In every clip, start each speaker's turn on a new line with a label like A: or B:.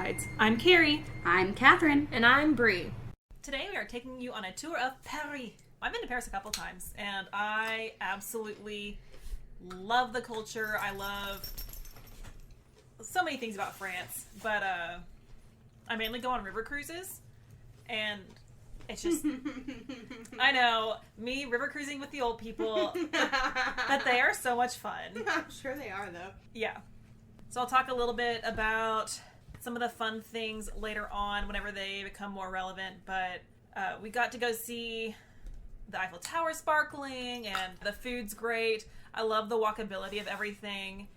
A: Guides. I'm Carrie.
B: I'm Catherine.
C: And I'm Brie.
A: Today we are taking you on a tour of Paris. I've been to Paris a couple times, and I absolutely love the culture. I love so many things about France, but I mainly go on river cruises, and it's just, I know, me river cruising with the old people, but they are so much fun.
C: I'm sure they are, though.
A: Yeah. So I'll talk a little bit about some of the fun things later on whenever they become more relevant, but we got to go see the Eiffel Tower sparkling, and the food's great. I love the walkability of everything,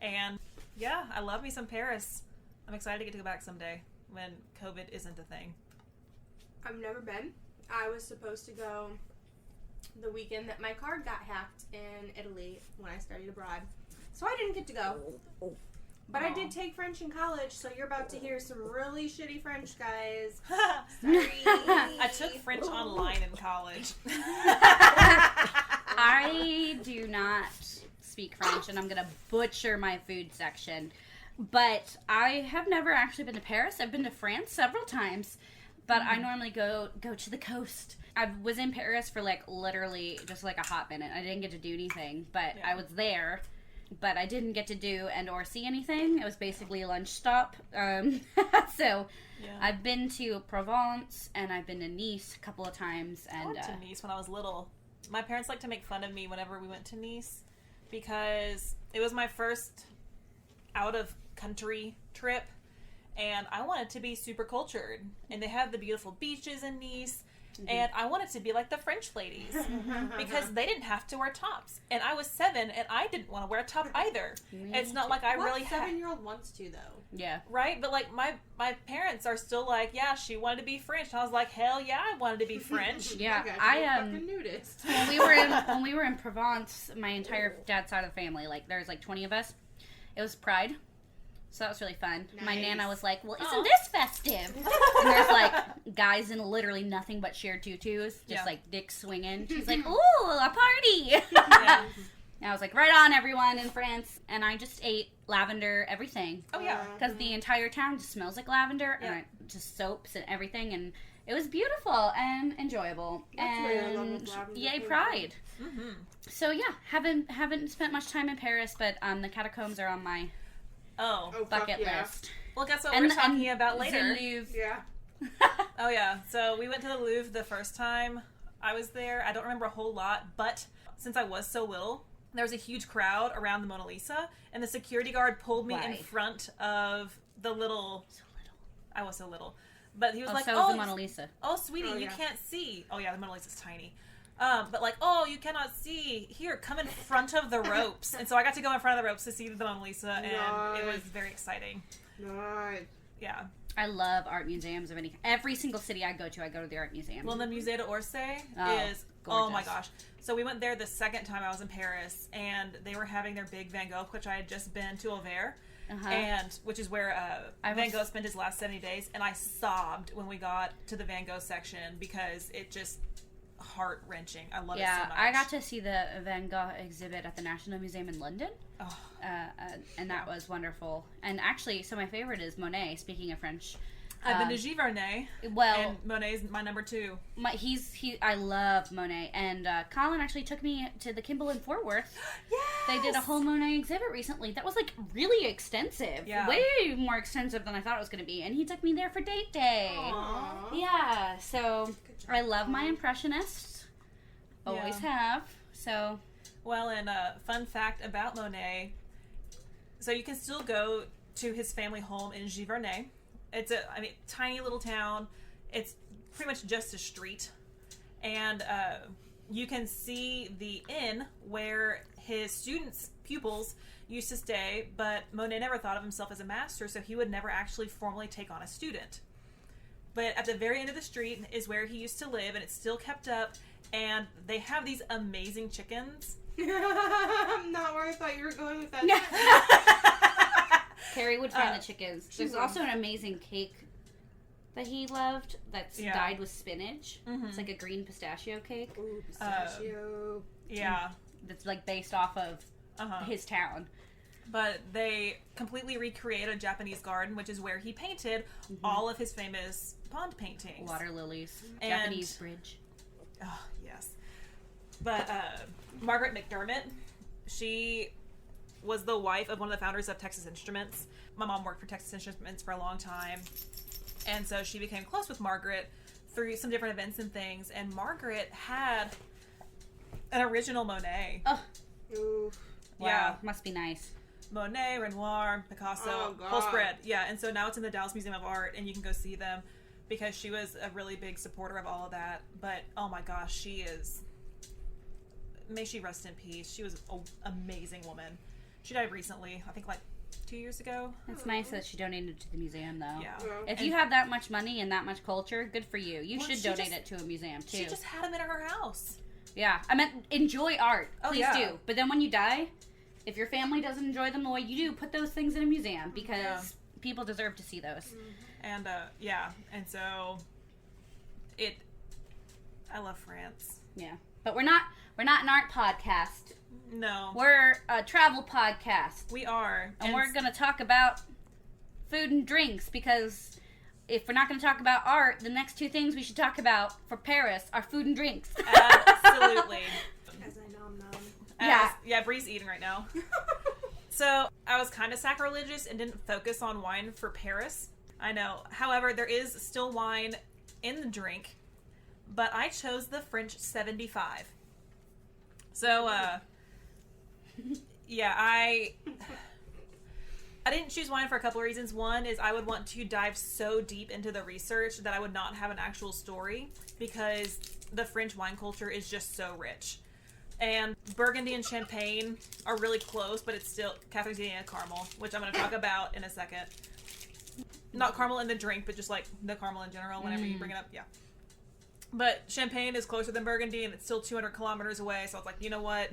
A: and yeah, I love me some Paris. I'm excited to get to go back someday when COVID isn't a thing.
C: I've never been. I was supposed to go the weekend that my card got hacked in Italy when I studied abroad. So I didn't get to go. But I did take French in college, so you're about to hear some really shitty French, guys. Sorry.
A: I took French online in college.
B: I do not speak French, and I'm going to butcher my food section. But I have never actually been to Paris. I've been to France several times. But I normally go to the coast. I was in Paris for literally just a hot minute. I didn't get to do anything, but I was there. But I didn't get to do and or see anything. It was basically a lunch stop. So I've been to Provence and I've been to Nice a couple of times. And
A: I went to Nice when I was little. My parents liked to make fun of me whenever we went to Nice because it was my first out-of-country trip. And I wanted to be super cultured. And they have the beautiful beaches in Nice. Mm-hmm. And I wanted to be like the French ladies. Because they didn't have to wear tops. And I was 7, and I didn't want to wear a top either. It's not like I really had...
C: 7-year-old wants to, though.
B: Yeah.
A: Right? But, my parents are still like, yeah, she wanted to be French. And I was like, hell yeah, I wanted to be French.
B: Yeah.
C: I fucking nudist.
B: when we were in Provence, my entire dad's side of the family, there's 20 of us. It was Pride. So that was really fun. Nice. My Nana was like, well, isn't this festive? And there's, guys in literally nothing but sheer tutus, just, dicks swinging. She's like, ooh, a party!
A: Yeah.
B: And I was like, right on, everyone in France. And I just ate lavender everything.
A: Oh, yeah.
B: Because the entire town just smells like lavender, and just soaps and everything, and it was beautiful and enjoyable. And yay, Pride.
A: Mm-hmm.
B: So, yeah, haven't spent much time in Paris, but the catacombs are on my... bucket list.
A: Well, guess what we're talking about later?
B: The Louvre.
C: Yeah.
A: Oh, yeah. So we went to the Louvre the first time I was there. I don't remember a whole lot, but since I was so little, there was a huge crowd around the Mona Lisa, and the security guard pulled me in front of the little...
B: So little.
A: I was so little. But he was like,
B: so was the Mona Lisa.
A: Oh, sweetie, you can't see. Oh, yeah, the Mona Lisa's tiny. But you cannot see. Here, come in front of the ropes. And so I got to go in front of the ropes to see the Mona Lisa, and it was very exciting.
C: Nice.
A: Yeah.
B: I love art museums of every single city I go to the art museum.
A: Well, the Musée d'Orsay is,
B: gorgeous.
A: Oh my gosh. So we went there the second time I was in Paris, and they were having their big Van Gogh, which I had just been to Auvers, and which is where Van Gogh spent his last 70 days, and I sobbed when we got to the Van Gogh section because it just... heart-wrenching. I love it so much.
B: I got to see the Van Gogh exhibit at the National Museum in London.
A: Oh.
B: And that was wonderful. And actually, so my favorite is Monet, speaking of French.
A: I've been to Giverny.
B: Well,
A: and Monet's my number 2.
B: I love Monet. And Colin actually took me to the Kimball in Fort Worth.
A: Yes!
B: They did a whole Monet exhibit recently. That was really extensive.
A: Yeah.
B: Way more extensive than I thought it was going to be. And he took me there for date day.
C: Aww.
B: Yeah, so I love my Impressionists. Always have. So...
A: Well, and fun fact about Monet, so you can still go to his family home in Giverny. It's tiny little town. It's pretty much just a street. And you can see the inn where his pupils used to stay, but Monet never thought of himself as a master, so he would never actually formally take on a student. But at the very end of the street is where he used to live, and it's still kept up, and they have these amazing chickens.
C: I'm not where I thought you were going with that.
B: Carrie would find the chickens. There's also an amazing cake that he loved that's dyed with spinach. Mm-hmm. It's like a green pistachio cake.
C: Ooh, pistachio.
A: Yeah.
B: That's based off of his town.
A: But they completely recreated a Japanese garden, which is where he painted all of his famous pond paintings.
B: Water lilies.
A: And-
B: Japanese bridge.
A: Oh, yes. But Margaret McDermott, she was the wife of one of the founders of Texas Instruments. My mom worked for Texas Instruments for a long time. And so she became close with Margaret through some different events and things. And Margaret had an original Monet.
B: Oh.
C: Oof.
B: Wow.
A: Yeah.
B: Must be nice.
A: Monet, Renoir, Picasso,
C: Oh, God.
A: whole spread. Yeah, and so now it's in the Dallas Museum of Art, and you can go see them because she was a really big supporter of all of that. But, oh my gosh, she is... May she rest in peace. She was an amazing woman. She died recently, I think like 2 years ago.
B: It's nice that she donated to the museum, though.
A: Yeah.
B: If you have that much money and that much culture, good for you. You
A: Well,
B: should
A: she
B: donate
A: just-
B: it to a museum, too.
A: She just had them in her house.
B: Yeah. I meant enjoy art.
A: Oh,
B: Please
A: yeah.
B: do. But then when you die, if your family doesn't enjoy them the way you do, put those things in a museum because
A: Yeah.
B: people deserve to see those.
A: And, yeah, and so I love France.
B: Yeah. But we're not an art podcast.
A: No.
B: We're a travel podcast.
A: We are.
B: And we're going to talk about food and drinks because if we're not going to talk about art, the next two things we should talk about for Paris are food and drinks.
A: Absolutely.
C: As I nom nom.
B: Yeah.
A: Yeah, Bree's eating right now. So, I was kind of sacrilegious and didn't focus on wine for Paris. I know. However, there is still wine in the drink, but I chose the French 75. So, yeah, I didn't choose wine for a couple of reasons. One is I would want to dive so deep into the research that I would not have an actual story because the French wine culture is just so rich. And Burgundy and Champagne are really close, but it's still Catherine's eating a caramel, which I'm going to talk about in a second. Not caramel in the drink, but just like the caramel in general whenever you bring it up. Yeah. But Champagne is closer than Burgundy, and it's still 200 kilometers away, so I was like, you know what?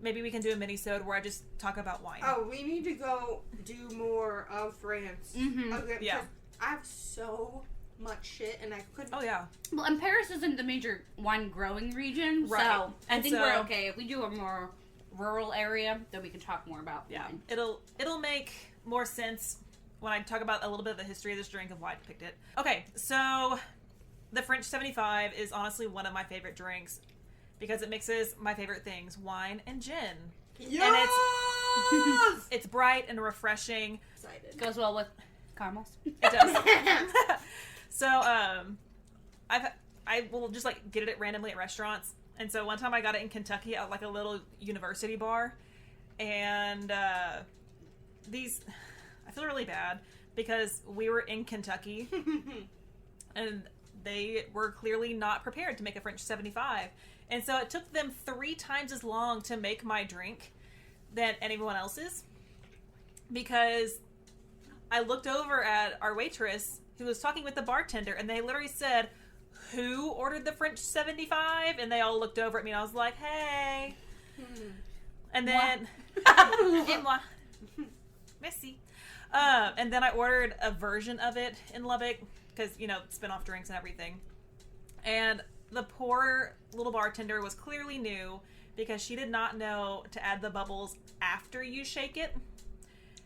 A: Maybe we can do a mini-sode where I just talk about wine.
C: Oh, we need to go do more of France.
B: Mhm.
C: Okay,
A: Yeah.
C: because I have so much shit, and I couldn't.
A: Oh, yeah.
B: Well, and Paris isn't the major wine growing region,
A: Right.
B: so I
A: And
B: think
A: so-
B: we're okay. If we do a more rural area, then we can talk more about
A: Yeah.
B: wine.
A: It'll make more sense when I talk about a little bit of the history of this drink of why I picked it. Okay, so the French 75 is honestly one of my favorite drinks because it mixes my favorite things, wine and gin.
C: Yes!
A: It's bright and refreshing.
C: Excited.
B: Goes well with caramels.
A: It does. So, I will just like get it randomly at restaurants. And so one time I got it in Kentucky at like a little university bar. And I feel really bad because we were in Kentucky and they were clearly not prepared to make a French 75. And so it took them 3 times as long to make my drink than anyone else's because I looked over at our waitress who was talking with the bartender and they literally said, "Who ordered the French 75?" And they all looked over at me and I was like, "Hey." And then, et moi. Merci. And then I ordered a version of it in Lovett because, spin-off drinks and everything. And the poor little bartender was clearly new because she did not know to add the bubbles after you shake it.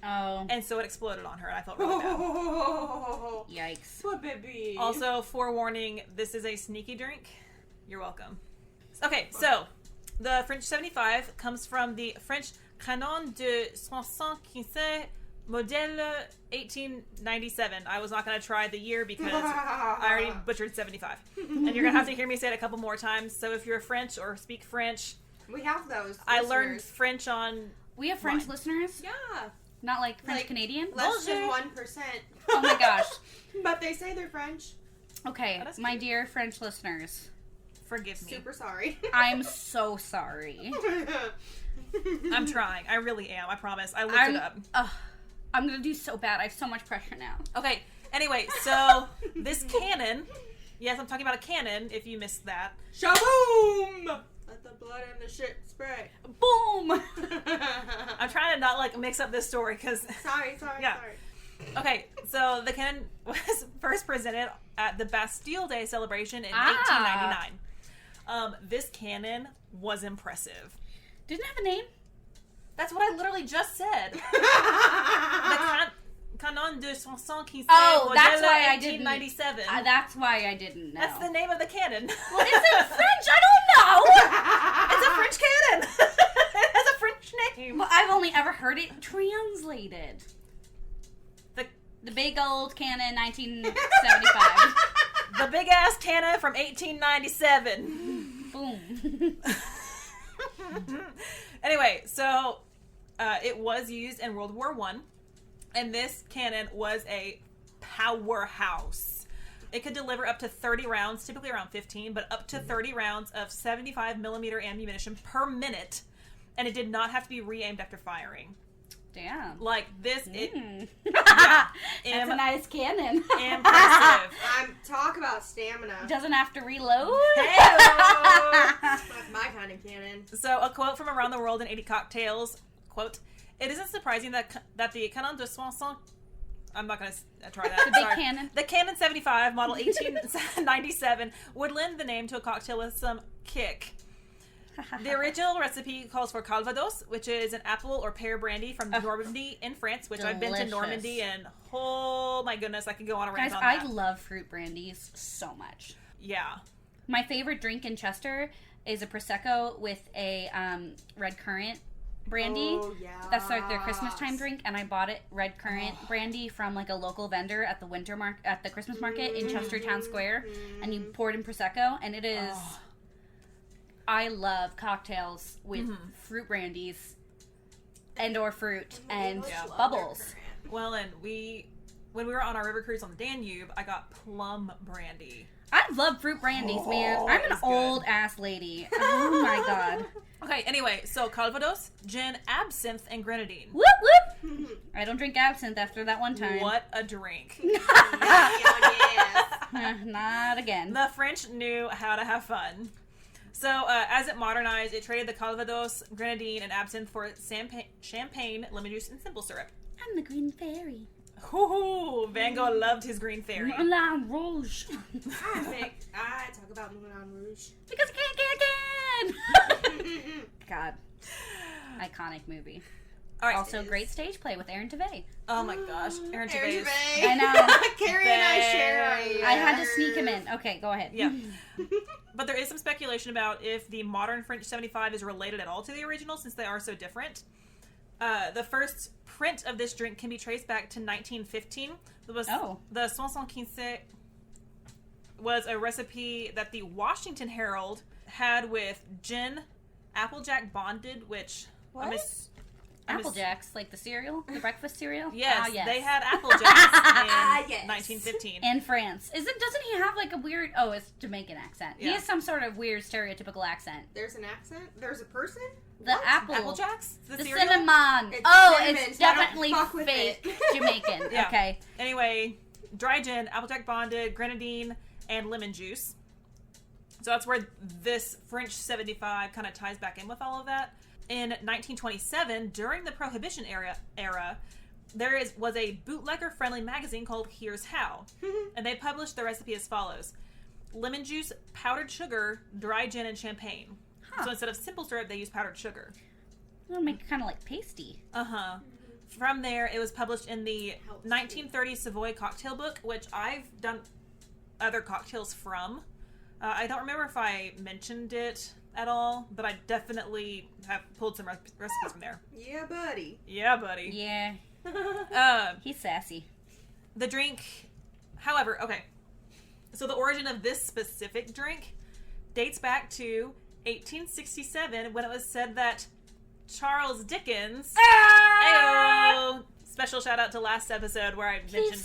B: Oh.
A: And so it exploded on her and I felt really bad.
C: Oh,
B: Yikes.
C: poor baby.
A: Also, forewarning, this is a sneaky drink. You're welcome. Okay, so the French 75 comes from the French Canon de 75 Modèle 1897. I was not going to try the year because I already butchered 75. And you're going to have to hear me say it a couple more times. So if you're French or speak French,
C: We have those.
A: I learned
C: listeners.
A: French on...
B: We have French
A: Wine.
B: listeners?
C: Yeah.
B: Not like French
C: Like,
B: Canadian?
C: Less than
A: Bonjour.
C: 1%.
B: Oh my gosh.
C: But they say they're French.
B: Okay,
A: Oh, that's
B: my
A: cute.
B: dear French listeners,
A: Forgive me.
C: Super sorry.
B: I'm so sorry.
A: I'm trying. I really am. I promise. I looked it up.
B: I'm gonna do so bad. I have so much pressure now.
A: Okay, anyway, so this cannon... Yes, I'm talking about a cannon, if you missed that.
C: Shaboom! Let the blood and the shit spray.
B: Boom!
A: I'm trying to not, mix up this story, because...
C: Sorry.
A: Yeah. Okay, so the cannon was first presented at the Bastille Day celebration in 1899. This cannon was impressive.
B: Didn't it have a name?
A: That's what I literally just said. Canon de chanson qui s'est
B: that's why I didn't.
A: 1897.
B: That's why I didn't know.
A: That's the name of the canon.
B: Well, it's in French. I don't know.
A: It's a French canon. It has a French name.
B: Well, I've only ever heard it translated. The big old canon, 1975.
A: The big ass canon from 1897.
B: Boom.
A: Anyway, so it was used in World War I, and this cannon was a powerhouse. It could deliver up to 30 rounds, typically around 15, but up to 30 rounds of 75 millimeter ammunition per minute, and it did not have to be re-aimed after firing.
B: Damn.
A: Like this,
B: Yeah.
A: yeah,
B: That's a nice cannon.
A: impressive.
C: Talk about stamina.
B: Doesn't have to reload.
C: That's my kind of cannon.
A: So, a quote from Around the World in 80 Cocktails, quote, "It isn't surprising that the Canon de Soissons," I'm not going to try that.
B: The big cannon.
A: The Canon 75, model 1897, would lend the name to a cocktail with some kick. The original recipe calls for Calvados, which is an apple or pear brandy from Normandy in France, which I've been to
B: Delicious.
A: Normandy, and oh my goodness, I could go on a rant
B: Guys,
A: on that.
B: I love fruit brandies so much.
A: Yeah.
B: My favorite drink in Chester is a Prosecco with a red currant brandy.
C: Oh, yeah.
B: That's like their Christmas time drink, and I bought it red currant brandy from like a local vendor at the at the Christmas market in Chester Town Square, and you pour it in Prosecco, and it is. I love cocktails with fruit brandies and or fruit and bubbles.
A: Well, and when we were on our river cruise on the Danube, I got plum brandy.
B: I love fruit brandies, man. I'm an
A: it's good.
B: old ass lady. Oh my god.
A: Okay, anyway, so Calvados, gin, absinthe, and grenadine.
B: Whoop whoop. I don't drink absinthe after that one time.
A: What a drink.
B: Not again.
A: The French knew how to have fun. So, as it modernized, it traded the Calvados, grenadine, and absinthe for champagne, lemon juice, and simple syrup.
B: I'm the green fairy.
A: Ooh, Van Gogh loved his green fairy.
B: Moulin Rouge.
C: I talk about Moulin Rouge.
B: Because I can't. God. Iconic movie.
A: All right.
B: Also, great stage play with Aaron Tveit.
A: Oh my gosh, Aaron Tveit.
B: I know.
C: Carrie and I share.
B: I had to sneak him in. Okay, go ahead.
A: Yeah. But there is some speculation about if the modern French 75 is related at all to the original, since they are so different. The first print of this drink can be traced back to 1915. The Soissons Quinze was a recipe that the Washington Herald had with gin, Applejack bonded, which...
C: What?
B: Apple Jacks, like the cereal, the breakfast cereal.
A: Yes,
B: yes.
A: they had Apple Jacks in 1915.
B: In France, doesn't he have like a weird? Oh, it's Jamaican accent.
A: Yeah.
B: He has some sort of weird stereotypical accent.
C: There's an accent? There's a person?
B: The
A: Apple Jacks?
B: the
A: cereal?
B: cinnamon.
C: It's
B: It's
C: cinnamon, so I don't
B: definitely
C: fuck with
B: fake
C: it.
B: Jamaican.
A: Yeah.
B: Okay.
A: Anyway, dry gin, Applejack bonded, grenadine, and lemon juice. So that's where this French 75 kind of ties back in with all of that. In 1927, during the Prohibition era, there was a bootlegger-friendly magazine called Here's How, and they published the recipe as follows: lemon juice, powdered sugar, dry gin, and champagne. So instead of simple syrup, they used powdered sugar.
B: It'll make it kind of like pasty.
A: From there, it was published in the 1930 Savoy cocktail book, which I've done other cocktails from. I don't remember if I mentioned it at all, but I definitely have pulled some recipes from there.
C: Yeah, buddy.
A: Yeah, buddy.
B: Yeah. He's sassy.
A: The drink, however, okay. So the origin of this specific drink dates back to 1867, when it was said that Charles Dickens... Ayo! Special shout out to last episode where I mentioned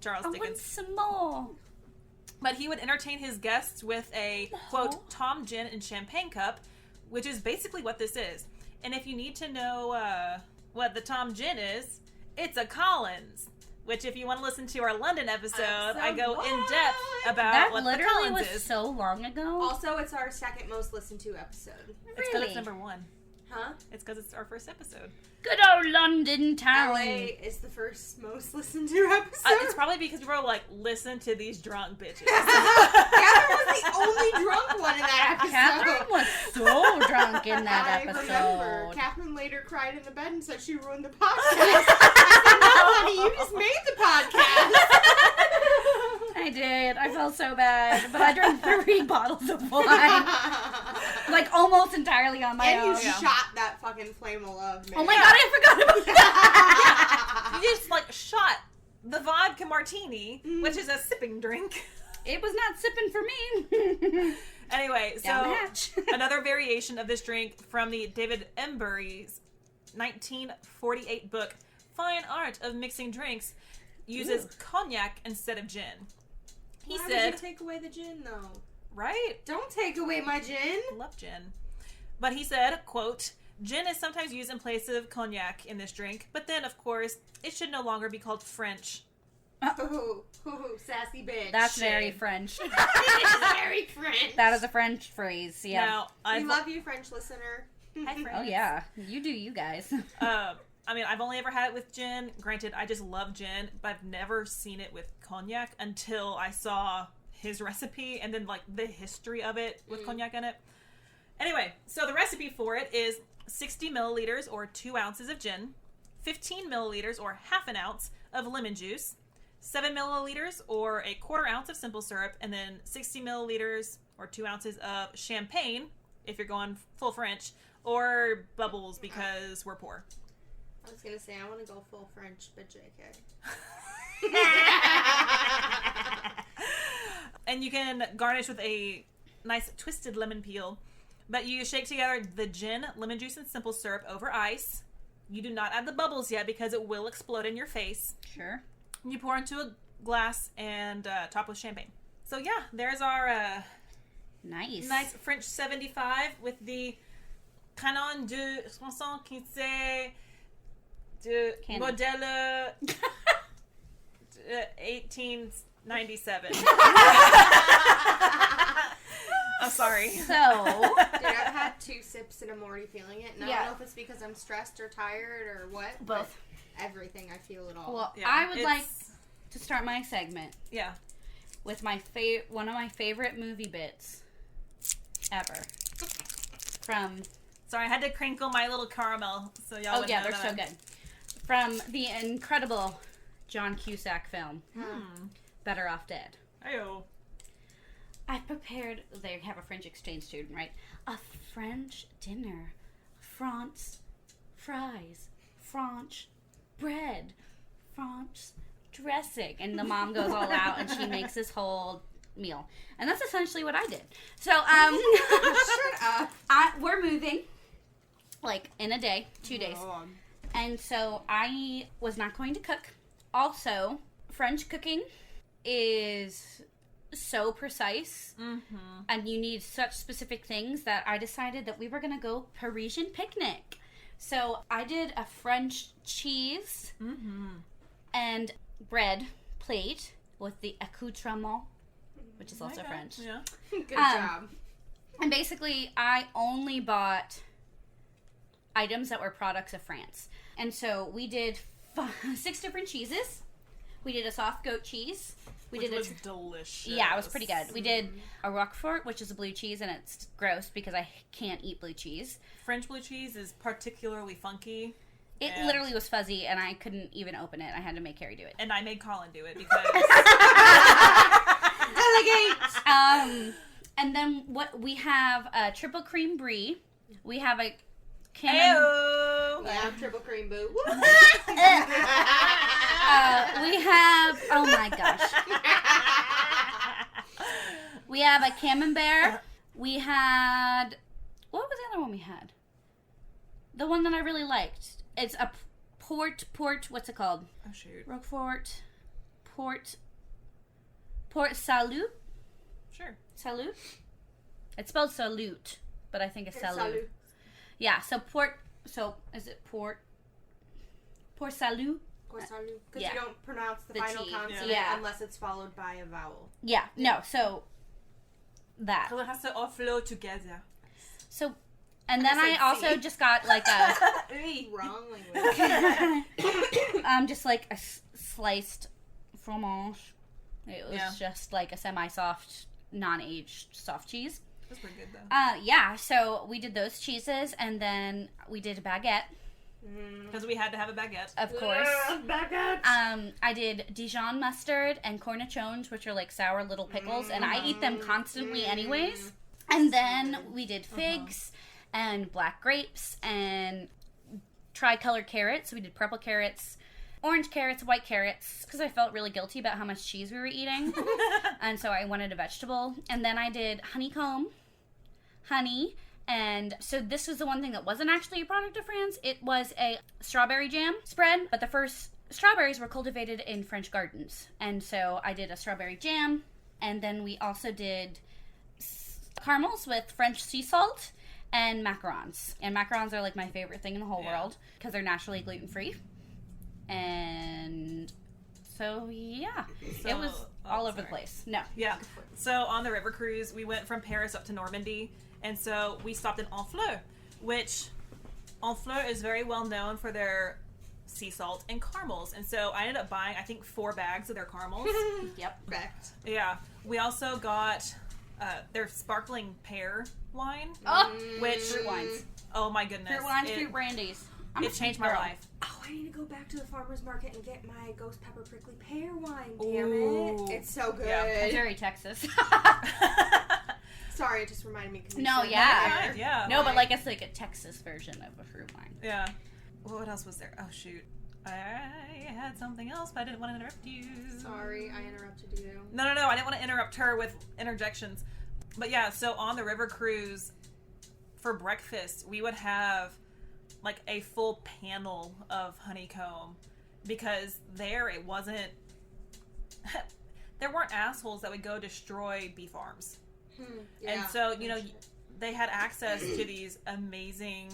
A: Charles
B: I
A: Dickens.
B: want some more.
A: But he would entertain his guests with a, quote, Tom Gin and Champagne cup, which is basically what this is. And if you need to know what the Tom Gin is, it's a Collins. Which, if you want to listen to our London episode, I go in depth about what the
B: That literally
A: Collins
B: was
A: is.
B: so long ago.
C: Also, it's our second most listened to episode.
A: It's because it's number 1.
C: Huh?
A: It's because it's our first episode.
B: Good old London town.
C: LA is the first most listened to episode.
A: It's probably because we were like, listen to these drunk bitches.
C: Catherine was the only drunk one in that episode.
B: Catherine was so drunk in that
C: I
B: episode.
C: remember. Catherine later cried in the bed and said she ruined the podcast. I said, no, honey, you just made the podcast.
B: I did. I felt so bad. But I drank 3 bottles of wine. Like, almost entirely on my
C: And
B: own.
C: you shot that fucking flame of love, man.
B: Oh my god, I forgot about that!
A: You just like shot the vodka martini, which is a sipping drink.
B: It was not sipping for me.
A: Anyway,
B: Down the
A: so
B: hatch.
A: another variation of this drink from the David Embury's 1948 book, Fine Art of Mixing Drinks, uses cognac instead of gin. He
C: Why
A: said,
C: would you take away the gin, though?
A: right?
C: Don't take away my gin.
A: Love gin. But he said, quote, gin is sometimes used in place of cognac in this drink, but then, of course, it should no longer be called French.
C: Ooh, sassy bitch.
B: That's very French.
C: very French.
B: That is a French phrase, yeah.
A: Now,
C: We love you, French listener.
A: Hi, friends.
B: Oh yeah, you do you guys.
A: I mean, I've only ever had it with gin. Granted, I just love gin, but I've never seen it with cognac until I saw his recipe and then, like, the history of it with cognac in it. Anyway, so the recipe for it is 60 milliliters or 2 ounces of gin, 15 milliliters or half an ounce of lemon juice, 7 milliliters or a quarter ounce of simple syrup, and then 60 milliliters or 2 ounces of champagne, if you're going full French, or bubbles because we're poor.
C: I was gonna say, I want to go full French, but JK.
A: And you can garnish with a nice twisted lemon peel. But you shake together the gin, lemon juice, and simple syrup over ice. You do not add the bubbles yet because it will explode in your face.
B: Sure.
A: And you pour into a glass and top with champagne. So yeah, there's our
B: Nice.
A: French 75 with the Canon de chanson qui c'est de
B: Canon.
A: modèle 1897. I'm sorry.
B: So,
C: Dude, I've had 2 sips and I'm already feeling it. And I
B: Yeah.
C: don't know if it's because I'm stressed or tired or what.
B: both.
C: But everything, I feel it all.
B: Well,
A: Yeah,
B: I would
A: it's-
B: like to start my segment
A: Yeah.
B: with my one of my favorite movie bits ever. From
A: Sorry, I had to crinkle my little caramel so y'all
B: oh
A: would
B: yeah,
A: know
B: they're so
A: that.
B: good. From the incredible John Cusack film, Better Off Dead.
A: Ayo.
B: I prepared, they have a French exchange student, right? A French dinner. France fries. French bread. French dressing. And the mom goes all out and she makes this whole meal. And that's essentially what I did. So,
C: Shut up.
B: we're moving, like, in a day, 2 days. And so I was not going to cook. Also, French cooking is so precise and you need such specific things that I decided that we were going to go Parisian picnic. So I did a French cheese and bread plate with the accoutrement, which is also
A: Okay.
B: French.
A: Yeah.
C: Good job.
B: And basically, I only bought items that were products of France. And so we did 6 different cheeses. We did a soft goat cheese. We
A: Which
B: did
A: was delicious.
B: yeah, it was pretty good. We did a Roquefort, which is a blue cheese, and it's gross because I can't eat blue cheese.
A: French blue cheese is particularly funky.
B: It
A: And-
B: literally was fuzzy, and I couldn't even open it. I had to make Carrie do it.
A: And I made Colin do it because
C: Delegate.
B: And then what we have a triple cream brie. We have a
A: Ayo.
C: Yeah, triple cream boo.
B: we have oh my gosh. We have a camembert. We had what was the other one we had? The one that I really liked. It's a port. What's it called?
A: Oh shoot.
B: Roquefort. Port Salut.
A: Sure.
B: Salut. It's spelled salute, but I think it's salut.
C: Salut.
B: Yeah. So port. So is it port? Port Salut.
C: Because
B: Yeah.
C: you don't pronounce the
B: The
C: final
B: T.
C: consonant
B: Yeah.
C: unless it's followed by a vowel.
B: Yeah. No. So that.
A: So it has to all flow together.
B: So And then I also just got like a
C: Wrong language.
B: just like a sliced fromage. It was just like a semi-soft, non-aged soft cheese.
A: That's pretty good though.
B: Yeah, so we did those cheeses, and then we did a baguette.
A: Because we had to have a baguette.
B: Of course.
C: Baguette.
B: I did Dijon mustard and cornichons, which are like sour little pickles, and I eat them constantly anyways. And then we did figs and black grapes and tri-colored carrots. We did purple carrots, orange carrots, white carrots, because I felt really guilty about how much cheese we were eating. And so I wanted a vegetable. And then I did honeycomb, honey. And so this was the one thing that wasn't actually a product of France. It was a strawberry jam spread, but the first strawberries were cultivated in French gardens. And so I did a strawberry jam, and then we also did caramels with French sea salt and macarons. And macarons are like my favorite thing in the whole world because they're naturally gluten-free. And so, yeah, it was all over the place. No.
A: Yeah. So on the river cruise, we went from Paris up to Normandy. And so we stopped in Honfleur, which Honfleur is very well known for their sea salt and caramels. And so I ended up buying, I think, 4 bags of their caramels.
B: Yep.
C: Correct.
A: Yeah. We also got their sparkling pear wine.
B: Oh,
A: which
B: fruit wines.
A: Oh my goodness.
B: Fruit wines, fruit brandies.
A: It changed my life.
C: Oh, I need to go back to the farmer's market and get my ghost pepper prickly pear wine. Damn it. It's so good.
A: Yeah.
B: Very Texas.
C: Sorry, it just reminded me.
B: No, yeah.
A: Yeah.
B: No, but like it's like a Texas version of a fruit wine.
A: Yeah. What else was there? Oh, shoot. I had something else, but I didn't want to interrupt you.
C: Sorry, I interrupted you.
A: No. I didn't want to interrupt her with interjections. But yeah, so on the river cruise, for breakfast, we would have like a full panel of honeycomb because there it wasn't... there weren't assholes that would go destroy bee farms.
C: Yeah,
A: and so, you know, they had access to these amazing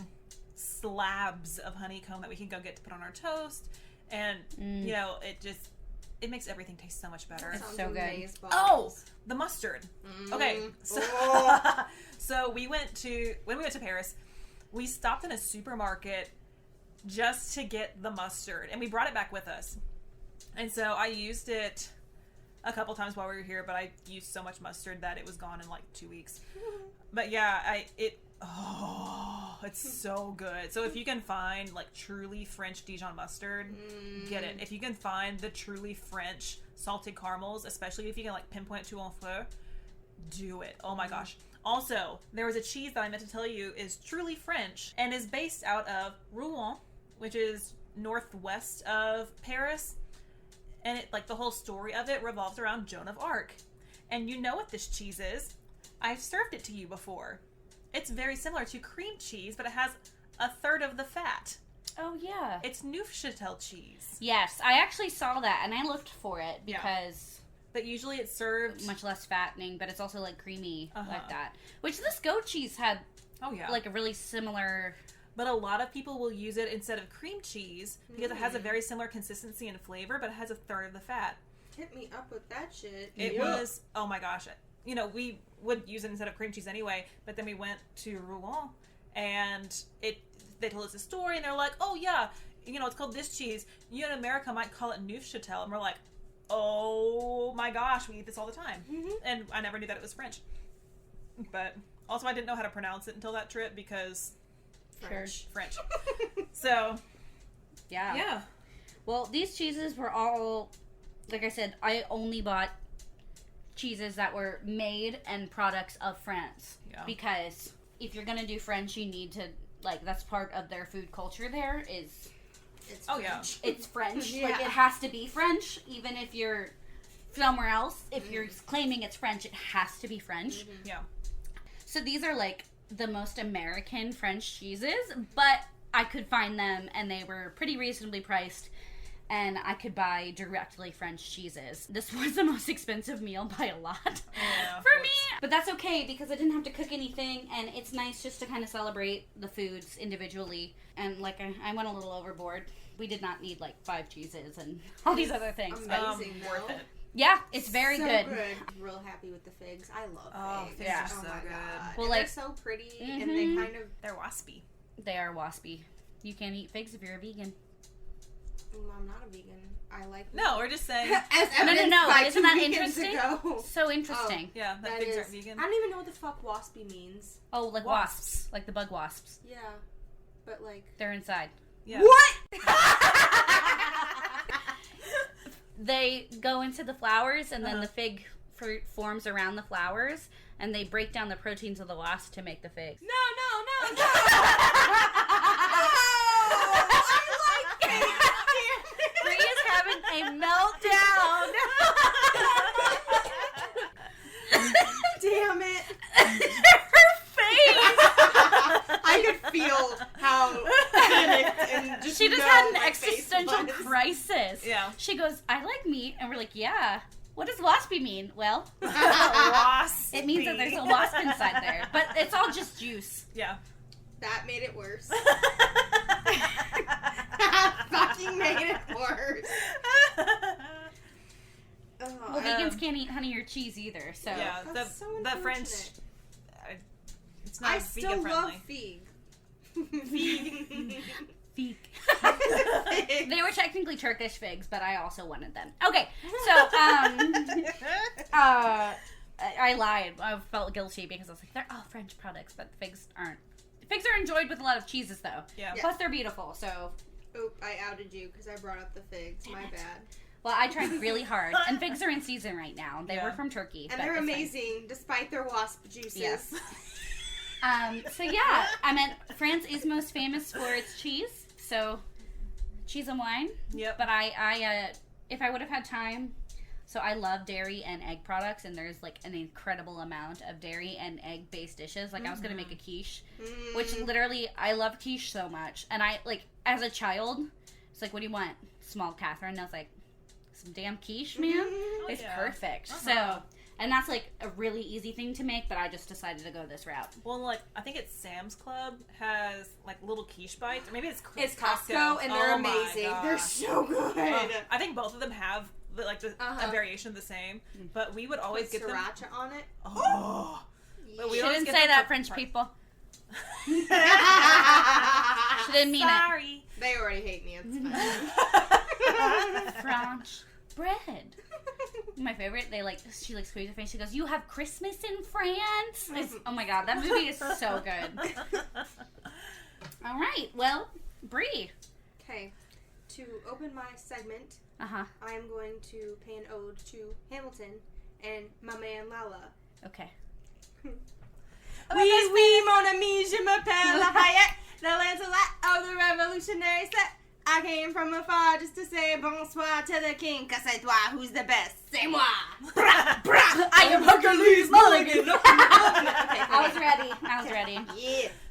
A: slabs of honeycomb that we can go get to put on our toast. And, you know, it makes everything taste so much better.
B: It's so good.
A: Oh, the mustard. Okay. So, so when we went to Paris, we stopped in a supermarket just to get the mustard. And we brought it back with us. And so I used it a couple times while we were here, but I used so much mustard that it was gone in like 2 weeks. But yeah, it's so good. So if you can find like truly French Dijon mustard, get it. If you can find the truly French salted caramels, especially if you can like pinpoint to Honfleur, do it. Oh my gosh. Also, there was a cheese that I meant to tell you is truly French and is based out of Rouen, which is northwest of Paris. And it, like, the whole story of it revolves around Joan of Arc. And you know what this cheese is. I've served it to you before. It's very similar to cream cheese, but it has a third of the fat.
B: Oh, yeah.
A: It's Neufchâtel cheese.
B: Yes, I actually saw that, and I looked for it because...
A: But usually it's served...
B: much less fattening, but it's also, like, creamy like that. Which this goat cheese had, like, a really similar...
A: But a lot of people will use it instead of cream cheese because it has a very similar consistency and flavor, but it has a third of the fat.
C: Hit me up with that shit.
A: It was, oh my gosh. You know, we would use it instead of cream cheese anyway, but then we went to Rouen and they told us a story and they're like, oh yeah, you know, it's called this cheese. You in America might call it Neufchâtel. And we're like, oh my gosh, we eat this all the time. And I never knew that it was French. But also I didn't know how to pronounce it until that trip because... French. So, yeah.
B: Well, these cheeses were all, like I said, I only bought cheeses that were made and products of France.
A: Yeah.
B: Because if you're going to do French, you need to, like, that's part of their food culture there is...
C: It's
B: French. It's French.
C: Yeah.
B: Like, it has to be French, even if you're somewhere else. If you're claiming it's French, it has to be French.
A: Yeah.
B: So these are, like, the most American French cheeses, but I could find them and they were pretty reasonably priced and I could buy directly French cheeses. This was the most expensive meal by a lot for me, but that's okay because I didn't have to cook anything and it's nice just to kind of celebrate the foods individually. And like I went a little overboard. We did not need like 5 cheeses and all these other things.
C: Amazing,
A: worth it.
B: Yeah, it's very
C: so
B: good.
C: Real happy with the figs. I love figs.
A: Figs
B: Yeah.
A: are so
C: my
A: good.
C: God.
B: Well,
C: And
B: like-
C: they're so pretty, and they kind of.
A: They're waspy.
B: They are waspy. You can't eat figs if you're a vegan.
C: Well, I'm not a vegan. I like.
A: No, we're just saying.
C: As
B: No.
C: evidenced by
B: Isn't
C: 2
B: that
C: weekends
B: interesting?
C: ago.
B: So interesting.
A: Yeah, that
C: That
A: figs
C: is-
A: aren't vegan.
C: I don't even know what the fuck waspy means.
B: Oh, like wasps. Like the bug wasps.
C: Yeah, but like.
B: They're inside.
A: Yeah.
C: What?
B: They go into the flowers, and then the fig fruit forms around the flowers, and they break down the proteins of the wasp to make the figs.
C: No. I like it.
B: Bree is having a meltdown.
C: Damn it.
B: Her face.
C: I could feel how panicked and just
B: She just
C: know
B: had an
C: my face
B: existential
C: was.
B: crisis.
A: Yeah.
B: She goes, I like meat. And we're like, yeah. What does waspy mean? Well,
A: Wasp.
B: it means that there's a wasp inside there. But it's all just juice.
A: Yeah.
C: That made it worse. Fucking made it worse. Oh,
B: Well, vegans can't eat honey or cheese either, so.
A: Yeah,
C: That's so
A: the French.
C: unfortunate.
A: It's not
C: I
A: vegan
C: still
A: friendly.
C: love fig.
B: Fig.
C: Fig.
B: They were technically Turkish figs, but I also wanted them. Okay, so, I lied. I felt guilty because I was like, they're all French products, but figs aren't. Figs are enjoyed with a lot of cheeses, though.
A: Yeah.
B: Plus, they're beautiful, so.
C: Oop, I outed you because I brought up the figs. My bad.
B: Well, I tried really hard. And figs are in season right now. They were from Turkey.
C: And
B: but
C: they're
B: it's fine.
C: amazing despite their wasp juices.
B: Yes. So yeah, I mean, France is most famous for its cheese. So, cheese and wine.
A: Yep.
B: But I if I would have had time, so I love dairy and egg products, and there's like an incredible amount of dairy and egg based dishes. Like I was gonna make a quiche, which literally I love quiche so much, and I like as a child, it's like, what do you want, small Catherine? And I was like, some damn quiche, man. It's
A: yeah.
B: perfect. So. And that's, like, a really easy thing to make, but I just decided to go this route.
A: Well, like, I think it's Sam's Club has, like, little quiche bites. Or maybe it's
C: Costco, and they're
A: Oh my
C: amazing.
A: gosh.
C: They're so good.
A: I think both of them have, a variation of the same. But we would always
C: Put
A: get them.
C: sriracha on it.
A: Oh. But we
B: She
A: always
B: didn't
A: get
B: say
A: them
B: that,
A: for
B: French
A: par-
B: people. She didn't mean
A: Sorry.
C: They already hate me. It's fine.
B: it. French bread. My favorite, she like squeezes her face. She goes, "You have Christmas in France?" Oh my god, that movie is so good. All right, well, Brie.
C: Okay, to open my segment,
B: Uh-huh.
C: I am going to pay an ode to Hamilton and my man Lala.
B: Okay.
C: Oui, mon ami, je m'appelle Lafayette, the Lancelot of the Revolutionary set. I came from afar just to say bonsoir to the king, cause c'est toi who's the best. C'est moi.
B: I am Hercules Mulligan. I was ready.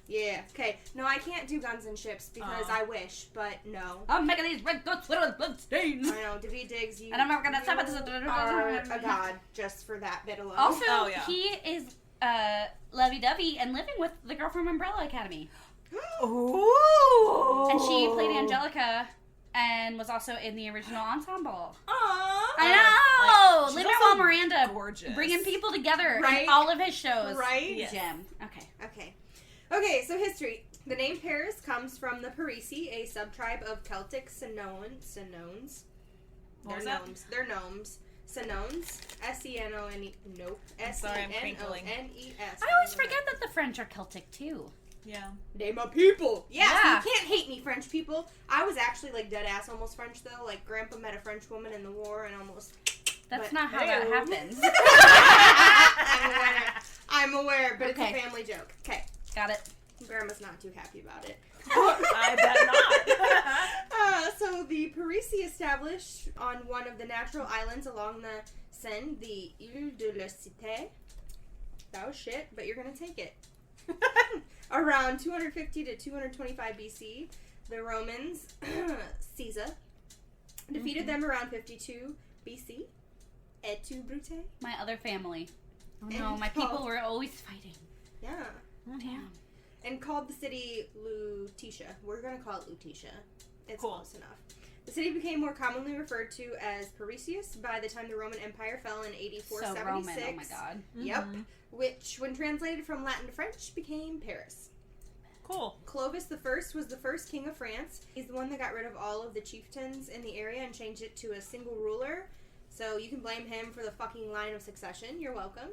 C: Yeah. Okay. No, I can't do guns and ships because I wish, but no.
B: I'm making these red goats with bloodstains.
C: I know, David Diggs, you
B: And I'm not gonna stop at this.
C: are a god just for that bit alone.
B: Also,
A: yeah.
B: he is lovey-dovey and living with the girl from Umbrella Academy.
A: Ooh.
B: And she played Angelica and was also in the original ensemble.
C: Aww.
B: I know!
A: she's
B: Lin-Manuel
A: also
B: Miranda
A: gorgeous.
B: bringing people together
C: Right?
B: in all of his shows.
C: Right?
A: Yes.
B: Gem. Okay.
C: Okay, so history. The name Paris comes from the Parisi, a subtribe of Celtic Senones.
A: What was
C: They're
A: that?
C: gnomes. They're gnomes. Senones. S-E-N-O-N-E. Nope.
A: sorry, I'm crinkling.
C: S-E-N-O-N-E-S.
B: I always forget that the French are Celtic too.
A: Yeah.
C: Name a people. Yeah,
B: Yeah.
C: so you can't hate me, French people. I was actually like dead ass almost French though. Like Grandpa met a French woman in the war and almost.
B: That's
C: But-
B: not how that
A: Ew.
B: happens.
C: I'm aware, but
B: Okay.
C: it's a family joke. Okay,
B: Got it.
C: Grandma's not too happy about it.
A: I bet not.
C: So the Parisi established on one of the natural islands along the Seine, the Ile de la Cité. That was shit, but you're gonna take it. Around 250 to 225 BC, the Romans, Caesar, defeated them around 52 BC. Et tu, Brute?
B: My other family. Oh
C: And
B: no, my
C: called-
B: people were always fighting.
C: Yeah.
B: Damn.
C: And called the city Lutetia. We're gonna call it Lutetia. It's
A: Cool.
C: close enough. The city became more commonly referred to as Parisius by the time the Roman Empire fell in AD 476.
B: So Roman, oh my god.
C: Yep. Which, when translated from Latin to French, became Paris.
A: Cool.
C: Clovis I was the first king of France. He's the one that got rid of all of the chieftains in the area and changed it to a single ruler. So you can blame him for the fucking line of succession. You're welcome.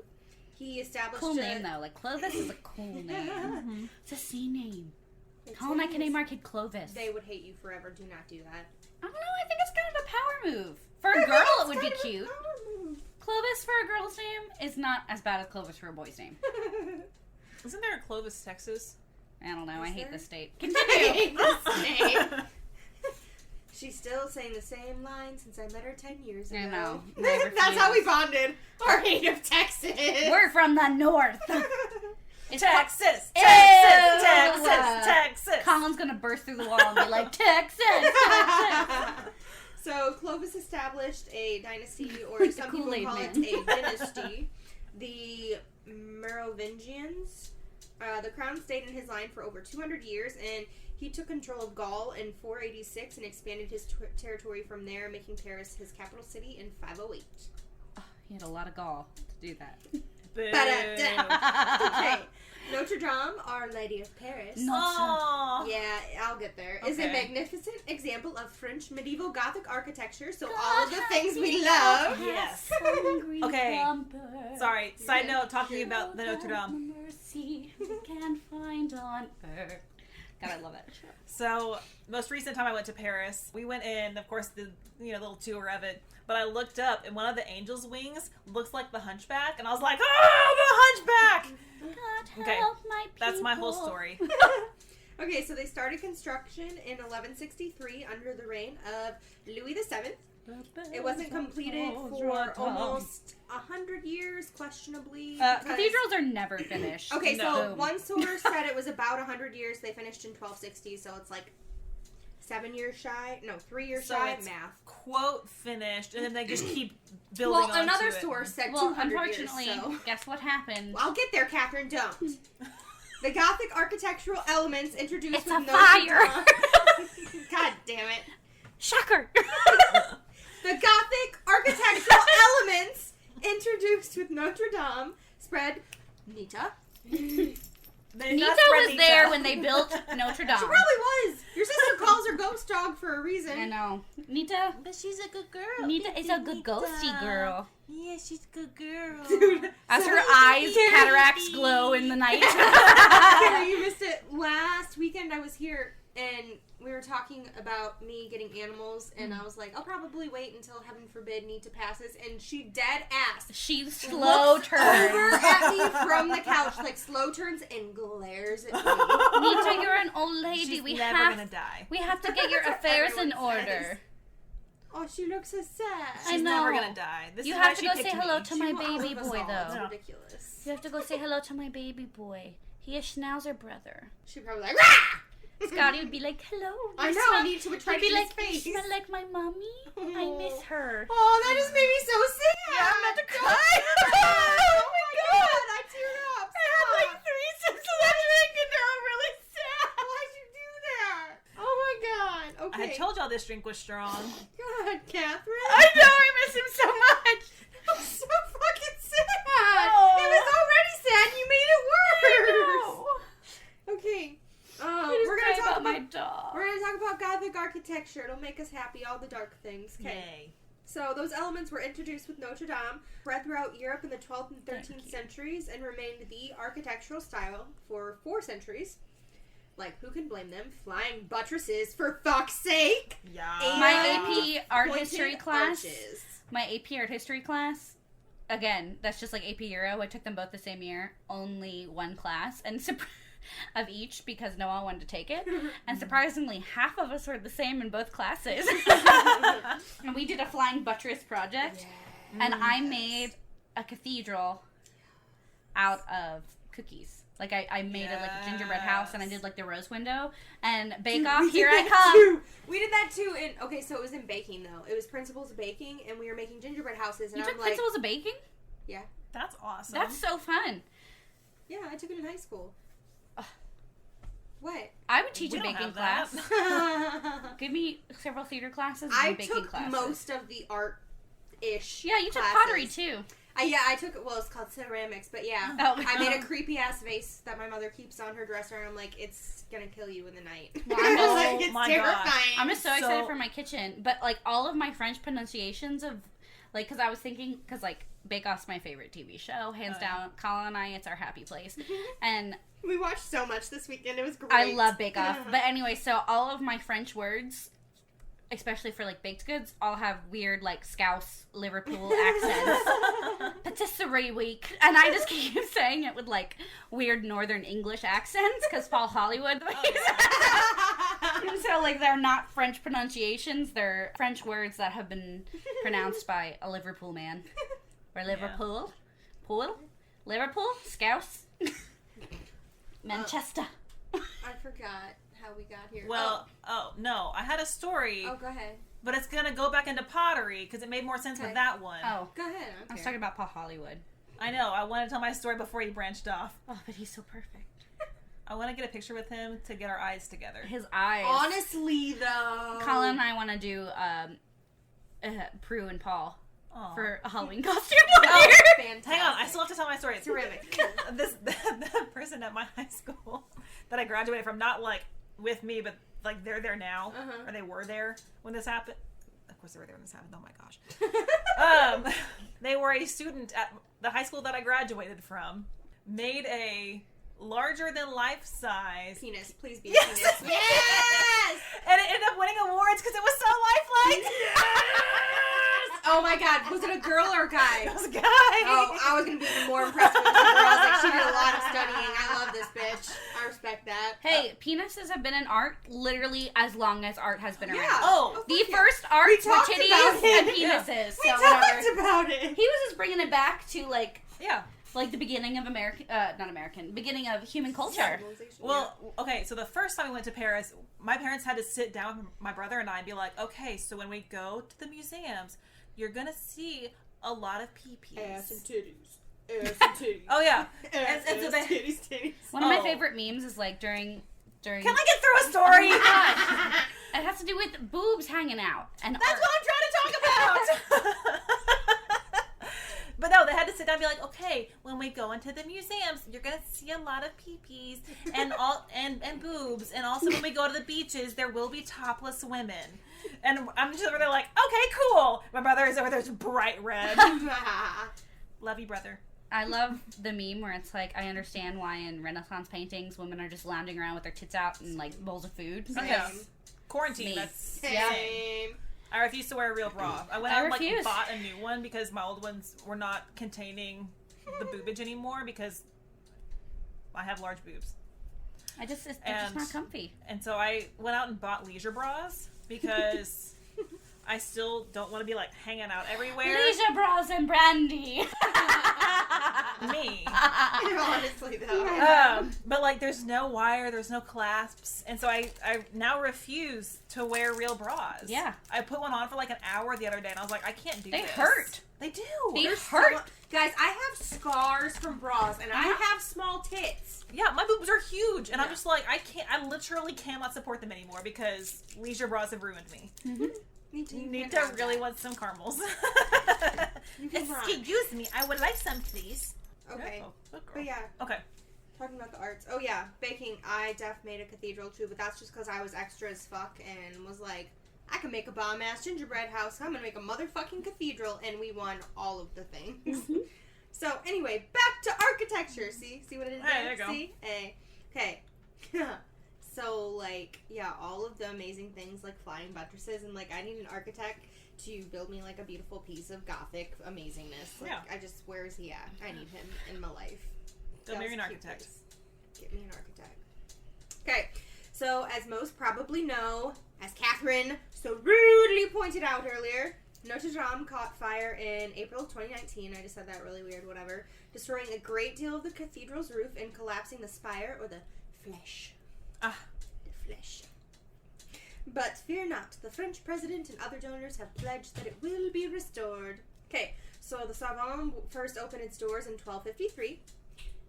C: He established
B: Cool name, though. Like, Clovis is a cool name. It's a sea name. Colin and I can name our kid Clovis.
C: They would hate you forever. Do not do that.
B: I don't know. I think it's kind of a power move. For a girl, it would be cute. Clovis for a girl's name is not as bad as Clovis for a boy's name.
A: Isn't there a Clovis, Texas?
B: I don't know. I hate the state.
C: I hate the state. She's still saying the same line since I met her 10 years ago.
B: I know.
C: That's how we bonded. Our hate of Texas.
B: We're from the north.
A: It's Texas!
B: Ew.
A: Texas! Texas! Texas!
B: Colin's gonna burst through the wall and be like, Texas! Texas!
C: So, Clovis established a dynasty, or some people call it a dynasty, the Merovingians. The crown stayed in his line for over 200 years, and he took control of Gaul in 486 and expanded his territory from there, making Paris his capital city in 508.
B: Oh, he had a lot of Gaul to do that.
C: Okay. Notre Dame, Our Lady of Paris.
A: Aww.
C: Yeah, I'll get there. Is a magnificent example of French medieval Gothic architecture, so all of the things we love.
A: Yes. Okay. Sorry. Side note, talking about the Notre Dame.
B: Mercy we can find on earth. God, I love it.
A: So, most recent time I went to Paris, we went in, of course, the little tour of it. But I looked up, and one of the angel's wings looks like the Hunchback, and I was like, "Oh, the Hunchback!"
B: God
A: Okay,
B: help my people.
A: that's my whole story.
C: Okay, so they started construction in 1163 under the reign of Louis VII. It wasn't completed for almost 100 years, questionably.
B: Cathedrals are never finished.
C: Okay, so
B: No.
C: one source said it was about 100 years. They finished in 1260, so it's like 7 years shy. No, 3 years shy.
A: It's
C: Math.
A: quote finished, and then they just keep building
C: Well,
A: onto
C: another
A: it.
C: source said
B: Well,
C: 200 years.
B: unfortunately,
C: So.
B: guess what happened?
C: I'll get there, Catherine. Don't. The Gothic architectural elements introduced
B: It's
C: with
B: a
C: Notre
B: fire.
C: Dame. God damn it.
B: Shocker!
C: The Gothic architectural elements introduced with Notre Dame spread Nita.
B: Nita was there when they built Notre Dame.
C: She probably was. Your sister calls her ghost dog for a reason.
B: I know. Nita.
A: But she's a good girl.
B: Nita is a good ghosty girl.
A: Yeah, she's a good girl.
C: Dude,
B: As
C: so
B: her eyes,
C: Carrie-
B: cataracts glow in the night.
C: Carrie, you missed it. Last weekend I was here and we were talking about me getting animals, and I was like, I'll probably wait until, heaven forbid, Nita passes, and she dead ass
B: She slow turns.
C: over at me from the couch, like slow turns and glares at me.
B: Nita, you're an old lady.
A: She's
B: we
A: never
B: have
A: gonna die.
B: we have to get your affairs in
C: Everyone
B: order.
C: says. Oh, she looks so sad.
B: I
A: She's
B: know.
A: never gonna die. This
B: You
A: is
B: have
A: why
B: to
A: she
B: go
A: picked
B: say
A: me.
B: hello to my
C: She will
B: baby
C: outlive us
B: boy,
C: all. It's
B: though.
C: ridiculous.
B: You have to go say hello to my baby boy. He is Schnauzer brother.
C: She'd probably like, Rah!
B: Scotty would be like, hello.
C: I
B: you
C: know,
B: smell-
C: I need to
B: He'd
C: try
B: be
C: his
B: like,
C: face.
B: you smell like my mommy. I miss her.
C: Oh, that just made me so sad.
A: Yeah, I'm about to cry.
C: Oh my god, I teared up.
A: I had like 3 sips of that drink and now I'm really sad.
C: Why'd you do that? Oh my god. Okay.
A: I told y'all this drink was strong.
C: God, Catherine.
B: I know, I miss him so much.
C: I'm so fucking sad.
A: Oh.
C: It was already sad. You made it worse. Okay. We're gonna talk about
B: my dog.
C: We're gonna talk about Gothic architecture. It'll make us happy. All the dark things. Okay.
A: Yay.
C: So those elements were introduced with Notre Dame, spread throughout Europe in the 12th and
B: Thank
C: 13th
B: you.
C: centuries, and remained the architectural style for 4 centuries. Like, who can blame them? Flying buttresses, for fuck's sake!
A: Yeah.
B: My
C: And
B: AP art
C: pointed
B: history class.
C: arches.
B: My AP art history class. Again, that's just like AP Euro. I took them both the same year. Only one class. And of each because no one wanted to take it. And surprisingly, half of us were the same in both classes. And we did a flying buttress project. And I made a cathedral out of cookies. Like, I made it like a gingerbread house, and I did like the rose window. And Bake Off,
C: We
B: here
C: did
B: I
C: that
B: come.
C: too. We did that too. Okay, so it was in baking though. It was principles of baking, and we were making gingerbread houses. And
B: You
C: I'm
B: took
C: like,
B: principles of baking?
A: That's awesome.
B: That's so fun.
C: yeah, I took it in high school. What?
B: I would teach
A: We
B: a
A: don't
B: baking
A: have that.
B: class. Give me several theater classes
C: I
B: and baking
C: took
B: classes.
C: most of the art-ish
B: Yeah, you took
C: classes.
B: pottery too.
C: I took, well, it's called ceramics, but yeah.
B: Oh.
C: I made a creepy-ass vase that my mother keeps on her dresser, and I'm like, it's gonna kill you in the night.
B: Well, I'm just-
C: like, it's
A: my
C: terrifying.
B: I'm just so excited
A: So-
B: for my kitchen. But, like, all of my French pronunciations of, like, because I was thinking, because, like, Bake Off's my favorite TV show. Hands down. Colin and I, it's our happy place. And
C: We watched so much this weekend. It was great.
B: I love Bake Off. But anyway, so all of my French words, especially for, like, baked goods, all have weird, like, Scouse, Liverpool accents. Patisserie week. And I just keep saying it with, like, weird Northern English accents, because Paul Hollywood. So, like, they're not French pronunciations. They're French words that have been pronounced by a Liverpool man. Or Liverpool. Pool? Liverpool? Scouse? Manchester.
C: I forgot how we got here.
A: Well, no, I had a story,
C: Oh, go ahead.
A: but it's gonna go back into pottery because it made more sense
C: Okay.
A: with that one.
B: Oh,
C: Go ahead.
B: I was talking about Paul Hollywood.
A: I know. I want to tell my story before he branched off.
B: Oh, but he's so perfect.
A: I want to get a picture with him to get our eyes together.
B: His eyes.
C: Honestly, though.
B: Colin and I want to do Prue and Paul
A: Aw.
B: for a Halloween costume.
C: Oh, fantastic.
A: Hang on, I still have to tell my story. It's
C: Terrific.
A: the person at my high school that I graduated from, not like with me, but like they're there now,
C: Uh-huh.
A: or they were there when this happened. Of course, they were there when this happened. Oh my gosh. They were a student at the high school that I graduated from. Made a larger than life size
C: Penis. Please be a
A: Yes!
C: penis. Yes!
A: and it ended up winning awards because it was so lifelike.
C: Oh my god. Was it a girl or a guy?
A: It was a guy.
C: Oh, I was gonna be even more impressed with the girl. I was like, she did a lot of studying. I love this bitch. I respect that.
B: Hey, penises have been in art literally as long as art has been around.
C: Yeah.
A: Oh,
B: The
C: Yeah.
B: first art
C: We
B: were
C: talked
B: titties
C: about it.
B: and penises.
C: We
B: so
C: talked
B: whatever.
C: about it.
B: He was just bringing it back to like
A: yeah.
B: the beginning of beginning of human culture.
A: Well, okay, so the first time we went to Paris, my parents had to sit down with my brother and I and be like, okay, so when we go to the museums, you're going to see a lot of pee-pees.
C: Ass and titties. Ass and titties.
A: Oh, yeah.
C: Ass,
A: and so they-
C: titties.
B: One of my
A: Oh.
B: favorite memes is like during.
A: Can I get through a story?
B: It has to do with boobs hanging out and
A: That's
B: art.
A: what I'm trying to talk about. But no, they had to sit down and be like, okay, when we go into the museums, you're gonna see a lot of pee-pees and and boobs, and also when we go to the beaches, there will be topless women. And I'm just over there like, okay, cool. My brother is over there, just bright red. Love you, brother.
B: I love the meme where it's like, I understand why in Renaissance paintings women are just lounging around with their tits out and like bowls of food.
A: Oh, yeah.
C: Same.
A: Quarantine.
B: Me.
A: That's
C: Same.
A: I refuse to wear a real bra. I went
B: I
A: out and
B: refuse.
A: bought a new one because my old ones were not containing the boobage anymore because I have large boobs.
B: They're just
A: And-
B: not comfy.
A: And so I went out and bought leisure bras because I still don't want to be like hanging out everywhere.
B: Leisure bras and brandy.
A: Me.
C: Honestly, though.
A: But like there's no wire, there's no clasps. And so I now refuse to wear real bras.
B: Yeah.
A: I put one on for like an hour the other day and I was like, I can't do
B: They
A: this.
B: hurt.
A: They do.
B: They
C: There's
B: hurt.
C: so- guys, I have scars from bras, and I have small tits.
A: Yeah, my boobs are huge, and I'm
C: Yeah.
A: just like, I literally cannot support them anymore because leisure bras have ruined me.
C: Me too.
A: You need to really want some caramels.
C: You can rock.
A: Excuse me, I would like some, please.
C: Okay.
A: Oh, good girl.
C: But yeah,
A: Okay.
C: talking about the arts. Oh yeah, baking. I made a cathedral too, but that's just because I was extra as fuck and was like, I can make a bomb ass gingerbread house. I'm gonna make a motherfucking cathedral, and we won all of the things. So anyway, back to architecture. See what I did
A: Hey,
C: there?
A: there you go.
C: See? Hey. Okay. So like, yeah, all of the amazing things like flying buttresses, and like I need an architect to build me like a beautiful piece of Gothic amazingness. Like,
A: Yeah.
C: I just, where is he at? I need him in my life.
A: Go
C: That
A: marry
C: was
A: an
C: a cute
A: architect.
C: place. Get me an architect. Okay, so as most probably know, as Catherine so rudely pointed out earlier, Notre Dame caught fire in April 2019. I just said that really weird, whatever. Destroying a great deal of the cathedral's roof and collapsing the spire, or the flèche.
A: Ah.
C: The flèche. But fear not, the French president and other donors have pledged that it will be restored. Okay, so the Sorbonne first opened its doors in 1253.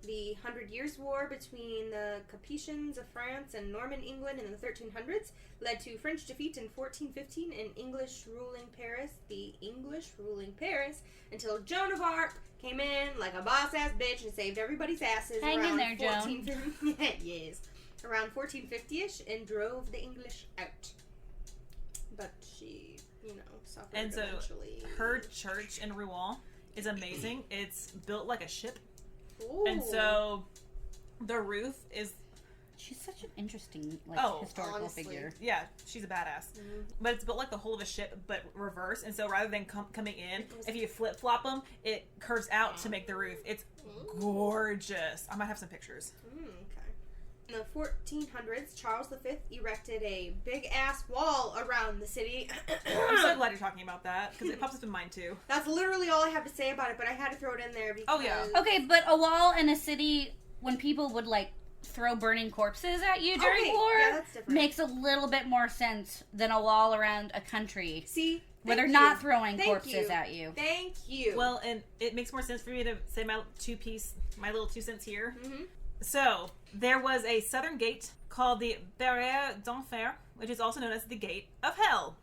C: The 100 Years' War between the Capetians of France and Norman England in the 1300s led to French defeat in 1415 in English ruling Paris until Joan of Arc came in like a boss-ass bitch and saved everybody's asses
B: Hang in
C: around
B: there, Joan.
C: Yes. Around 1450-ish and drove the English out. But she, suffered
A: And so
C: eventually.
A: her church in Rouen is amazing. It's built like a ship.
C: Ooh.
A: And so the roof is,
B: She's such an interesting, historical
C: honestly.
B: figure.
A: yeah, she's a badass.
C: Mhm.
A: But it's built like the whole of a ship, but reverse. And so rather than coming in, if you flip-flop them, it curves out to make the roof. It's gorgeous. I might have some pictures.
C: Okay. In the 1400s, Charles V erected a big-ass wall around the city.
A: I'm so glad you're talking about that, because it pops up in mine too.
C: That's literally all I have to say about it, but I had to throw it in there because...
A: Oh, yeah.
B: Okay, but a wall in a city, when people would, throw burning corpses at you during war,
C: yeah, that's different.
B: makes a little bit more sense than a wall around a country
C: See?
B: where they're
C: Thank
B: not
C: you.
B: throwing
C: Thank
B: corpses
C: you.
B: at you.
C: Thank you.
A: Well, and it makes more sense for me to say my little 2 cents here.
C: Mm-hmm.
A: So, there was a southern gate called the Barrière d'Enfer, which is also known as the Gate of Hell.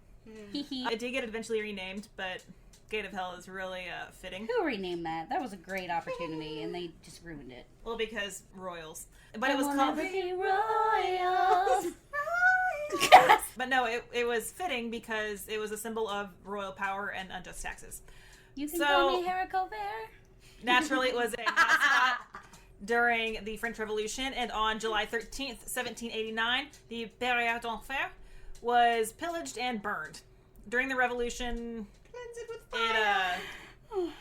A: It did get eventually renamed, but Gate of Hell is really fitting.
B: Who renamed that? That was a great opportunity, and they just ruined it.
A: Well, because royals. But it was called...
B: Never be royals.
A: But no, it was fitting because it was a symbol of royal power and unjust taxes.
B: You can
A: So-
B: call me Haricot Bear.
A: Naturally, it was a hotspot during the French Revolution, and on July 13th, 1789, the Barrière d'Enfer was pillaged and burned. During the Revolution,
C: Cleanse it with fire.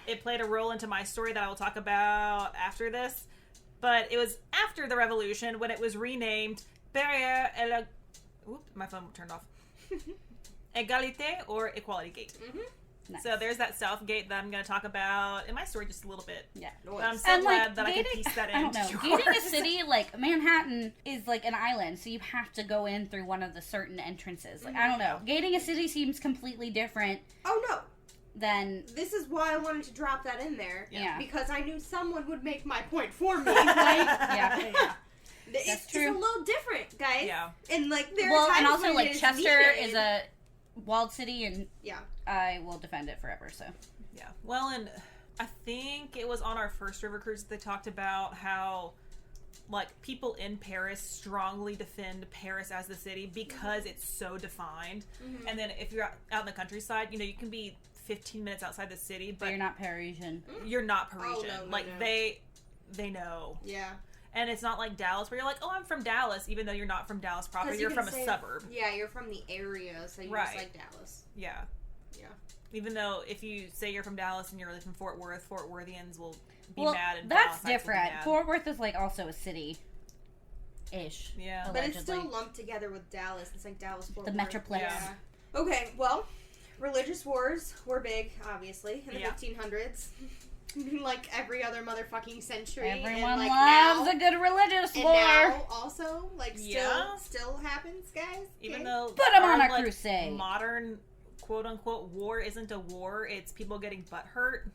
A: it played a role into my story that I will talk about after this, but it was after the Revolution when it was renamed Barrière et la... Oop, my phone turned off. Égalité, or Equality Gate.
C: Mm-hmm.
B: Nice.
A: So there's that South Gate that I'm going to talk about in my story just a little bit.
B: Yeah.
A: But I'm so
B: And,
A: glad that I
B: gating-
A: can piece that
B: I
A: into
B: don't know.
A: yours.
B: Gating a city, Manhattan, is like an island, so you have to go in through one of the certain entrances. I don't know. Gating a city seems completely different
C: Oh, no.
B: than...
C: This is why I wanted to drop that in there.
B: Yeah.
C: Because I knew someone would make my point for me.
B: Yeah.
C: It's
B: true.
C: just a little different, guys.
A: Yeah.
C: And, there are
B: Well,
C: times
B: and also,
C: when it
B: Chester
C: needed.
B: is a walled city, and
C: Yeah.
B: I will defend it forever, so...
A: Yeah. Well, and I think it was on our first river cruise that they talked about how, people in Paris strongly defend Paris as the city because it's so defined.
C: Mm-hmm.
A: And then if you're out in the countryside, you can be 15 minutes outside the city,
B: But
A: but
B: you're not Parisian.
A: you're not Parisian.
C: Oh, no, no.
A: They know.
C: Yeah.
A: And it's not like Dallas where you're like, oh, I'm from Dallas, even though you're not from Dallas proper.
C: 'Cause
A: You're
C: you
A: from
C: can
A: a
C: say-
A: suburb.
C: Yeah, you're from the area, so you
A: Right.
C: just like Dallas.
A: Yeah.
C: Yeah.
A: Even though if you say you're from Dallas and you're really from Fort Worth, Fort Worthians will be
B: Well,
A: mad. And
B: that's
A: Dallasites will be
B: different.
A: mad.
B: Fort Worth is, also a city-ish.
A: Yeah.
C: But it's still
B: allegedly.
C: lumped together with Dallas. It's like Dallas, Fort
B: The
C: Worth.
B: Metroplex.
A: Yeah.
C: Okay, well, religious wars were big, obviously, in the
A: Yeah.
C: 1500s. Like every other motherfucking century.
B: Everyone
C: and,
B: loves
C: now,
B: a good religious
C: and
B: war.
C: now also,
A: Yeah.
C: still happens, guys.
A: Even
C: Okay?
A: though
B: Put 'em on
A: our,
B: a crusade.
A: modern quote unquote war isn't a war, it's people getting butt hurt.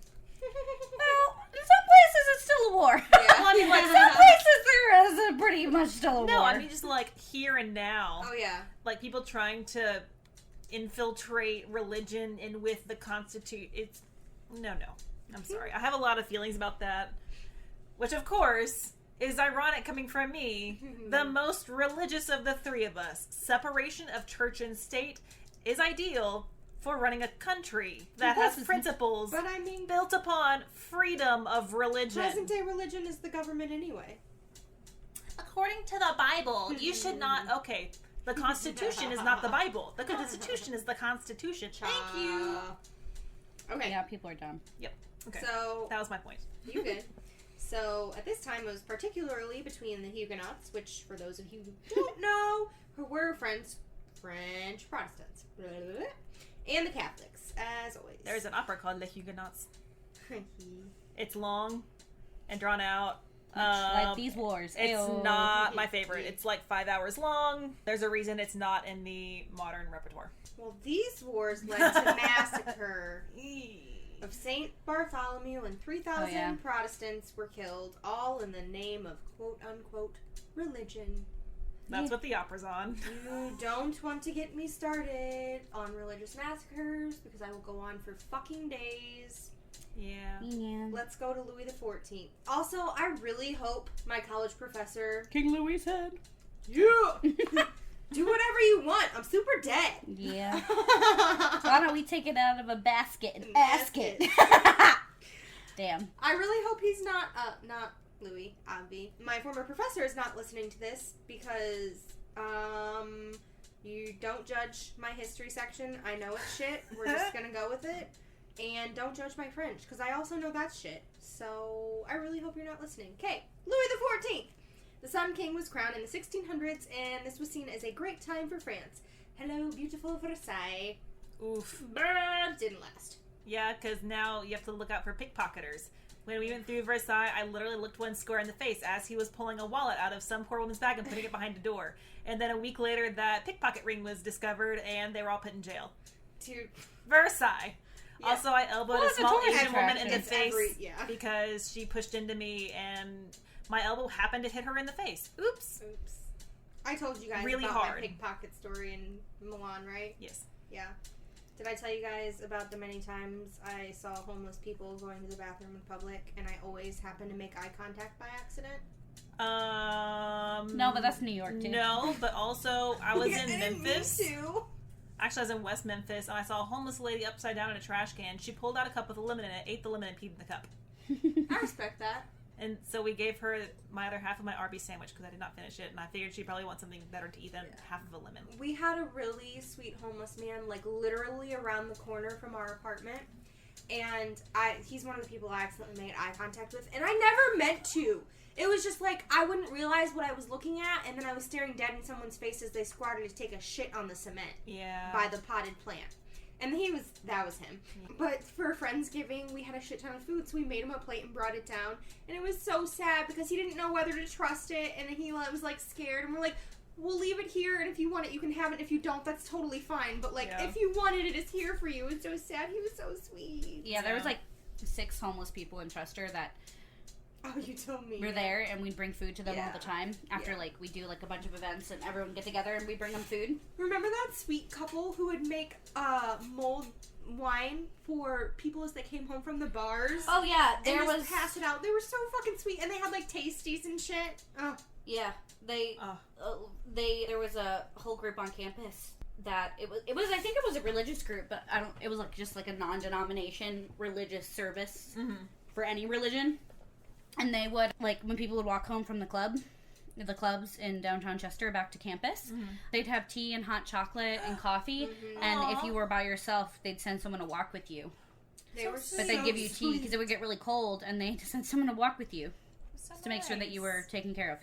B: Well, in some places it's still a war.
C: Yeah.
A: Well, I mean,
B: Some places there is pretty much still a
A: no,
B: war.
A: I mean just here and now.
C: Oh, yeah.
A: People trying to infiltrate religion and with the Constitution. It's no. I'm sorry. I have a lot of feelings about that. Which, of course, is ironic coming from me, the most religious of the three of us. Separation of church and state is ideal for running a country that has principles
C: But I mean,
A: built upon freedom of religion.
C: present-day religion is the government anyway.
A: According to the Bible, you should not... Okay, the Constitution is not the Bible. The Constitution is the Constitution. Thank you.
C: Okay.
B: Yeah, people are dumb.
A: Okay,
C: So,
A: that was my point.
C: you good. So, at this time, it was particularly between the Huguenots, which, for those of you who don't know, who were French Protestants, and the Catholics, as always.
A: There's an opera called Les Huguenots. It's long and drawn out.
B: Like these wars.
A: It's
B: Ayo.
A: not my favorite. It's 5 hours long. There's a reason it's not in the modern repertoire.
C: Well, these wars led to massacre of Saint Bartholomew and 3,000 Protestants were killed, all in the name of quote-unquote religion.
A: That's what the opera's on.
C: You don't want to get me started on religious massacres, because I will go on for fucking days.
B: Yeah.
C: Let's go to Louis XIV. Also, I really hope my college professor...
A: King Louis said.
C: Yeah! Do whatever you want. I'm super dead.
B: Yeah. Why don't we take it out of a basket and ask it? Damn.
C: I really hope he's not Louis, Abby. My former professor is not listening to this because, you don't judge my history section. I know it's shit. We're just gonna go with it. And don't judge my French, because I also know that's shit. So, I really hope you're not listening. Okay, Louis XIV. The Sun King was crowned in the 1600s, and this was seen as a great time for France. Hello, beautiful Versailles.
A: Oof.
C: Didn't last.
A: Yeah, because now you have to look out for pickpocketers. When we went through Versailles, I literally looked one square in the face as he was pulling a wallet out of some poor woman's bag and putting it behind a door. And then a week later, that pickpocket ring was discovered, and they were all put in jail.
C: Dude.
A: Versailles. Yeah. Also, I elbowed a small Asian woman in the face
C: because
A: she pushed into me, and my elbow happened to hit her in the face. Oops.
C: I told you guys
A: really
C: about
A: hard.
C: my pickpocket story in Milan, right?
A: Yes.
C: Yeah. Did I tell you guys about the many times I saw homeless people going to the bathroom in public, and I always happened to make eye contact by accident?
B: No, but that's New York, too.
A: No, but also, I was in Memphis.
C: Me too.
A: Actually, I was in West Memphis, and I saw a homeless lady upside down in a trash can. She pulled out a cup with a lemon in it, ate the lemon, and peed in the cup.
C: I respect that.
A: And so we gave her my other half of my Arby's sandwich because I did not finish it, and I figured she'd probably want something better to eat than half of a lemon.
C: We had a really sweet homeless man, like, literally around the corner from our apartment, and he's one of the people I accidentally made eye contact with, and I never meant to. It was just like, I wouldn't realize what I was looking at, and then I was staring dead in someone's face as they squatted to take a shit on the cement.
A: Yeah.
C: By the potted plant. And that was him. But for Friendsgiving, we had a shit ton of food, so we made him a plate and brought it down. And it was so sad because he didn't know whether to trust it, and he was, like, scared. And we're like, we'll leave it here, and if you want it, you can have it. If you don't, that's totally fine. But, like, if you wanted it, it's here for you. It was so sad. He was so sweet.
B: Yeah, there was, like, 6 homeless people in Chester that...
C: Oh, you told me.
B: We're there, and we bring food to them all the time. After, like, we do, like, a bunch of events, and everyone get together, and we bring them food.
C: Remember that sweet couple who would make mulled wine for people as they came home from the bars?
B: Oh, yeah.
C: There was... pass it out. They were so fucking sweet, and they had, like, tasties and shit. Oh.
B: Yeah. There was a whole group on campus that it was I think it was a religious group, but it was, like, just, like, a non-denomination religious service for any religion. And they would, like, when people would walk home from the clubs in downtown Chester back to campus, they'd have tea and hot chocolate and coffee, and if you were by yourself, they'd send someone to walk with you. But they'd give you tea, because it would get really cold, and they'd send someone to walk with you to make sure that you were taken care of.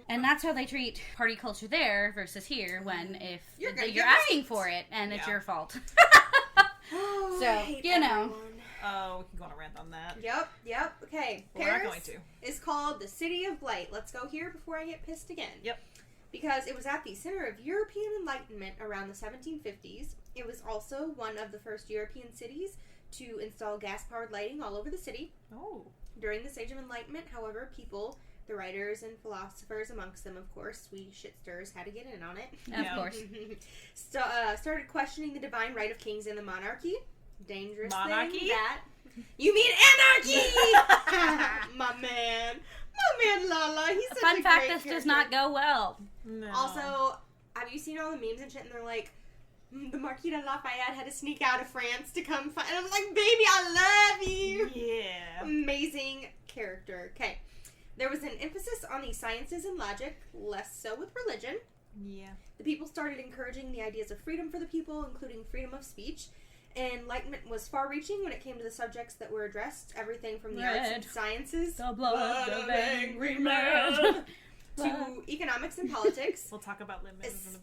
B: And that's how they treat party culture there versus here, when if you're asking for it, and it's your fault. So, you know.
A: Oh, we can go on a rant on that.
C: Yep. Okay.
A: Well,
C: Paris
A: we're not going to.
C: Is called the City of Light. Let's go here before I get pissed again.
A: Yep.
C: Because it was at the center of European Enlightenment around the 1750s. It was also one of the first European cities to install gas-powered lighting all over the city.
A: Oh.
C: During this Age of Enlightenment, however, people, the writers and philosophers amongst them, of course, we shit-stirrers had to get in on it.
B: Of course.
C: Started questioning the divine right of kings and the monarchy. Dangerous
A: monarchy?
C: thing that... You mean anarchy! My man Lala, he's such
B: Fun
C: a
B: fact,
C: great
B: this
C: character.
B: does not go well.
A: No.
C: Also, have you seen all the memes and shit, and they're like, the Marquis de Lafayette had to sneak out of France to come find... And I'm like, baby, I love you!
A: Yeah.
C: Amazing character. Okay. There was an emphasis on the sciences and logic, less so with religion.
A: Yeah.
C: The people started encouraging the ideas of freedom for the people, including freedom of speech. Enlightenment was far-reaching when it came to the subjects that were addressed, everything from the arts and sciences,
B: the blood of angry men,
C: to economics and politics.
A: We'll talk about limits in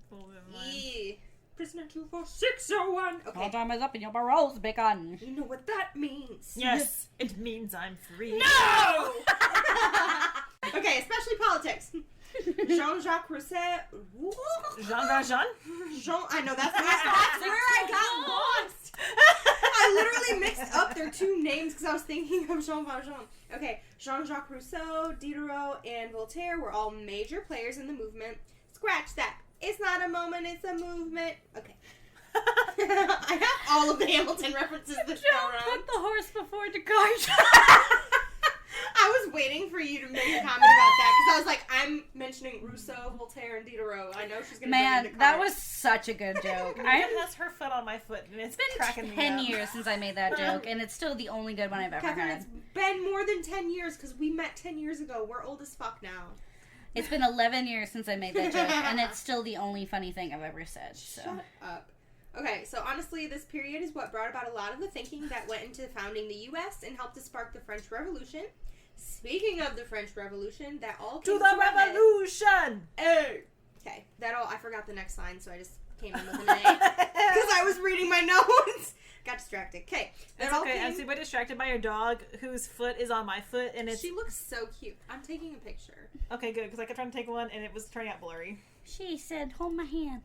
A: a little bit.
C: Prisoner 24601. Okay.
B: All time is up and your parole's begun.
C: You know what that means.
A: Yes, it means I'm free.
C: No! Okay, especially politics. Jean-Jacques Rousseau.
A: Jean Valjean?
C: I know, that's where I got lost. I literally mixed up their two names because I was thinking of Jean Valjean. Okay, Jean-Jacques Rousseau, Diderot, and Voltaire were all major players in the movement. Scratch that. It's not a moment, it's a movement. Okay. I have all of the Hamilton references this go
B: Don't
C: around.
B: put the horse before the cart.
C: I was waiting for you to make a comment about that because I was like, I'm mentioning Rousseau, Voltaire, and Diderot. I know she's going to
B: Man,
C: bring in the
B: that
C: cart.
B: was such a good joke.
A: Mia has her foot on my foot, and it's cracking
B: It's
A: me
B: been
A: up.
B: 10 years since I made that joke, and it's still the only good one I've ever
C: Catherine,
B: had.
C: it's been more than 10 years because we met 10 years ago. We're old as fuck now.
B: It's been 11 years since I made that joke, and it's still the only funny thing I've ever said. So.
C: Shut up. Okay, so honestly, this period is what brought about a lot of the thinking that went into founding the U.S. and helped to spark the French Revolution. Speaking of the French Revolution, that all came
A: To the
C: a head.
A: revolution!
C: Hey! Okay, that all, I forgot the next line, so I just came in with an A. Because I was reading my notes. Got distracted. Okay.
A: That's okay. I'm super distracted by your dog, whose foot is on my foot, and it's...
C: She looks so cute. I'm taking a picture.
A: Okay, good, because I kept trying to take one, and it was turning out blurry.
B: She said, hold my hand.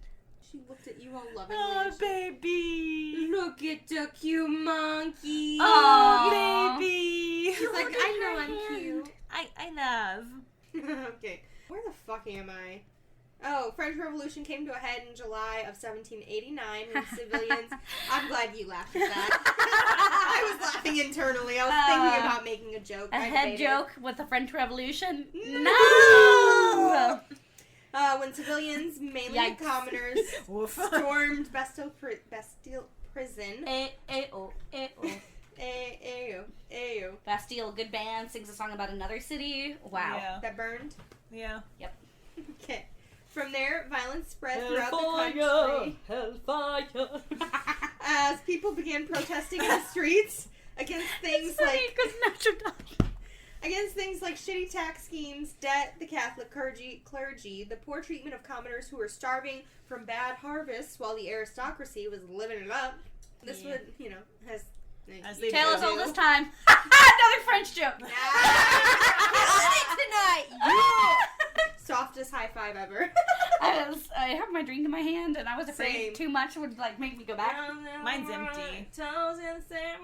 C: She looked at you all lovingly.
A: Oh, baby!
C: Look at the cute monkey.
A: Oh, baby!
C: She's like, I know I'm cute.
A: I love.
C: Okay. Where the fuck am I? Oh, French Revolution came to a head in July of 1789 when civilians... I'm glad you laughed at that. I was laughing internally. I was thinking about making a joke.
B: A
C: I
B: head
C: debated.
B: joke with the French Revolution?
C: No! When civilians, mainly
B: Yikes.
C: commoners,
A: Woof.
C: stormed Bastille Prison.
B: Ayo.
C: Ayo.
B: Bastille, good band, sings a song about another city. Wow.
A: Yeah.
C: That burned.
A: Yeah.
C: Okay. From there, violence spread throughout the country
A: Hellfire!
C: as people began protesting in the streets against things like shitty tax schemes, debt, the Catholic clergy, the poor treatment of commoners who were starving from bad harvests while the aristocracy was living it up. This would,
A: As they
B: Tale
A: do.
B: us all this time. Another French joke.
C: Tonight, you softest high five ever.
B: I have my drink in my hand, and I was afraid
C: Same.
B: too much would make me go back.
A: Mine's empty.
C: Toes in the sand,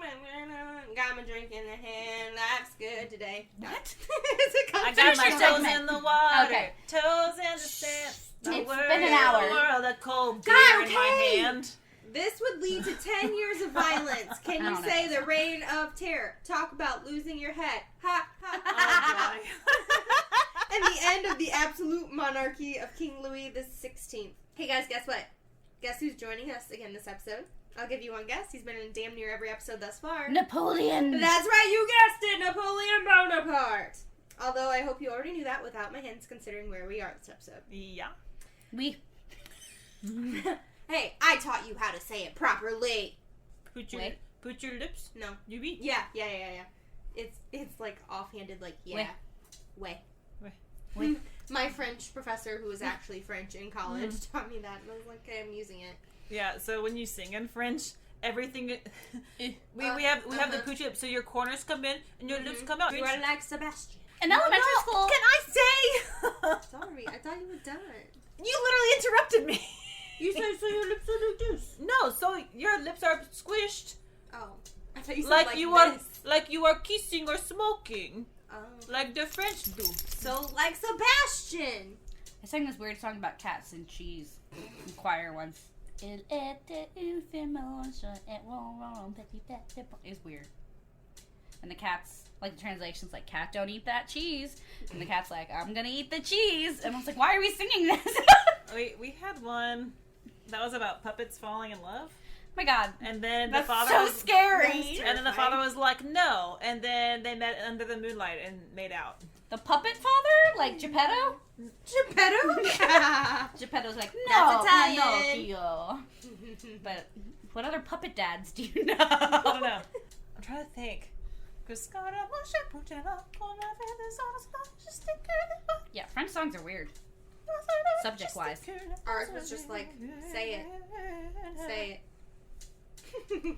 C: got my drink in the hand. Life's good today.
B: What?
C: It's a
A: I got my
B: Finish your
A: toes
B: segment.
A: in the water.
B: Okay.
A: Toes in the sand.
B: It's
A: World
B: been an
A: in
B: hour.
A: the world, a cold beer
C: God,
A: in my
C: okay.
A: hand.
C: This would lead to 10 years of violence. Can
B: I
C: you
B: don't
C: say
B: know.
C: the reign of terror? Talk about losing your head. Ha, ha,
A: Oh,
C: ha.
A: boy.
C: And the end of the absolute monarchy of King Louis the 16th. Hey guys, guess what? Guess who's joining us again this episode? I'll give you one guess. He's been in damn near every episode thus far.
B: Napoleon.
C: That's right, you guessed it, Napoleon Bonaparte. Although I hope you already knew that without my hints, considering where we are this episode.
A: Yeah.
B: We.
C: Hey, I taught you how to say it properly.
A: Put your lips.
C: No.
A: You beat.
C: Yeah. It's like offhanded, like yeah. Way. My French professor, who was actually French in college, taught me that, and I was like, okay, I'm using it.
A: Yeah. So when you sing in French, everything we have the pooch lips. So your corners come in and your lips come out.
C: You are like Sebastian.
B: In elementary school.
A: Can I say?
C: Sorry, I thought you were done.
A: You literally interrupted me.
C: You said so your lips are like this.
A: No, so your lips are squished,
C: Oh, I thought you said
A: like you are,
C: this.
A: like you are kissing or smoking,
C: Oh.
A: like the French do.
C: So like Sebastian.
B: I sang this weird song about cats and cheese in choir once. It's weird. And the cat's, like, the translation's like, cat, don't eat that cheese. And the cat's like, I'm gonna eat the cheese. And I was like, why are we singing this?
A: We had one that was about puppets falling in love.
B: Oh my god.
A: And then
B: That's
A: the father
B: so
A: was
B: scary.
A: And then the father was like, no. And then they met under the moonlight and made out.
B: The puppet father? Like Geppetto?
C: Geppetto?
B: Geppetto's like,
C: That's
B: no,
C: Italian.
B: Pinocchio. But what other puppet dads do you know?
A: I don't know. I'm trying to think.
B: Yeah, French songs are weird. Subject-wise.
C: Ours was just like, say it. Say it.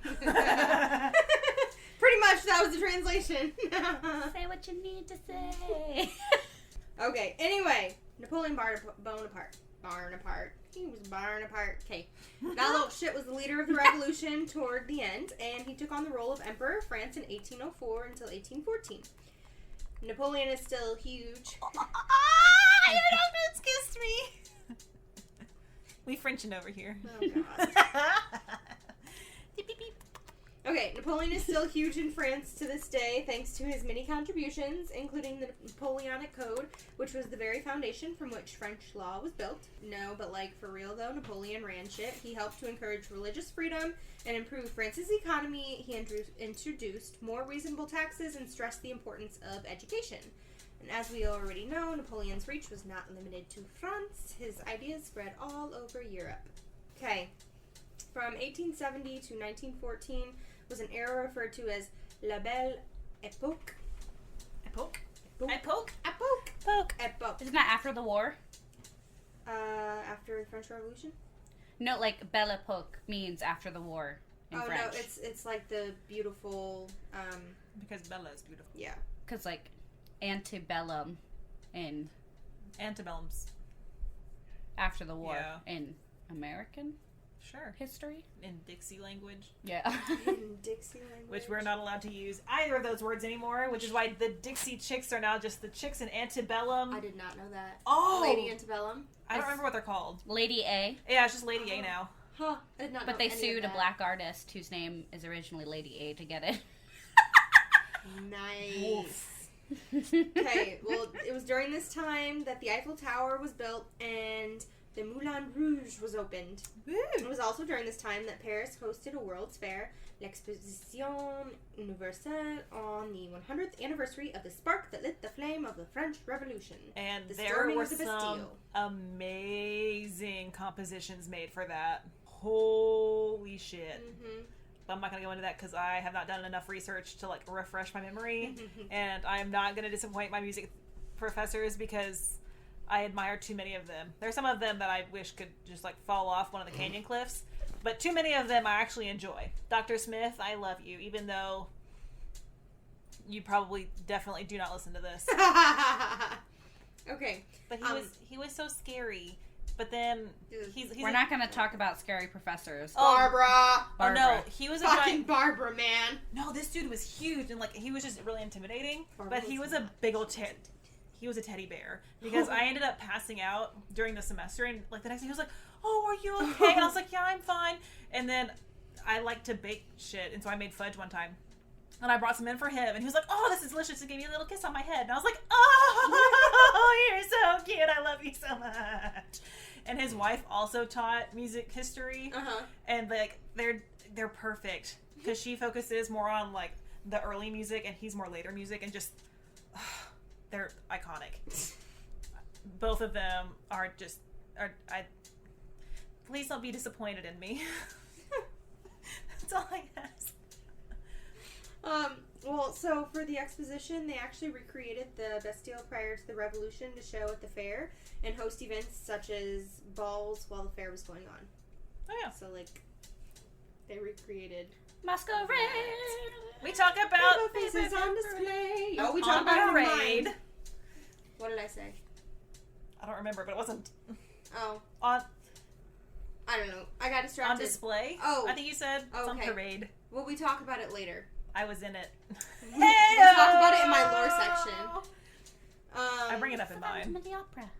C: Pretty much that was the translation.
B: Say what you need to say.
C: Okay, anyway. Napoleon Bonaparte. barring apart. Okay. That little shit was the leader of the revolution toward the end, and he took on the role of Emperor of France in 1804 until 1814. Napoleon is still huge.
A: You don't kiss me. We Frenchin' over here.
C: Oh, God.
A: Beep, beep, beep.
C: Okay, Napoleon is still huge in France to this day thanks to his many contributions, including the Napoleonic Code, which was the very foundation from which French law was built. No, but like for real though, Napoleon ran shit. He helped to encourage religious freedom and improve France's economy. He introduced more reasonable taxes and stressed the importance of education. And as we already know, Napoleon's reach was not limited to France. His ideas spread all over Europe. Okay, from 1870 to 1914 was an era referred to as La Belle Époque.
A: Epoch?
C: Époque.
A: Epoch?
C: Époque. Époque.
B: Isn't that after the war?
C: After the French Revolution?
B: No, like Belle Epoque means after the war in French.
C: No, it's like the beautiful,
A: Because Bella is beautiful.
C: yeah.
B: Because like antebellum in
A: Antebellums.
B: after the war
A: Yeah.
B: in American
A: Sure.
B: history.
A: In Dixie language.
B: Yeah.
C: In Dixie language.
A: Which we're not allowed to use either of those words anymore, which is why the Dixie Chicks are now just the Chicks in Antebellum.
C: I did not know that.
A: Oh!
C: Lady Antebellum?
A: I don't remember what they're called.
B: Lady A.
A: Yeah, it's just Lady A now.
C: Huh. I did not know
B: But they
C: any of
B: sued a
C: that.
B: black artist whose name is originally Lady A to get it.
C: Nice. Okay, well, it was during this time that the Eiffel Tower was built and the Moulin Rouge was opened. It was also during this time that Paris hosted a World's Fair, l'Exposition Universelle, on the 100th anniversary of the spark that lit the flame of the French Revolution.
A: And
C: The
A: there
C: storming
A: were
C: of the
A: some
C: Bastille.
A: amazing compositions made for that. Holy shit.
C: Mm-hmm.
A: But I'm not going to go into that because I have not done enough research to like refresh my memory. And I am not going to disappoint my music professors because I admire too many of them. There's some of them that I wish could just like fall off one of the canyon cliffs. But too many of them I actually enjoy. Dr. Smith, I love you, even though you probably definitely do not listen to this.
C: Okay.
A: But he was so scary. But then he's
B: We're not going to talk about scary professors.
C: Barbara.
A: Oh no,
B: Barbara.
A: he was a
C: Fucking
A: giant.
C: Barbara, man.
A: No, this dude was huge and like he was just really intimidating.
C: Barbara
A: But he
C: was
A: was a big old he was a teddy bear because I ended up passing out during the semester and like the next day he was like, "Oh, are you okay?" And I was like, "Yeah, I'm fine." And then I like to bake shit, and so I made fudge one time. And I brought some in for him, and he was like, "Oh, this is delicious," and gave me a little kiss on my head. And I was like, "Oh, you're so cute. I love you so much." And his wife also taught music history, and like they're perfect because she focuses more on like the early music, and he's more later music, and just they're iconic. Both of them are just please don't be disappointed in me. That's all I ask.
C: Well, so for the exposition, they actually recreated the Bastille prior to the Revolution to show at the fair and host events such as balls while the fair was going on.
A: Oh yeah.
C: So, like, they recreated.
B: Masquerade.
A: We talk about
C: faces on display.
A: Oh,
C: we
A: on
C: talk about
A: parade.
C: mine. What did I say?
A: I don't remember, but it wasn't
C: Oh,
A: on
C: I don't know. I got distracted.
A: on display.
C: Oh.
A: I think you said it's on
C: Okay.
A: parade.
C: Well, we talk about it later.
A: I was in it.
C: We talk about it in my lore section.
A: I bring it up in
B: Phantom
A: mine.
B: of the Opera.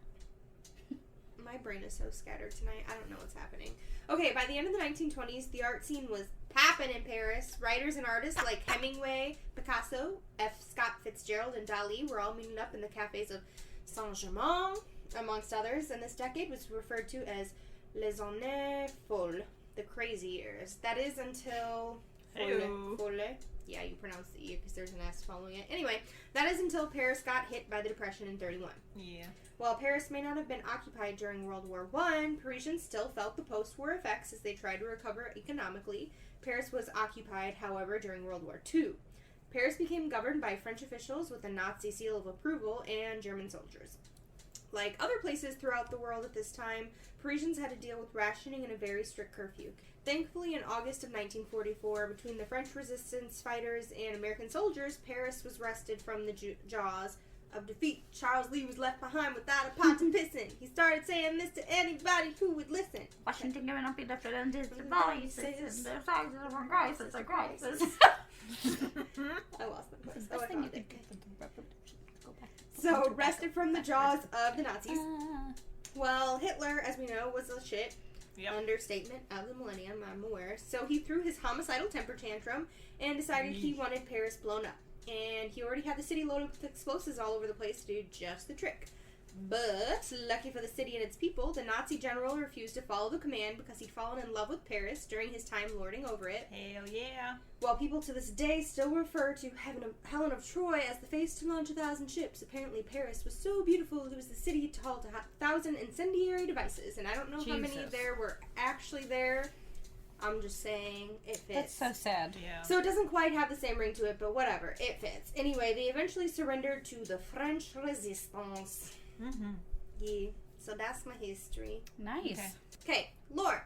C: My brain is so scattered tonight. I don't know what's happening. Okay, by the end of the 1920s, the art scene was popping in Paris. Writers and artists like Hemingway, Picasso, F. Scott Fitzgerald, and Dali were all meeting up in the cafes of Saint-Germain, amongst others, and this decade was referred to as Les Années Folles, the crazy years. That is until...
A: Ew.
C: Folle. Yeah, you pronounce the E because there's an S following it. Anyway, that is until Paris got hit by the Depression in 31.
A: Yeah.
C: While Paris may not have been occupied during World War I, Parisians still felt the post-war effects as they tried to recover economically. Paris was occupied, however, during World War II. Paris became governed by French officials with a Nazi seal of approval and German soldiers. Like other places throughout the world at this time, Parisians had to deal with rationing and a very strict curfew. Thankfully, in August of 1944, between the French resistance fighters and American soldiers, Paris was wrested from the jaws of defeat, Charles Lee was left behind without a pot to piss in. He started saying this to anybody who would listen.
B: Washington giving up the differences, the voices, the sizes of our crisis, our crisis.
C: I lost my place. Oh, I found it. So, wrested from the jaws of the Nazis. Well, Hitler, as we know, was a shit.
A: Yep.
C: Understatement of the millennium, I'm aware. So he threw his homicidal temper tantrum and decided he wanted Paris blown up. And he already had the city loaded with explosives all over the place to do just the trick. But, lucky for the city and its people, the Nazi general refused to follow the command because he'd fallen in love with Paris during his time lording over it.
A: Hell yeah.
C: While people to this day still refer to Helen of Troy as the face to launch 1,000 ships, apparently Paris was so beautiful it was the city to halt 1,000 incendiary devices. And I don't know how many there were actually there. I'm just saying it fits.
B: That's so sad.
A: Yeah.
C: So it doesn't quite have the same ring to it, but whatever. It fits. Anyway, they eventually surrendered to the French Resistance.
A: Mm-hmm.
C: Yeah. So that's my history.
B: Nice.
C: Okay, lore.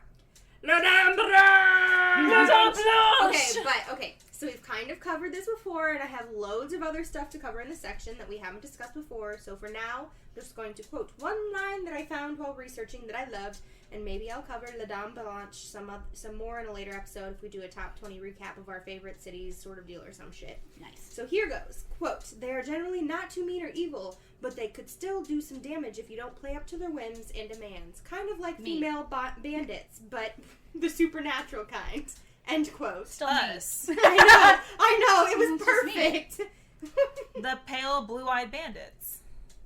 C: Okay, so we've kind of covered this before, and I have loads of other stuff to cover in this section that we haven't discussed before, so for now, I'm just going to quote one line that I found while researching that I loved, and maybe I'll cover La Dame Blanche some more in a later episode if we do a top 20 recap of our favorite cities sort of deal or some shit.
B: Nice.
C: So here goes. Quote, they are generally not too mean or evil, but they could still do some damage if you don't play up to their whims and demands. Kind of like female bandits, but the supernatural kind. End quote.
A: Still us.
C: I know, it was perfect.
A: The pale, blue-eyed bandits.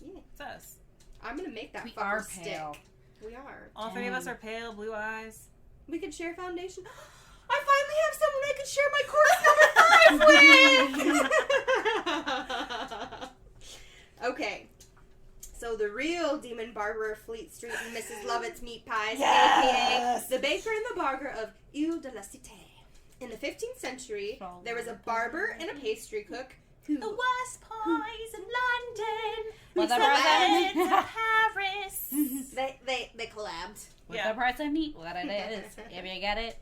C: Yeah.
A: It's us.
C: I'm gonna make that
B: We
C: fucker
B: are
C: stick.
B: pale.
C: We are.
A: All three of us are pale, blue eyes.
C: We could share foundation. I finally have someone I could share my course number 5 with! Okay. So the real demon barber of Fleet Street and Mrs. Lovett's Meat Pies, a.k.a. the baker and the barber of Ile de la Cité. In the 15th century, there was a barber and a pastry cook who...
A: The worst pies in London.
B: With the
A: Bread in Paris.
C: They collabed.
B: With the price of meat, what it is. If you get it.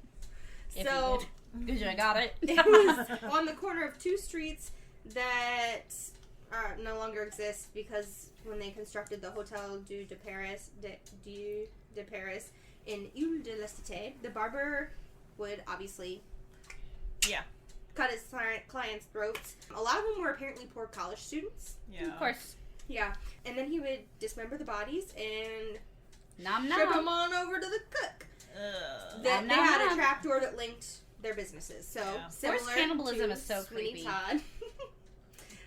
B: If
C: So...
B: you got it.
C: It was on the corner of 2 streets that no longer exist because when they constructed the Hotel de Paris in Ile de la Cité, the barber would obviously cut his clients' throats. A lot of them were apparently poor college students.
A: Yeah.
B: Of course.
C: Yeah. And then he would dismember the bodies and
B: Nom
C: ship them
B: nom.
C: on over to the cook.
A: Ugh.
C: They
B: Nom,
C: had a
B: nom.
C: trapdoor that linked their businesses. So
A: Yeah.
C: similar
B: Forced cannibalism
C: to
B: is so
C: Sweeney
B: creepy.
C: Todd.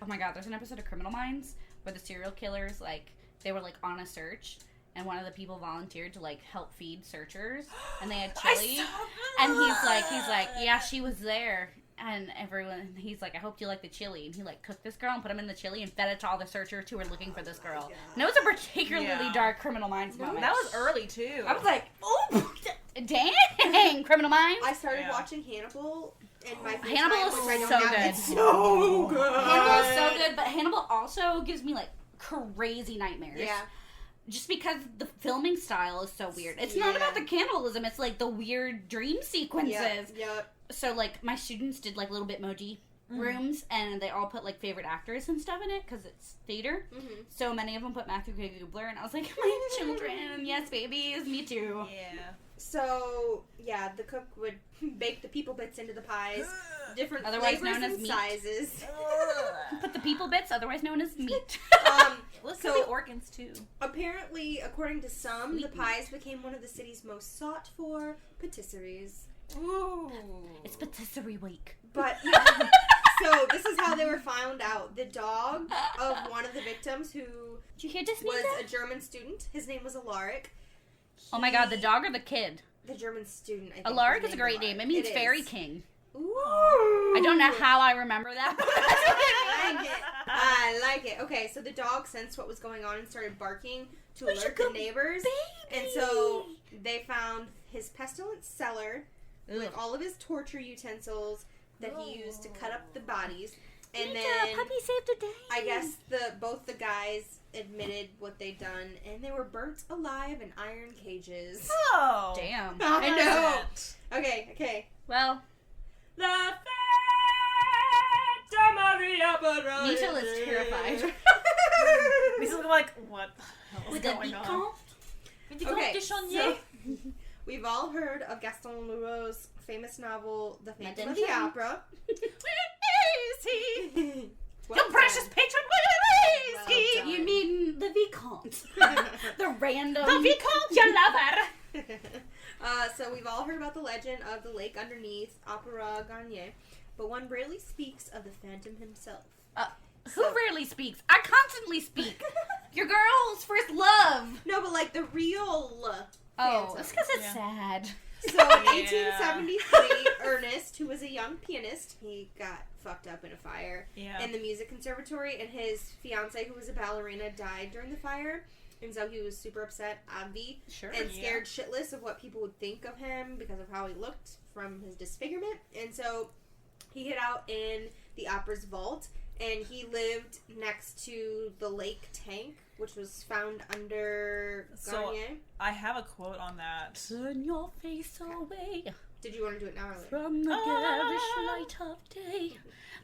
B: Oh my god, there's an episode of Criminal Minds where the serial killers, like, they were, like, on a search, and one of the people volunteered to, like, help feed searchers, and they had chili, and he's like, yeah, she was there, and he's like, I hope you like the chili, and he, like, cooked this girl and put him in the chili and fed it to all the searchers who were looking for this girl. And it was a particularly dark Criminal Minds moment.
A: That was early, too.
B: I was like, oh, dang, Criminal Minds.
C: I started watching Hannibal in my free
B: Hannibal
C: time,
B: is
C: which I don't
B: so
C: have.
B: good.
C: It's so good.
B: Hannibal is so good, but Hannibal also gives me, like, crazy nightmares.
C: Yeah.
B: Just because the filming style is so weird. It's not about the cannibalism, it's, like, the weird dream sequences.
C: Yep.
B: So, like, my students did, like, little Bitmoji rooms, and they all put, like, favorite actors and stuff in it, because it's theater.
C: Mm-hmm.
B: So many of them put Matthew K. Gubler, and I was like, my children, yes, babies, me too.
A: Yeah.
C: So, yeah, the cook would bake the people bits into the pies, different
B: Otherwise
C: flavors
B: known as
C: and
B: meat.
C: sizes.
B: Put the people bits, otherwise known as meat.
A: Let's
C: So-
A: do the organs, too.
C: Apparently, according to some,
B: Sweet
C: the pies became one of the city's most sought for patisseries.
A: Ooh.
B: It's patisserie week.
C: But, so this is how they were found out. The dog of one of the victims, who
B: Did you hear this,
C: was
B: Nina?
C: a German student, his name was Alaric.
B: Oh my god, the dog or the kid?
C: The German student, I think.
B: Alaric
C: his
B: is a great
C: Alaric.
B: name. It means
C: is.
B: fairy king.
C: Ooh.
B: I don't know how I remember that.
C: I like it. Okay, so the dog sensed what was going on and started barking to alert the neighbors. And so they found his pestilent cellar with all of his torture utensils that he used to cut up the bodies. And then
B: puppy saved the day.
C: I guess both the guys admitted what they'd done, and they were burnt alive in iron cages.
A: Oh.
B: Damn.
C: I know. Okay.
B: Well,
C: La Fête Maria Barone.
B: Mitchell is terrified.
A: like, what the hell is
B: With the
A: going on?
B: vicomte? With the
C: Okay,
B: Comte de Chenier?
C: so we've all heard of Gaston Leroux's famous novel, The Phantom of
B: Madame
C: the Opera.
A: Where is he?
C: Well
A: Your precious
C: done.
A: patron, where is
C: Well
A: he?
C: done.
B: You mean the vicomte? The random...
A: The Vicomte, your lover.
C: So we've all heard about the legend of the lake underneath Opera Garnier, but one rarely speaks of the Phantom himself.
B: Who rarely speaks? I constantly speak. Your girl's first love.
C: No, but like the real
B: Oh,
C: Phantom.
B: it's because it's
A: Yeah.
B: sad.
C: So in 1873, Ernest, who was a young pianist, he got fucked up in a fire
A: Yeah.
C: in the music conservatory, and his fiance, who was a ballerina, died during the fire. And so he was super upset, Avi,
B: Sure.
C: and scared shitless of what people would think of him because of how he looked from his disfigurement. And so he hid out in the opera's vault, and he lived next to the lake tank, which was found under Garnier.
A: I have a quote on that.
B: Turn your face away
C: Did you want to do it now or later?
B: from the garish light of day.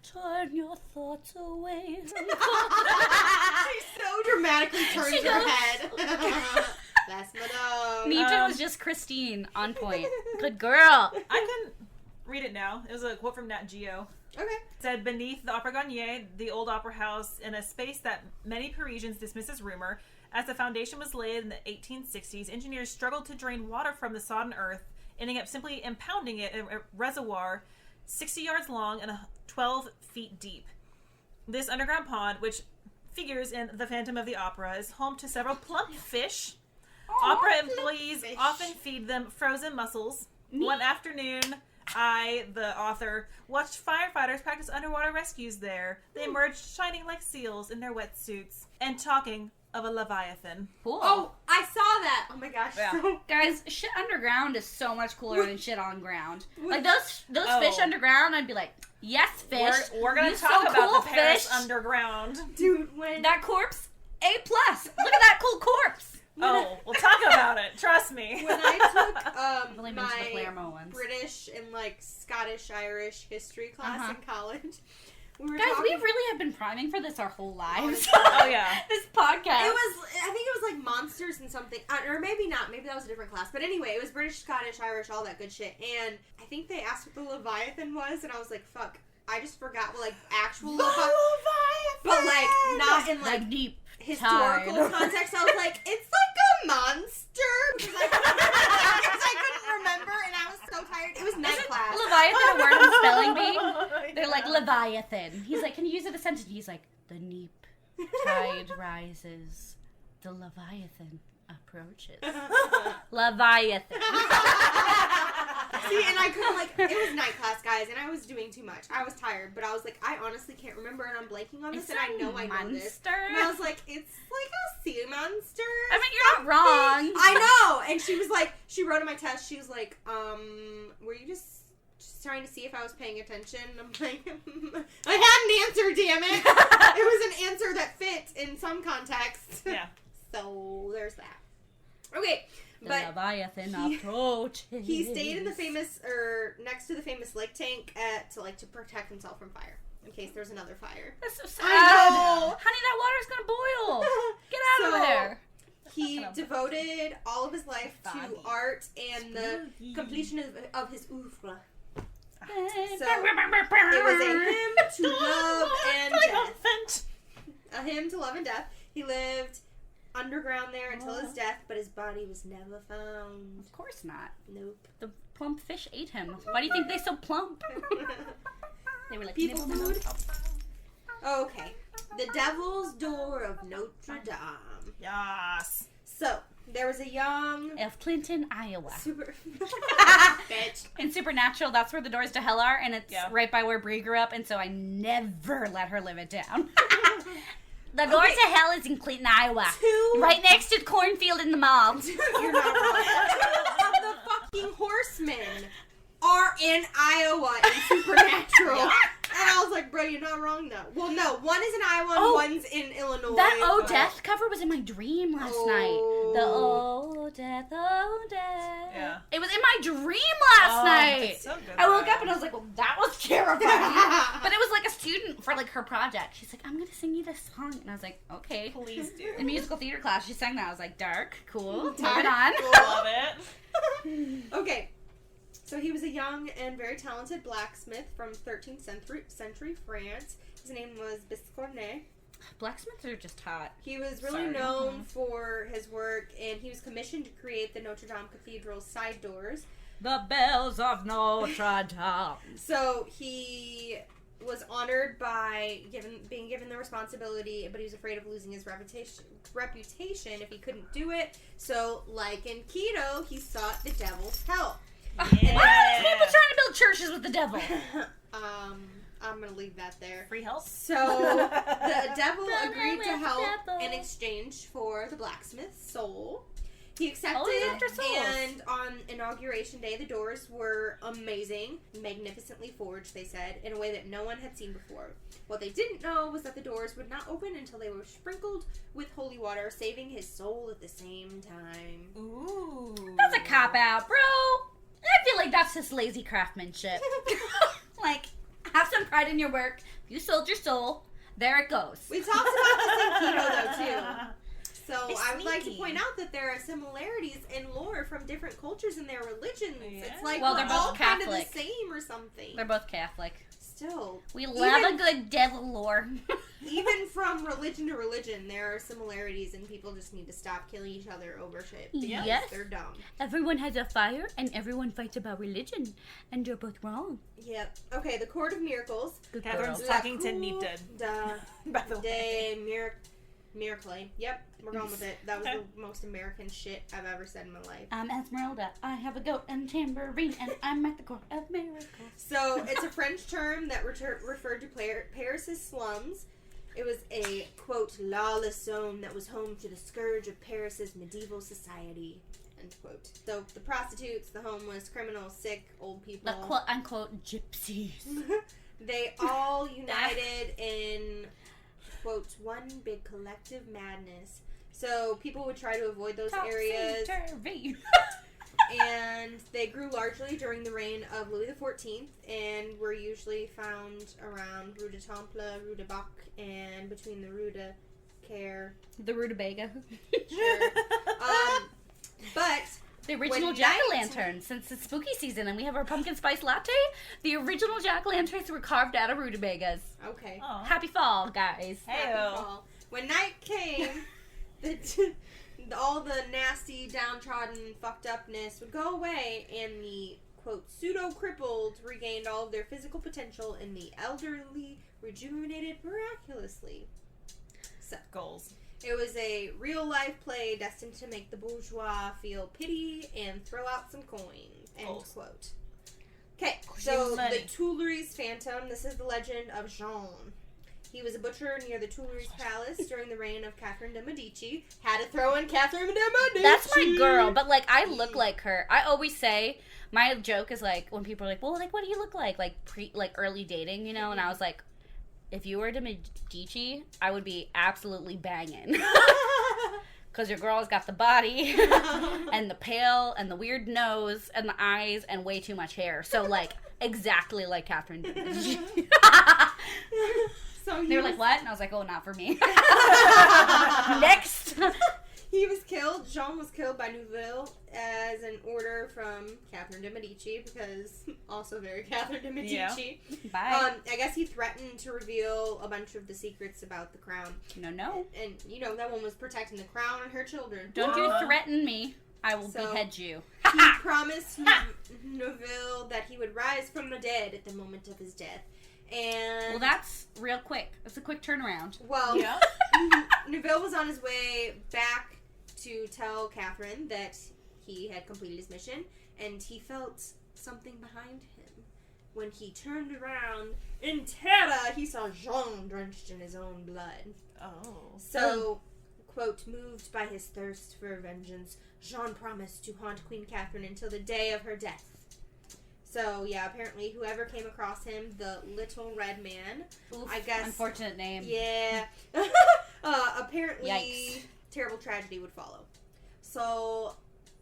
B: Turn your thoughts away.
C: She so dramatically turns
B: She
C: her
B: goes-
C: head. That's Madame.
B: Nita was just Christine on point. Good girl.
A: I can read it now. It was a quote from Nat Geo.
C: Okay.
A: It said, beneath the Opera Garnier, the old opera house, in a space that many Parisians dismiss as rumor, as the foundation was laid in the 1860s, engineers struggled to drain water from the sodden earth, ending up simply impounding it in a reservoir 60 yards long and 12 feet deep. This underground pond, which figures in The Phantom of the Opera, is home to several plump fish. Opera employees
C: fish.
A: often feed them frozen mussels. One afternoon, I, the author, watched firefighters practice underwater rescues there. They emerged shining like seals in their wetsuits and talking of a leviathan.
B: Cool.
C: Oh, I saw that. Oh my gosh.
A: Yeah.
C: So,
B: Guys, shit underground is so much cooler than shit on ground.
C: What-
B: Like those
A: Oh.
B: fish underground, I'd be like, yes, fish.
A: We're gonna
B: You
A: talk
B: so
A: about
B: cool,
A: the Paris
B: fish.
A: underground.
C: dude, when
B: That corpse, A+. Look at that cool corpse.
A: Oh, we'll talk about it. Trust me.
C: when I took
B: I've only been to the
C: my
B: Palermo ones.
C: British and like Scottish Irish history class
B: Uh-huh.
C: in college, we were
B: Guys,
C: talking.
B: we really have been priming for this our whole lives.
A: Oh, yeah.
B: This podcast.
C: I think it was like monsters and something, or maybe not. Maybe that was a different class. But anyway, it was British, Scottish, Irish, all that good shit. And I think they asked what the Leviathan was, and I was like, "Fuck, I just forgot what like actual Leviathan." But like not in like
B: the deep
C: historical
B: tide.
C: context. I was like, it's like a monster because I couldn't remember, and I was so tired. It was night class.
B: Leviathan a word in spelling bee? They're like Leviathan. He's like, can you use it a sentence? He's like, the neap tide rises, the Leviathan approaches. Leviathan.
C: See, and I couldn't like. It was night class, guys, and I was doing too much. I was tired, but I was like, I honestly can't remember, and I'm blanking on this,
B: It's
C: and I know
B: a
C: I know this.
B: monster.
C: And I was like, it's like a sea monster.
B: I mean, you're not wrong.
C: I know. And she was like, she wrote on my test, she was like, were you just trying to see if I was paying attention? And I'm like, I had an answer, damn it. It was an answer that fit in some context.
A: Yeah.
C: So there's that. Okay,
B: The
C: but
B: Leviathan
C: he-
B: approaches.
C: he stayed in the famous, or next to the famous lake tank to protect himself from fire. In case there's another fire.
B: That's so sad.
C: I know.
B: Honey, that water's gonna boil. Get out of
C: So,
B: there.
C: He
B: That's
C: devoted all of his life to
B: Funny.
C: art and the
A: Spooky.
C: completion of his oeuvre.
B: So,
C: It was a hymn to love and death.
A: Triumphant.
C: A hymn to love and death. He lived underground there until his death, but his body was never found.
B: Of course not.
C: Nope.
B: The plump fish ate him. Why do you think they're so plump? They were like
C: People
B: nibble, nibble.
C: food. Okay. The Devil's Door of Notre Dame.
A: Yes.
C: So, there was a young
B: Of Clinton, Iowa.
C: super bitch.
B: In Supernatural, that's where the doors to hell are, and it's
A: Yeah.
B: right by where Brie grew up, and so I never let her live it down. The door to hell is in Clinton, Iowa. Right next to the cornfield in the mall.
C: You're not wrong. Two of the fucking horsemen are in Iowa in Supernatural. I was like, bro, you're not wrong though. Well, no, one is in Iowa and one's in Illinois.
B: That Oh Death cover was in my dream last night. The Oh Death.
A: Yeah.
B: It was in my dream last night.
A: It's so good.
B: I woke up and I was like, well, that was terrifying. But it was like a student for like her project. She's like, I'm going to sing you this song. And I was like, okay.
A: Please do.
B: In musical theater class, she sang that. I was like, dark, cool,
C: Dark,
B: moving on.
C: cool.
A: Love it.
C: Okay. So he was a young and very talented blacksmith from 13th century France. His name was Biscornet.
B: Blacksmiths are just hot.
C: He was really known for his work, and he was commissioned to create the Notre Dame Cathedral's side doors.
B: The bells of Notre Dame.
C: So he was honored by being given the responsibility, but he was afraid of losing his reputation if he couldn't do it. So, like in Keto, he sought the devil's help.
A: Yeah.
B: Why are these people trying to build churches with the devil?
C: I'm gonna leave that there.
A: Free help.
C: So the devil agreed to help in exchange for the blacksmith's soul. He accepted,
B: after souls.
C: and on Inauguration Day, the doors were amazing, magnificently forged, they said, in a way that no one had seen before. What they didn't know was that the doors would not open until they were sprinkled with holy water, saving his soul at the same time.
A: Ooh.
B: That's a cop-out, bro. I feel like that's just lazy craftsmanship. Like, have some pride in your work. You sold your soul. There it goes.
C: We talked about this in Keto, though, too. So
A: It's
C: I would like to
A: sneaky.
C: point out that there are similarities in lore from different cultures and their religions.
A: Yeah.
C: It's like
B: Well,
C: we're
B: they're both
C: all kind of the
B: Catholic.
C: same or something.
B: They're both Catholic.
C: Still,
B: We love a good devil lore.
C: even from religion to religion, there are similarities, and people just need to stop killing each other over shit. Because
B: Yes.
C: they're dumb.
B: Everyone has a fire, and everyone fights about religion, and you're both wrong.
C: Yep. Okay, the Court of Miracles.
B: Good
A: Catherine's
B: girl.
A: talking to Nita,
C: Da
A: by the way.
C: de Miracle. Yep, we're going with it. That was the most American shit I've ever said in my life.
B: I'm Esmeralda. I have a goat and tambourine, and I'm at the court of miracles.
C: So it's a French term that referred to Paris's slums. It was a, quote, lawless zone that was home to the scourge of Paris's medieval society, end quote. So the prostitutes, the homeless, criminals, sick, old people.
B: The quote-unquote gypsies.
C: They all united in, quote, one big collective madness. So people would try to avoid those areas.
B: Topsy-turvy.
C: And they grew largely during the reign of Louis XIV and were usually found around Rue de Temple, Rue de Bac, and between the Rue de Care.
B: The rutabaga.
C: Sure. But
B: The original
C: When
B: jack-o'-lantern, since it's spooky season and we have our pumpkin spice latte, the original jack-o'-lanterns were carved out of rutabagas.
C: okay.
A: Oh.
B: Happy fall, guys.
C: Happy
A: Heyo.
C: fall. When night came, all the nasty, downtrodden, fucked upness would go away, and the, quote, pseudo-crippled regained all of their physical potential, and the elderly rejuvenated miraculously. So,
A: Goals.
C: it was a real-life play destined to make the bourgeois feel pity and throw out some coins, end
A: Goals.
C: quote. Okay,
A: Give
C: so
A: money.
C: the Tuileries Phantom, this is the legend of Jean. He was a butcher near the Tuileries Palace during the reign of Catherine de Medici. Had to throw in Catherine de Medici.
B: That's my girl, but like I look like her. I always say my joke is like when people are like, "Well, like what do you look like?" Like early dating, you know? And I was like, if you were de Medici, I would be absolutely banging. Because your girl's got the body and the pale and the weird nose and the eyes and way too much hair. So like exactly like Catherine de Medici.
C: So
B: They were like, "What?" And I was like, "Oh, not for me." Next.
C: He was killed. Jean was killed by Neuville as an order from Catherine de Medici, because also very Catherine de Medici.
B: Bye.
C: I guess he threatened to reveal a bunch of the secrets about the crown.
B: No.
C: And, you know, that one was protecting the crown and her children.
B: Don't you threaten me. I will
C: So-
B: behead you.
C: He promised Neuville that he would rise from the dead at the moment of his death. And
B: Well, that's real quick. It's a quick turnaround.
C: well,
A: Yeah.
C: Neuville was on his way back to tell Catherine that he had completed his mission, and he felt something behind him. When he turned around, in terror, he saw Jean drenched in his own blood.
A: Oh.
C: So, quote, moved by his thirst for vengeance, Jean promised to haunt Queen Catherine until the day of her death. So, yeah, apparently whoever came across him, the Little Red Man,
B: Oof,
C: I guess...
B: Unfortunate name.
C: Yeah. Apparently,
B: Yikes.
C: terrible tragedy would follow. So,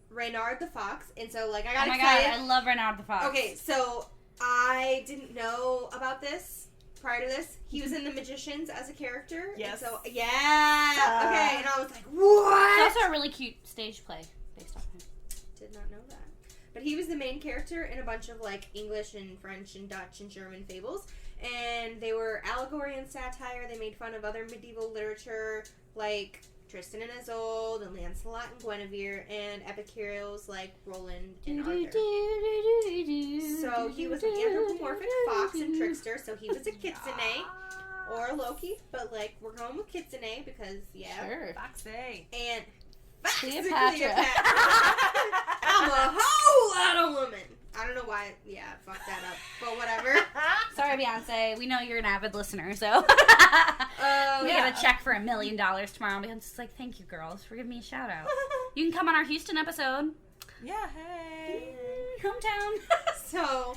C: Reynard the Fox, and so, like, I
B: Oh
C: got
B: my
C: excited.
B: god, I love Reynard the Fox.
C: Okay, so, I didn't know about this prior to this. He was in The Magicians as a character.
A: Yes.
C: And so, yeah. Okay, and I was like, what?
B: It's also a really cute stage play based off him.
C: Did not know that. But he was the main character in a bunch of, like, English and French and Dutch and German fables. And they were allegory and satire. They made fun of other medieval literature, like Tristan and Isolde and Lancelot and Guinevere, and epic heroes like Roland and Arthur. So he was an anthropomorphic fox and trickster, so he was a kitsune. Or a Loki, but, like, we're going with kitsune because, yeah.
B: Sure.
A: Foxy.
C: And
B: Cleopatra.
C: I'm a whole lot of woman. I don't know why. Yeah, fuck that up. But whatever.
B: Sorry, Beyonce. We know you're an avid listener, so
C: Oh,
B: we
C: yeah.
B: get a check for $1 million tomorrow. Beyonce's like, thank you, girls, for giving me a shout out. You can come on our Houston episode.
A: Yeah, hey.
B: Hometown.
C: So,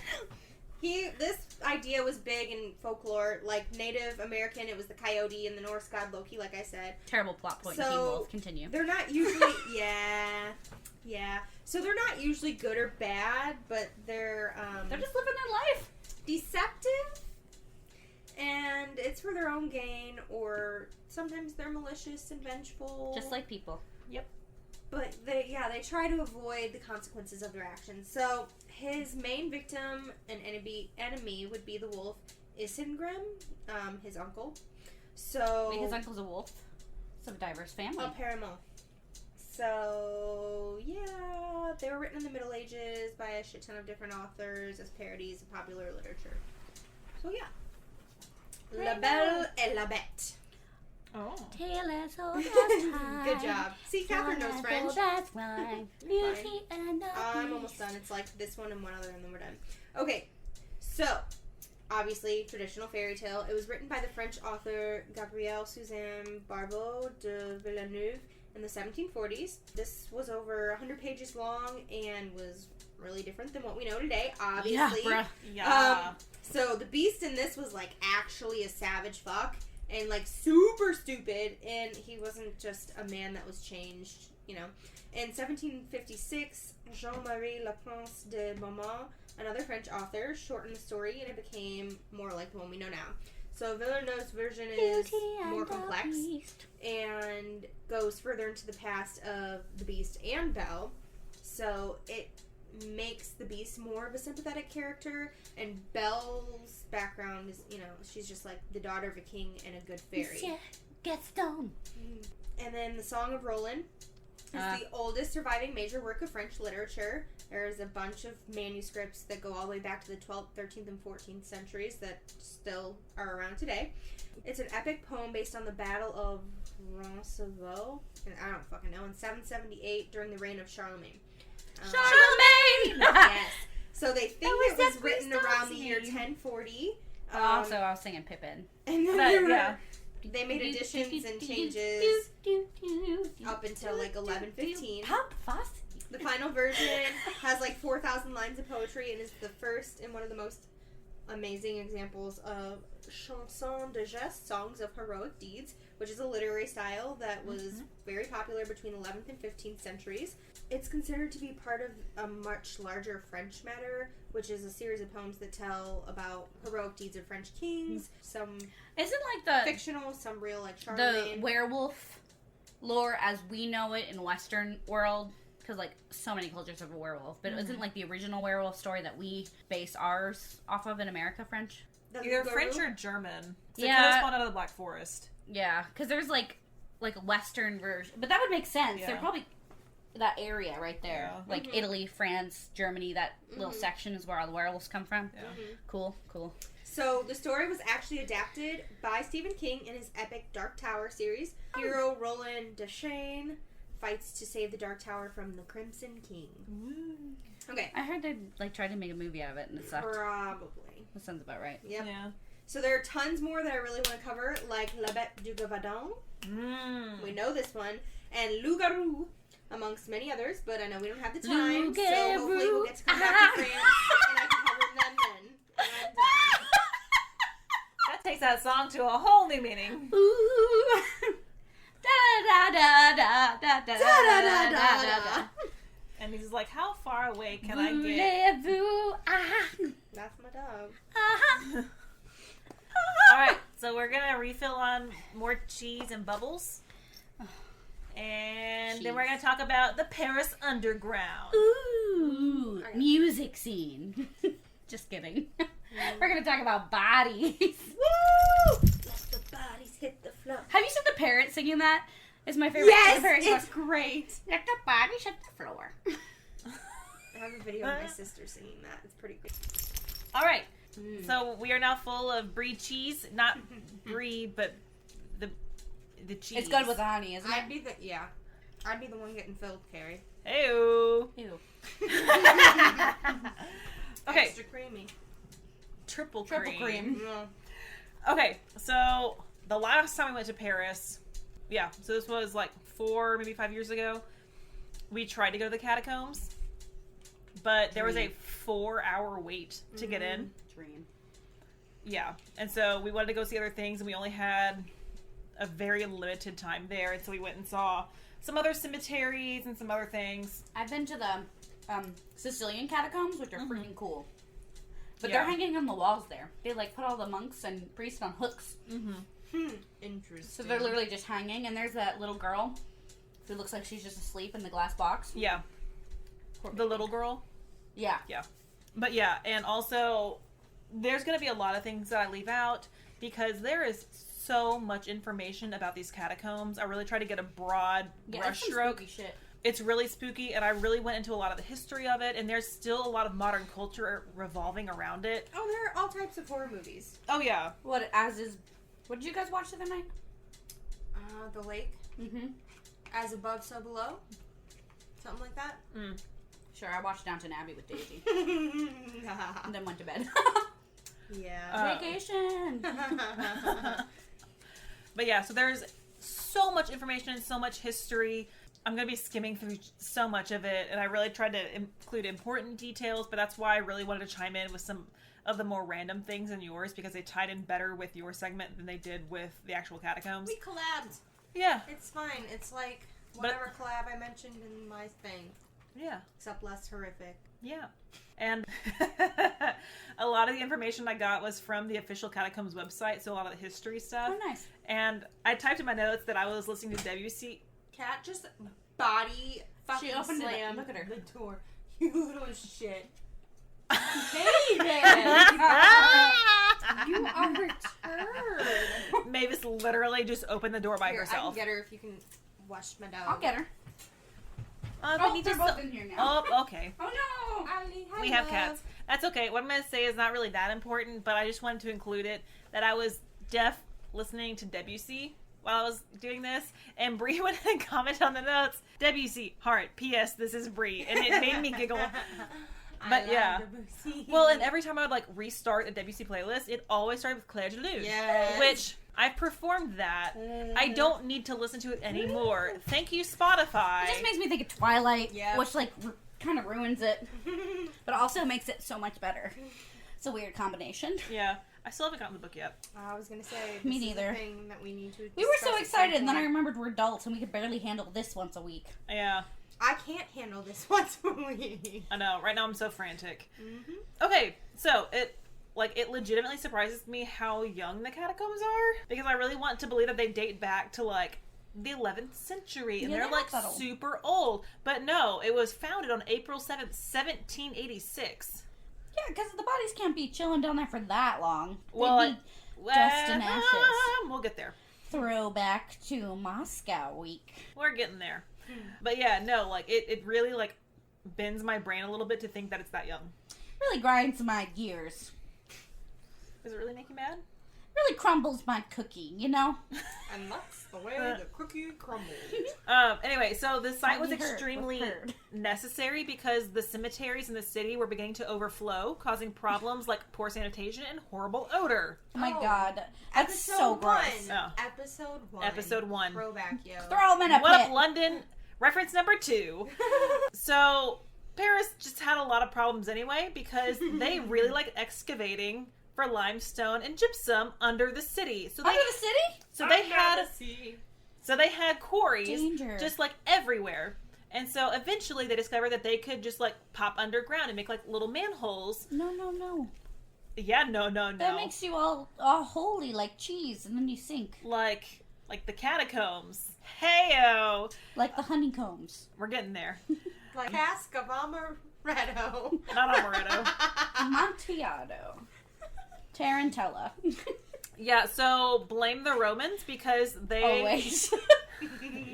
C: this idea was big in folklore, like Native American. It was the coyote and the Norse god Loki, like I said.
B: Terrible plot point in
C: So-
B: Teen Wolf. Continue.
C: They're not usually, yeah. So they're not usually good or bad, but they're
B: just living their life.
C: deceptive, and it's for their own gain, or sometimes they're malicious and vengeful.
B: Just like people.
C: But they try to avoid the consequences of their actions. So his main victim and enemy would be the wolf Isengrim, his uncle. So
B: Wait, his uncle's a wolf. It's a diverse family.
C: apparemment. So yeah, they were written in the Middle Ages by a shit ton of different authors as parodies of popular literature. So yeah, La Belle et la Bête.
A: Oh.
C: Good job. See, Catherine knows French.
B: That's right. Beauty and the
C: I'm almost done. It's like this one and one other, and then we're done. Okay, so obviously traditional fairy tale. It was written by the French author Gabrielle Suzanne Barbeau de Villeneuve in the 1740s. This was over 100 pages long and was really different than what we know today. Obviously,
B: Yeah, bruh.
A: Yeah.
C: So the beast in this was like actually a savage fuck. And, like, super stupid, and he wasn't just a man that was changed, you know. In 1756, Jean-Marie Laprince de Beaumont, another French author, shortened the story, and it became more like the one we know now. So Villeneuve's version is more complex and goes further into the past of the Beast and Belle. So it makes the Beast more of a sympathetic character, and Belle's background is, you know, she's just like the daughter of a king and a good fairy.
B: Monsieur Gaston.
C: And then the Song of Roland is the oldest surviving major work of French literature. There's a bunch of manuscripts that go all the way back to the 12th, 13th, and 14th centuries that still are around today. It's an epic poem based on the Battle of Roncesvalles, and I don't fucking know, in 778 during the reign of Charlemagne.
B: Charlemagne!
C: Yes. So they think
B: That
C: it
B: was
C: was written
B: Jeffrey
C: around the year
B: Stamps'
C: 1040.
B: Also, I was singing Pippin.
C: And then
A: But, yeah.
C: they made additions and changes up until like 1115.
B: Pop Fosse.
C: The final version has like 4,000 lines of poetry and is the first and one of the most amazing examples of chansons de geste, songs of heroic deeds, which is a literary style that was very popular between 11th and 15th centuries. It's considered to be part of a much larger French matter, which is a series of poems that tell about heroic deeds of French kings, some
B: Isn't like the
C: fictional, some real, like Charlemagne.
B: werewolf lore as we know it in Western world? Because like so many cultures have a werewolf, but isn't like the original werewolf story that we base ours off of in America French?
A: Either French or German. So
B: Yeah.
A: It kind of spawned out of the Black Forest.
B: Yeah, because there's like a Western version, but that would make sense.
A: Yeah.
B: They're probably that area right there,
A: Yeah.
B: like Italy, France, Germany. That little section is where all the werewolves come from.
A: Yeah.
B: Cool.
C: So, the story was actually adapted by Stephen King in his epic Dark Tower series. Hero Roland Deschain fights to save the Dark Tower from the Crimson King. Okay.
B: I heard they like tried to make a movie out of it and it sucked.
C: Probably.
B: That sounds about right.
C: Yep.
A: Yeah.
C: So, there are tons more that I really want to cover, like La Bête du Gavardin. We know this one. And Loup-Garou. amongst many others, but I know we don't have the time, so
B: Loup-garou,
C: hopefully we'll get to come back to France, and I can cover them then. And I'm done.
A: That takes that song to a whole new meaning.
B: Ooh. Da da da da da da da da da.
A: And he's like, how far away can I get?
B: Voulez-vous,
C: That's my dog.
A: Alright, so we're going to refill on more cheese and bubbles. And then we're going to talk about the Paris Underground.
B: Ooh, music scene. Just kidding. We're going to talk about bodies.
C: Woo! Let the bodies hit the floor.
B: Have you seen the parrot singing that? It's my favorite.
C: Yes,
B: The parrot
C: it's
B: goes,
C: great.
B: let the bodies hit the floor.
C: I have a video of my sister singing that. It's pretty great.
A: Alright, so we are now full of brie cheese. Not brie, but the cheese.
B: It's good with honey, isn't it?
C: I'd be the one getting filled, Carrie.
A: Ew.
B: Ew.
A: Okay,
C: Extra creamy.
A: triple
B: Triple cream.
C: Yeah.
A: Okay, so the last time we went to Paris, so this was like 4, maybe 5 years ago, we tried to go to the catacombs, but there was a 4-hour wait to get in.
B: Dream.
A: Yeah, and so we wanted to go see other things, and we only had a very limited time there, and so we went and saw some other cemeteries and some other things.
B: I've been to the Sicilian catacombs, which are freaking cool. But
A: Yeah.
B: they're hanging on the walls there. They like put all the monks and priests on hooks.
C: Interesting.
B: So they're literally just hanging. And there's that little girl who looks like she's just asleep in the glass box.
A: Yeah, the little girl.
B: Yeah.
A: But yeah, and also there's going to be a lot of things that I leave out because there is so much information about these catacombs. I really try to get a broad brushstroke.
B: Shit.
A: It's really spooky, and I really went into a lot of the history of it, and there's still a lot of modern culture revolving around it.
C: Oh, there are all types of horror movies.
A: Oh, yeah.
B: What did you guys watch the other night?
C: The Lake.
B: Mm-hmm.
C: As Above, So Below. Something like that.
B: Sure, I watched Downton Abbey with Daisy. And then went to bed.
C: Yeah.
B: Vacation!
A: But yeah, so there's so much information and so much history. I'm going to be skimming through so much of it, and I really tried to include important details, but that's why I really wanted to chime in with some of the more random things in yours, because they tied in better with your segment than they did with the actual catacombs.
C: We collabed.
A: Yeah.
C: It's fine. It's like whatever collab I mentioned in my thing.
A: Yeah.
C: Except less horrific.
A: Yeah. And a lot of the information I got was from the official Catacombs website, so a lot of the history stuff.
B: Oh, nice.
A: And I typed in my notes that I was listening to WC.
C: Cat just body fucking
B: She opened it.
C: slammed
B: Look at her.
C: the door. You little shit.
B: You are a turd.
A: Mavis literally just opened the door by
C: Here, I
A: herself.
C: can get her if you can wash my dog.
B: I'll get her.
A: We need
B: they're
A: to
B: both in here now.
A: Oh, okay.
B: Oh no!
C: Ali, hi,
A: We have
C: love.
A: cats. That's okay. What I'm going to say is not really that important, but I just wanted to include it that I was deaf listening to Debussy while I was doing this, and Bree went and commented on the notes, Debussy, heart, P.S. This is Bree, and it made me giggle. But yeah. Well, and every time I would like restart a Debussy playlist, it always started with Claire de Lune.
C: Yes.
A: Which I've performed that. I don't need to listen to it anymore. Thank you, Spotify.
B: It just makes me think of Twilight,
C: Yeah.
B: which like kind of ruins it, but also makes it so much better. It's a weird combination.
A: Yeah. I still haven't gotten the book yet.
C: I was gonna say this
B: Me
C: is
B: neither.
C: a thing that we need to.
B: We were so
C: discuss at
B: excited,
C: some
B: and then I
C: point.
B: remembered we're adults and we could barely handle this once a week.
A: Yeah.
C: I can't handle this once a week.
A: I know. Right now I'm so frantic.
C: Mm-hmm.
A: Okay. So it legitimately surprises me how young the catacombs are, because I really want to believe that they date back to like the 11th century and
B: Yeah,
A: they're
B: they're
A: like
B: not that old.
A: super old. But no, it was founded on April 7th, 1786.
B: Yeah, because the bodies can't be chilling down there for that long.
A: Well,
B: They'd be dust and ashes.
A: We'll get there.
B: Throwback to Moscow week.
A: We're getting there. But yeah, no, like it really like bends my brain a little bit to think that it's that young.
B: Really grinds my gears.
A: Does it really make you mad?
B: Really crumbles my cookie, you know?
C: And that's the way the cookie crumbles.
A: Anyway, so the site was
B: Might be hurt
A: extremely
B: with curd.
A: necessary because the cemeteries in the city were beginning to overflow, causing problems like poor sanitation and horrible odor.
B: Oh my
C: Oh.
B: god. That's so gross.
A: Oh.
C: Episode 1.
A: Episode 1.
C: Throwback, yo.
B: Throw them in a
A: What
B: pit.
A: up, London? Reference number 2. So, Paris just had a lot of problems anyway because they really like excavating for limestone and gypsum under the city. So
B: Under the city?
A: So they had quarries
B: Danger.
A: just like everywhere. And so eventually they discovered that they could just like pop underground and make like little manholes.
B: No.
A: Yeah, no.
B: That makes you all holy like cheese, and then you sink.
A: Like the catacombs. Heyo!
B: Like the honeycombs.
A: We're getting there.
C: Like cask of amaretto.
A: Not amaretto.
B: Amontillado. Tarantella.
A: Yeah, so blame the Romans because they...
B: Always.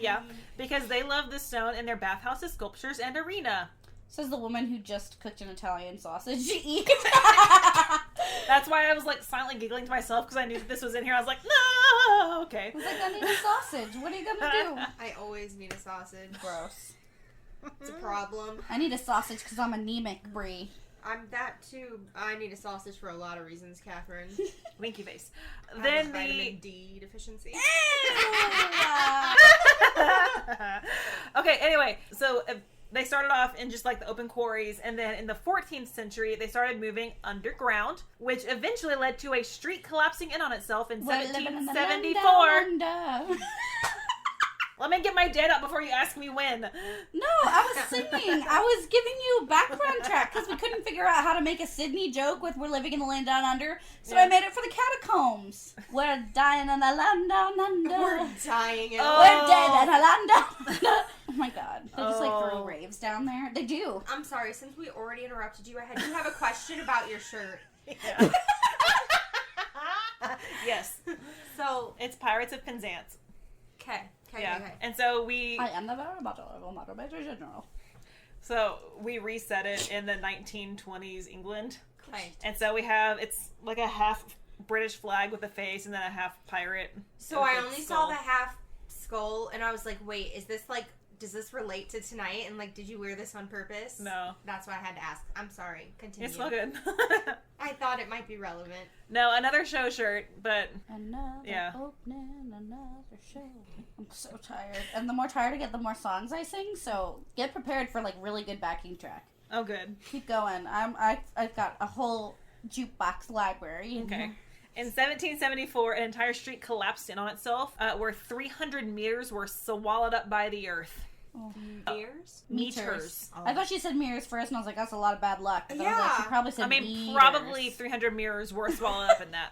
A: Yeah, because they love the stone in their bathhouses, sculptures, and arena.
B: Says the woman who just cooked an Italian sausage to eat.
A: That's why I was like silently giggling to myself because I knew that this was in here. I was like, no, okay.
B: I was like, I need a sausage. What are you gonna do?
C: I always need a sausage.
B: Gross.
C: It's a problem.
B: I need a sausage because I'm anemic, Brie.
C: I'm that too. I need a sausage for a lot of reasons, Catherine.
A: Winky face.
C: I
A: Then
C: have vitamin D deficiency.
A: Okay, anyway, so they started off in just like the open quarries, and then in the 14th century, they started moving underground, which eventually led to a street collapsing in on itself in 1774. Let me get my date up before you ask me when.
B: No, I was singing. I was giving you a background track because we couldn't figure out how to make a Sydney joke with "We're living in the land down under," so I made it for the catacombs. We're dying in the land down under.
C: We're dying in
B: We're dead in the land down under. Oh my god. They just like throw raves down there. They do.
C: I'm sorry, since we already interrupted you, I do have a question about your shirt.
A: Yeah. Yes.
C: So,
A: It's Pirates of Penzance.
C: okay.
A: Yeah. And so
B: I am the very bottle of a mother major general.
A: So we reset it in the 1920s England.
C: Okay.
A: And so we have, it's like a half British flag with a face and then a half pirate.
C: So I only saw the half skull, and I was like, wait, is this like, does this relate to tonight? And like, did you wear this on purpose?
A: No.
C: That's why I had to ask. I'm sorry. Continue.
A: It's all good.
C: I thought it might be relevant.
A: No, another show shirt, but
B: Another opening, another show. I'm so tired. And the more tired I get, the more songs I sing, so get prepared for like really good backing track.
A: oh good.
B: Keep going. I've got a whole jukebox library.
A: Okay. In 1774, an entire street collapsed in on itself, where 300 meters were swallowed up by the earth.
B: Oh.
C: Ears?
A: Meters.
B: I thought she said mirrors first, and I was like, that's a lot of bad luck. But I was like,
C: Yeah.
B: she probably said
A: I mean,
B: meters.
A: probably 300 mirrors were swallowed up in that.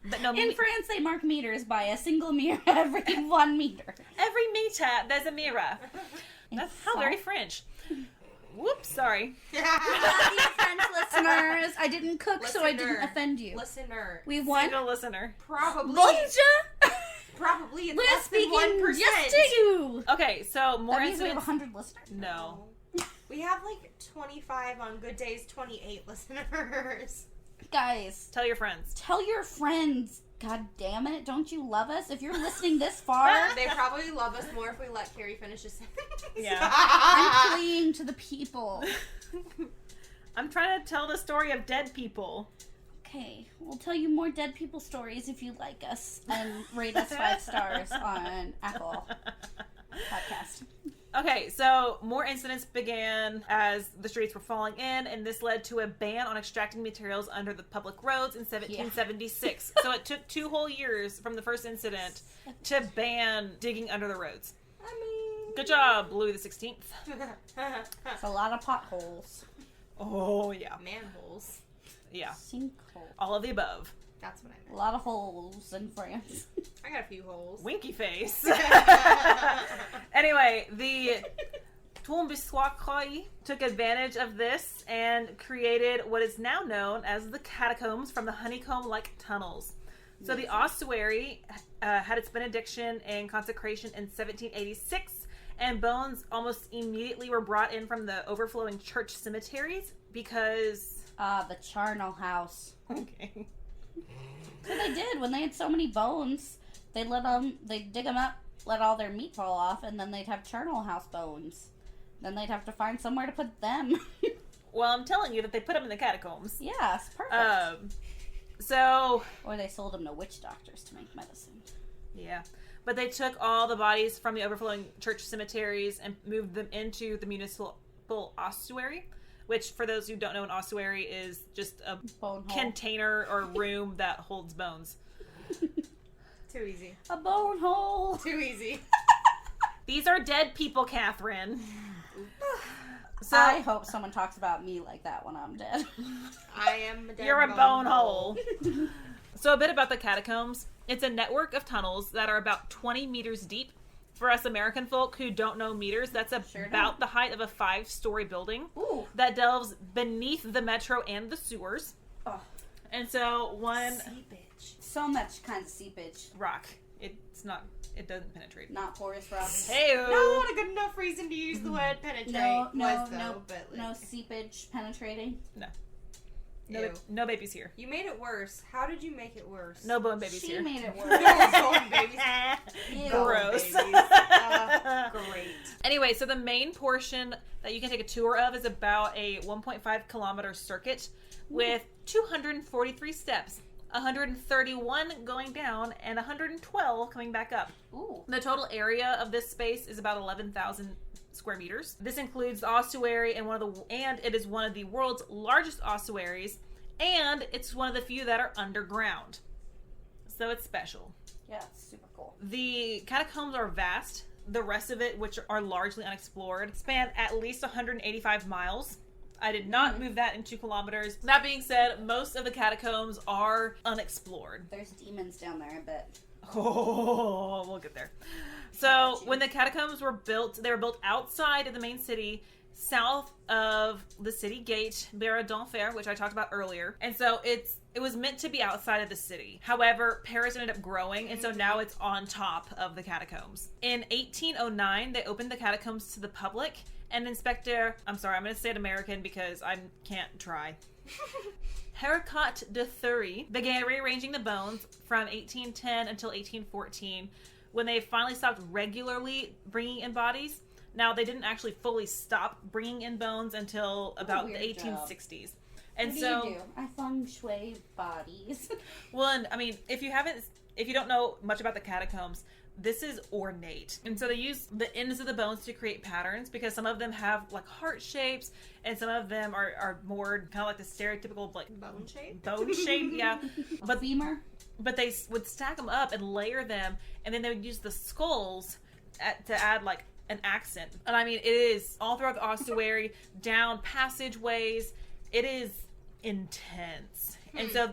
A: But no,
B: In France, they mark meters by a single mirror every 1 meter.
A: every meter, there's a mirror. That's how very French. Whoops, sorry.
B: Dear French listeners, I didn't cook, so I didn't
C: Listener.
B: offend you.
C: Listener.
B: We won.
A: Single listener.
C: Probably.
B: Bonjour!
C: Probably it's
B: We're
C: less than
B: speaking
C: 1%.
B: just to you.
A: Okay, so more
B: That means we have
A: incidents.
B: 100 listeners.
A: No.
C: We have like 25 on good days, 28 listeners.
B: Guys,
A: Tell your friends.
B: tell your friends. God damn it, don't you love us? If you're listening this far,
C: They probably love us more if we let Carrie finish his sentence.
A: Yeah.
B: I'm pleading to the people.
A: I'm trying to tell the story of dead people.
B: Okay, we'll tell you more dead people stories if you like us and rate us 5 stars on Apple Podcast.
A: Okay, so more incidents began as the streets were falling in, and this led to a ban on extracting materials under the public roads in 1776. So it took 2 whole years from the first incident to ban digging under the roads.
C: I mean...
A: Good job, Louis the 16th.
B: It's a lot of potholes.
A: Oh, yeah.
C: Manholes.
A: Yeah.
B: Sinkholes.
A: All of the above.
C: That's what I
B: A
C: meant.
B: lot of holes in France.
C: I got a few holes.
A: Winky face. Anyway, the Tombouctou took advantage of this and created what is now known as the catacombs from the honeycomb-like tunnels. So the ossuary had its benediction and consecration in 1786, and bones almost immediately were brought in from the overflowing church cemeteries because...
B: The charnel house.
A: Okay.
B: So they did. When they had so many bones, they'd dig them up, let all their meat fall off, and then they'd have charnel house bones. Then they'd have to find somewhere to put them.
A: Well, I'm telling you that they put them in the catacombs.
B: Yes, perfect.
A: So...
B: Or they sold them to witch doctors to make medicine.
A: Yeah. But they took all the bodies from the overflowing church cemeteries and moved them into the municipal ossuary, which, for those who don't know, an ossuary is just a container or room that holds bones.
C: Too easy.
B: A bone hole.
C: Too easy.
A: These are dead people, Catherine. So,
B: I hope someone talks about me like that when I'm dead.
C: I am a dead
A: you're a bone hole. So a bit about the catacombs. It's a network of tunnels that are about 20 meters deep. For us American folk who don't know meters, that's about the height of a 5-story building.
B: Ooh.
A: That delves beneath the metro and the sewers.
B: Oh.
A: And so
C: Seepage.
B: So much kind of seepage.
A: rock. It doesn't penetrate.
B: Not porous rock.
A: Hey-o.
C: Not a good enough reason to use the word penetrate.
B: No seepage penetrating.
A: No babies here.
C: You made it worse. How did you make it worse?
A: No bone babies
B: She
A: here.
B: made it worse.
C: No bone babies.
B: Ew.
A: Gross.
C: Great.
A: Anyway, so the main portion that you can take a tour of is about a 1.5 kilometer circuit with 243 steps, 131 going down, and 112 coming back up.
B: Ooh.
A: The total area of this space is about 11,000 square meters. This includes the ossuary and it is one of the world's largest ossuaries, and it's one of the few that are underground. So it's special.
B: Yeah, it's super cool.
A: The catacombs are vast. The rest of it, which are largely unexplored, span at least 185 miles. I did not move that in 2 kilometers. That being said, most of the catacombs are unexplored.
B: There's demons down there, I bet.
A: Oh, we'll get there. So when the catacombs were built, they were built outside of the main city, south of the city gate, Barre d'Enfer, which I talked about earlier. And so it was meant to be outside of the city. However, Paris ended up growing, and so now it's on top of the catacombs. In 1809, they opened the catacombs to the public, and I'm going to say it American because I can't try. Héricourt de Thury began rearranging the bones from 1810 until 1814, when they finally stopped regularly bringing in bodies. Now, they didn't actually fully stop bringing in bones until about the 1860s. And
B: what
A: so,
B: do you do? I feng shui bodies.
A: well, and I mean, if you don't know much about the catacombs, this is ornate. And so they use the ends of the bones to create patterns, because some of them have like heart shapes, and some of them are more kind of like the stereotypical like
C: Bone shape?
A: Bone shape, yeah.
B: But femur?
A: But they would stack them up and layer them, and then they would use the skulls to add like an accent. And I mean, it is all throughout the ossuary, down passageways. It is intense. And so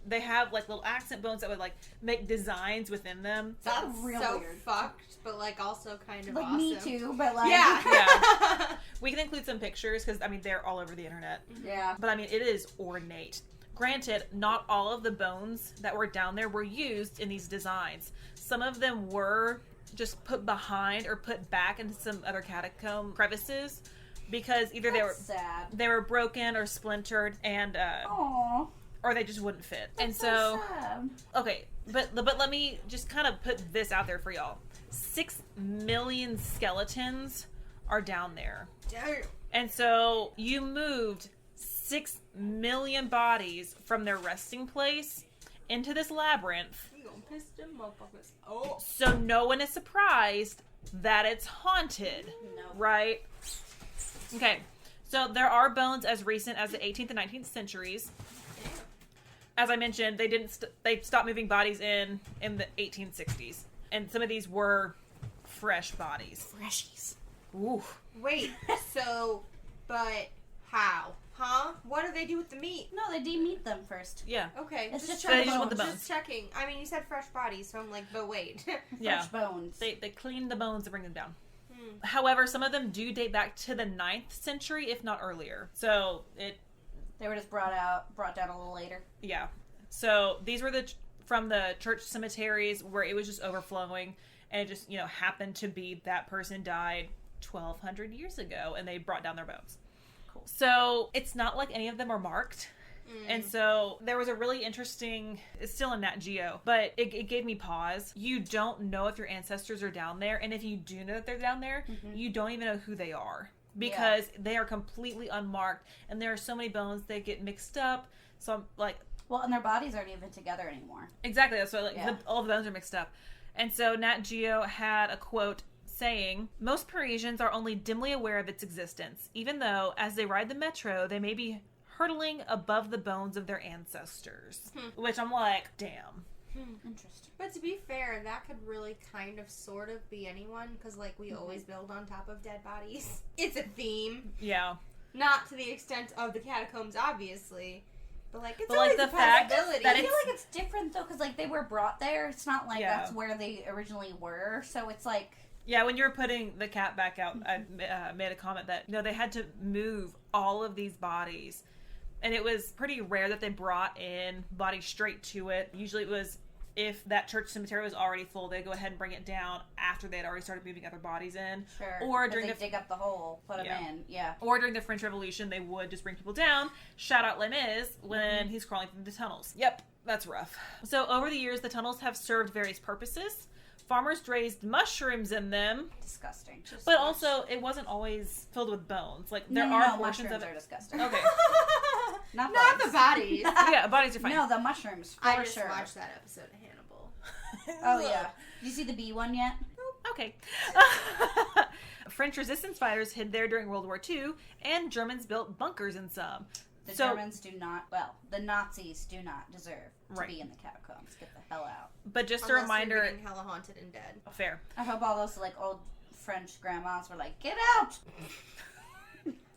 A: they have like little accent bones that would like make designs within them.
C: That's
B: real
C: so
B: weird.
C: fucked, but like also kind of
B: Like
C: awesome.
B: me too, but like...
A: Yeah. We can include some pictures because, I mean, they're all over the internet.
B: Yeah.
A: But I mean, it is ornate. Granted, not all of the bones that were down there were used in these designs. Some of them were just put behind or put back into some other catacomb crevices, because either
B: sad.
A: they were broken or splintered, and
B: Aww.
A: or they just wouldn't fit.
B: That's
A: and so
B: sad.
A: okay, but let me just kind of put this out there for y'all. 6 million skeletons are down there.
C: Damn.
A: And so you moved 6 million bodies from their resting place into this labyrinth.
C: You gonna piss them motherfuckers. Oh.
A: So no one is surprised that it's haunted.
B: No.
A: Right? Okay. So there are bones as recent as the 18th and 19th centuries. As I mentioned, they stopped moving bodies in the 1860s. And some of these were fresh bodies.
B: Freshies.
A: Ooh.
C: Wait, but how? Huh? What do they do with the meat?
B: No, they de-meat them first.
A: Yeah.
C: Okay,
B: It's just
A: They just want the
C: checking.
A: bones.
C: Just checking. I mean, you said fresh bodies, so I'm like, but wait.
A: Yeah.
B: Fresh bones.
A: They clean the bones and bring them down. However, some of them do date back to the 9th century, if not earlier. So
B: They were just brought down a little later.
A: yeah. So these were from the church cemeteries where it was just overflowing, and it just, happened to be that person died 1,200 years ago, and they brought down their bones. Cool. So it's not like any of them are marked. And so there was a really interesting, it's still in Nat Geo, but it gave me pause. You don't know if your ancestors are down there, and if you do know that they're down there, you don't even know who they are, because they are completely unmarked, and there are so many bones that get mixed up. So I'm like,
B: well, and their bodies aren't even together anymore.
A: exactly, that's why
B: Yeah.
A: all the bones are mixed up. And so Nat Geo had a quote saying, "Most Parisians are only dimly aware of its existence, even though, as they ride the metro, they may be hurtling above the bones of their ancestors." Which I'm like, damn.
B: Interesting.
C: But to be fair, that could really kind of sort of be anyone, because, like, we always build on top of dead bodies. It's a theme.
A: Yeah.
C: Not to the extent of the catacombs, obviously. But, like, it's
A: But,
C: always
A: like,
C: a
A: the fact
C: possibility.
A: that
B: I feel like it's different, though, because, like, they were brought there. It's not like that's where they originally were. So it's like...
A: Yeah, when you were putting the cat back out, I made a comment that, they had to move all of these bodies. And it was pretty rare that they brought in bodies straight to it. Usually it was, if that church cemetery was already full, they'd go ahead and bring it down after they'd already started moving other bodies in.
B: Sure.
A: Or during
B: they dig up the hole, put them in. Yeah.
A: Or during the French Revolution, they would just bring people down. Shout out Les Mis when he's crawling through the tunnels. Yep, that's rough. So over the years, the tunnels have served various purposes. Farmers raised mushrooms in them.
B: Disgusting.
A: But also, it wasn't always filled with bones. Like, there are portions of it.
B: Mushrooms are disgusting.
A: Okay.
C: Not the bodies.
A: Yeah, bodies are fine.
B: No, the mushrooms, for
C: I just
B: sure.
C: watched that episode of Hannibal.
B: Oh, yeah. Did you see the bee one yet?
A: Okay. French resistance fighters hid there during World War II, and Germans built bunkers in some.
B: The Germans do not, the Nazis do not deserve to be in the catacombs. Get the hell out.
A: But just
C: Unless
A: a reminder...
C: you're getting hella haunted and dead.
A: Fair.
B: I hope all those, like, old French grandmas were like, get out!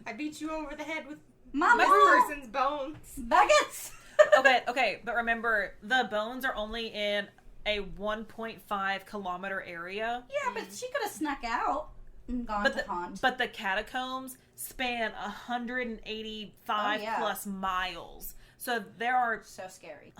C: I beat you over the head with
B: Mama!
C: my person's bones.
B: Baguettes!
A: Okay, but remember, the bones are only in a 1.5 kilometer area.
B: Yeah, but she could have snuck out and gone to haunt.
A: But the catacombs span 185 plus miles. So there are
B: so scary.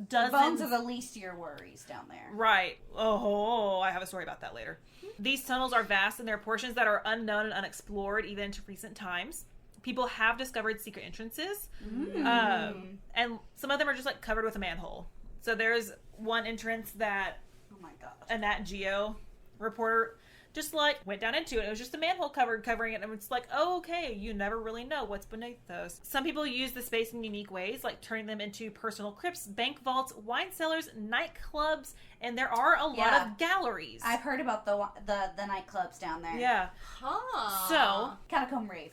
A: Dozens.
B: The bones are the least of your worries down there.
A: Right. Oh, I have a story about that later. These tunnels are vast, and there are portions that are unknown and unexplored even into recent times. People have discovered secret entrances, and some of them are just like covered with a manhole. So there's one entrance that
B: oh my gosh,
A: a Nat Geo reporter just like went down into it. It was just a manhole covering it, and it's like, oh, okay, you never really know what's beneath those. Some people use the space in unique ways, like turning them into personal crypts, bank vaults, wine cellars, nightclubs, and there are a lot of galleries.
B: I've heard about the nightclubs down there.
A: Yeah.
C: Huh.
A: So
B: catacomb rave.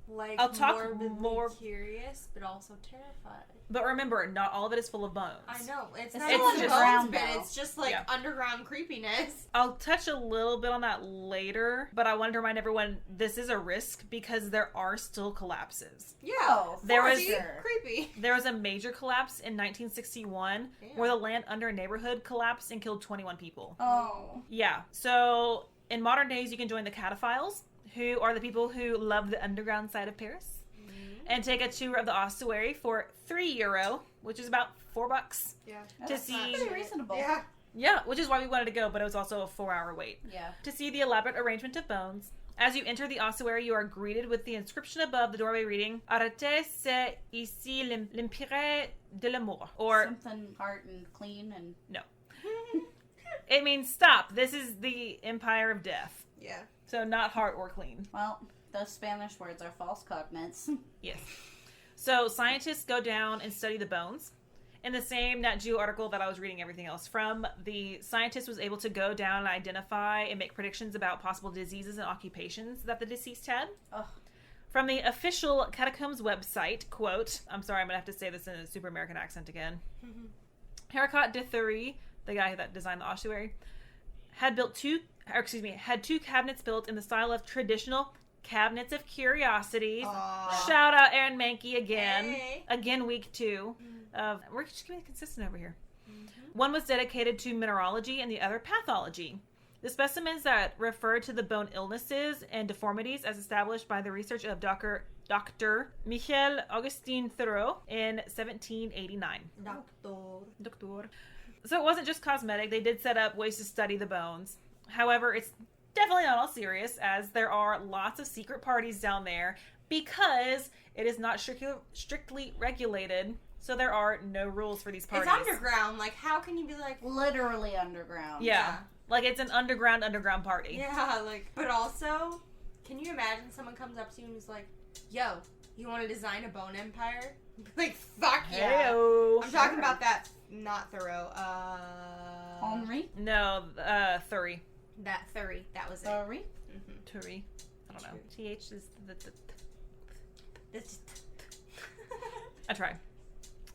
C: Like,
A: I'll talk
C: more curious, but also terrified.
A: But remember, not all of it is full of bones.
C: I know. It's
B: not
C: not
A: just
C: underground, but it's just like underground creepiness.
A: I'll touch a little bit on that later, but I wanted to remind everyone this is a risk because there are still collapses.
C: Yeah.
A: There was
C: creepy.
A: There was a major collapse in 1961 where the land under a neighborhood collapsed and killed 21 people.
B: Oh.
A: Yeah. So in modern days, you can join the cataphiles, who are the people who love the underground side of Paris, and take a tour of the ossuary for €3, which is about $4.
C: Yeah.
A: To see.
B: Pretty reasonable.
C: Yeah.
A: Yeah, which is why we wanted to go, but it was also a 4-hour wait.
B: Yeah.
A: To see the elaborate arrangement of bones. As you enter the ossuary, you are greeted with the inscription above the doorway reading, Arrêtez, c'est ici l'empire de la mort. Or
B: something hard and clean and...
A: No. It means stop. This is the empire of death.
C: Yeah.
A: So not heart or clean.
B: Well, those Spanish words are false cognates.
A: Yes. So scientists go down and study the bones. In the same Nat Geo article that I was reading everything else from, the scientist was able to go down and identify and make predictions about possible diseases and occupations that the deceased had.
B: Ugh.
A: From the official Catacombs website, quote, I'm sorry, I'm going to have to say this in a super American accent again. Héricourt de Thury, the guy that designed the ossuary, had two cabinets built in the style of traditional cabinets of curiosities. Shout out Aaron Mankey again.
C: Hey.
A: Again, week 2. We're just getting consistent over here. One was dedicated to mineralogy and the other pathology. The specimens that referred to the bone illnesses and deformities as established by the research of Dr. Michel Augustin Thoreau in 1789. Doctor. So it wasn't just cosmetic. They did set up ways to study the bones. However, it's definitely not all serious, as there are lots of secret parties down there because it is not strictly regulated. So there are no rules for these parties.
C: It's underground. Like, how can you be like...
B: Literally underground.
A: Yeah. Like, it's an underground party.
C: Yeah, like... But also, can you imagine someone comes up to you and is like, yo, you want to design a bone empire? Like, fuck yeah.
A: Hey-o.
C: I'm talking about that, not Thoreau.
B: Henri?
A: No, Thury.
C: That Thury. That was it.
B: Thury?
A: Thury. I don't know. TH is the. I tried.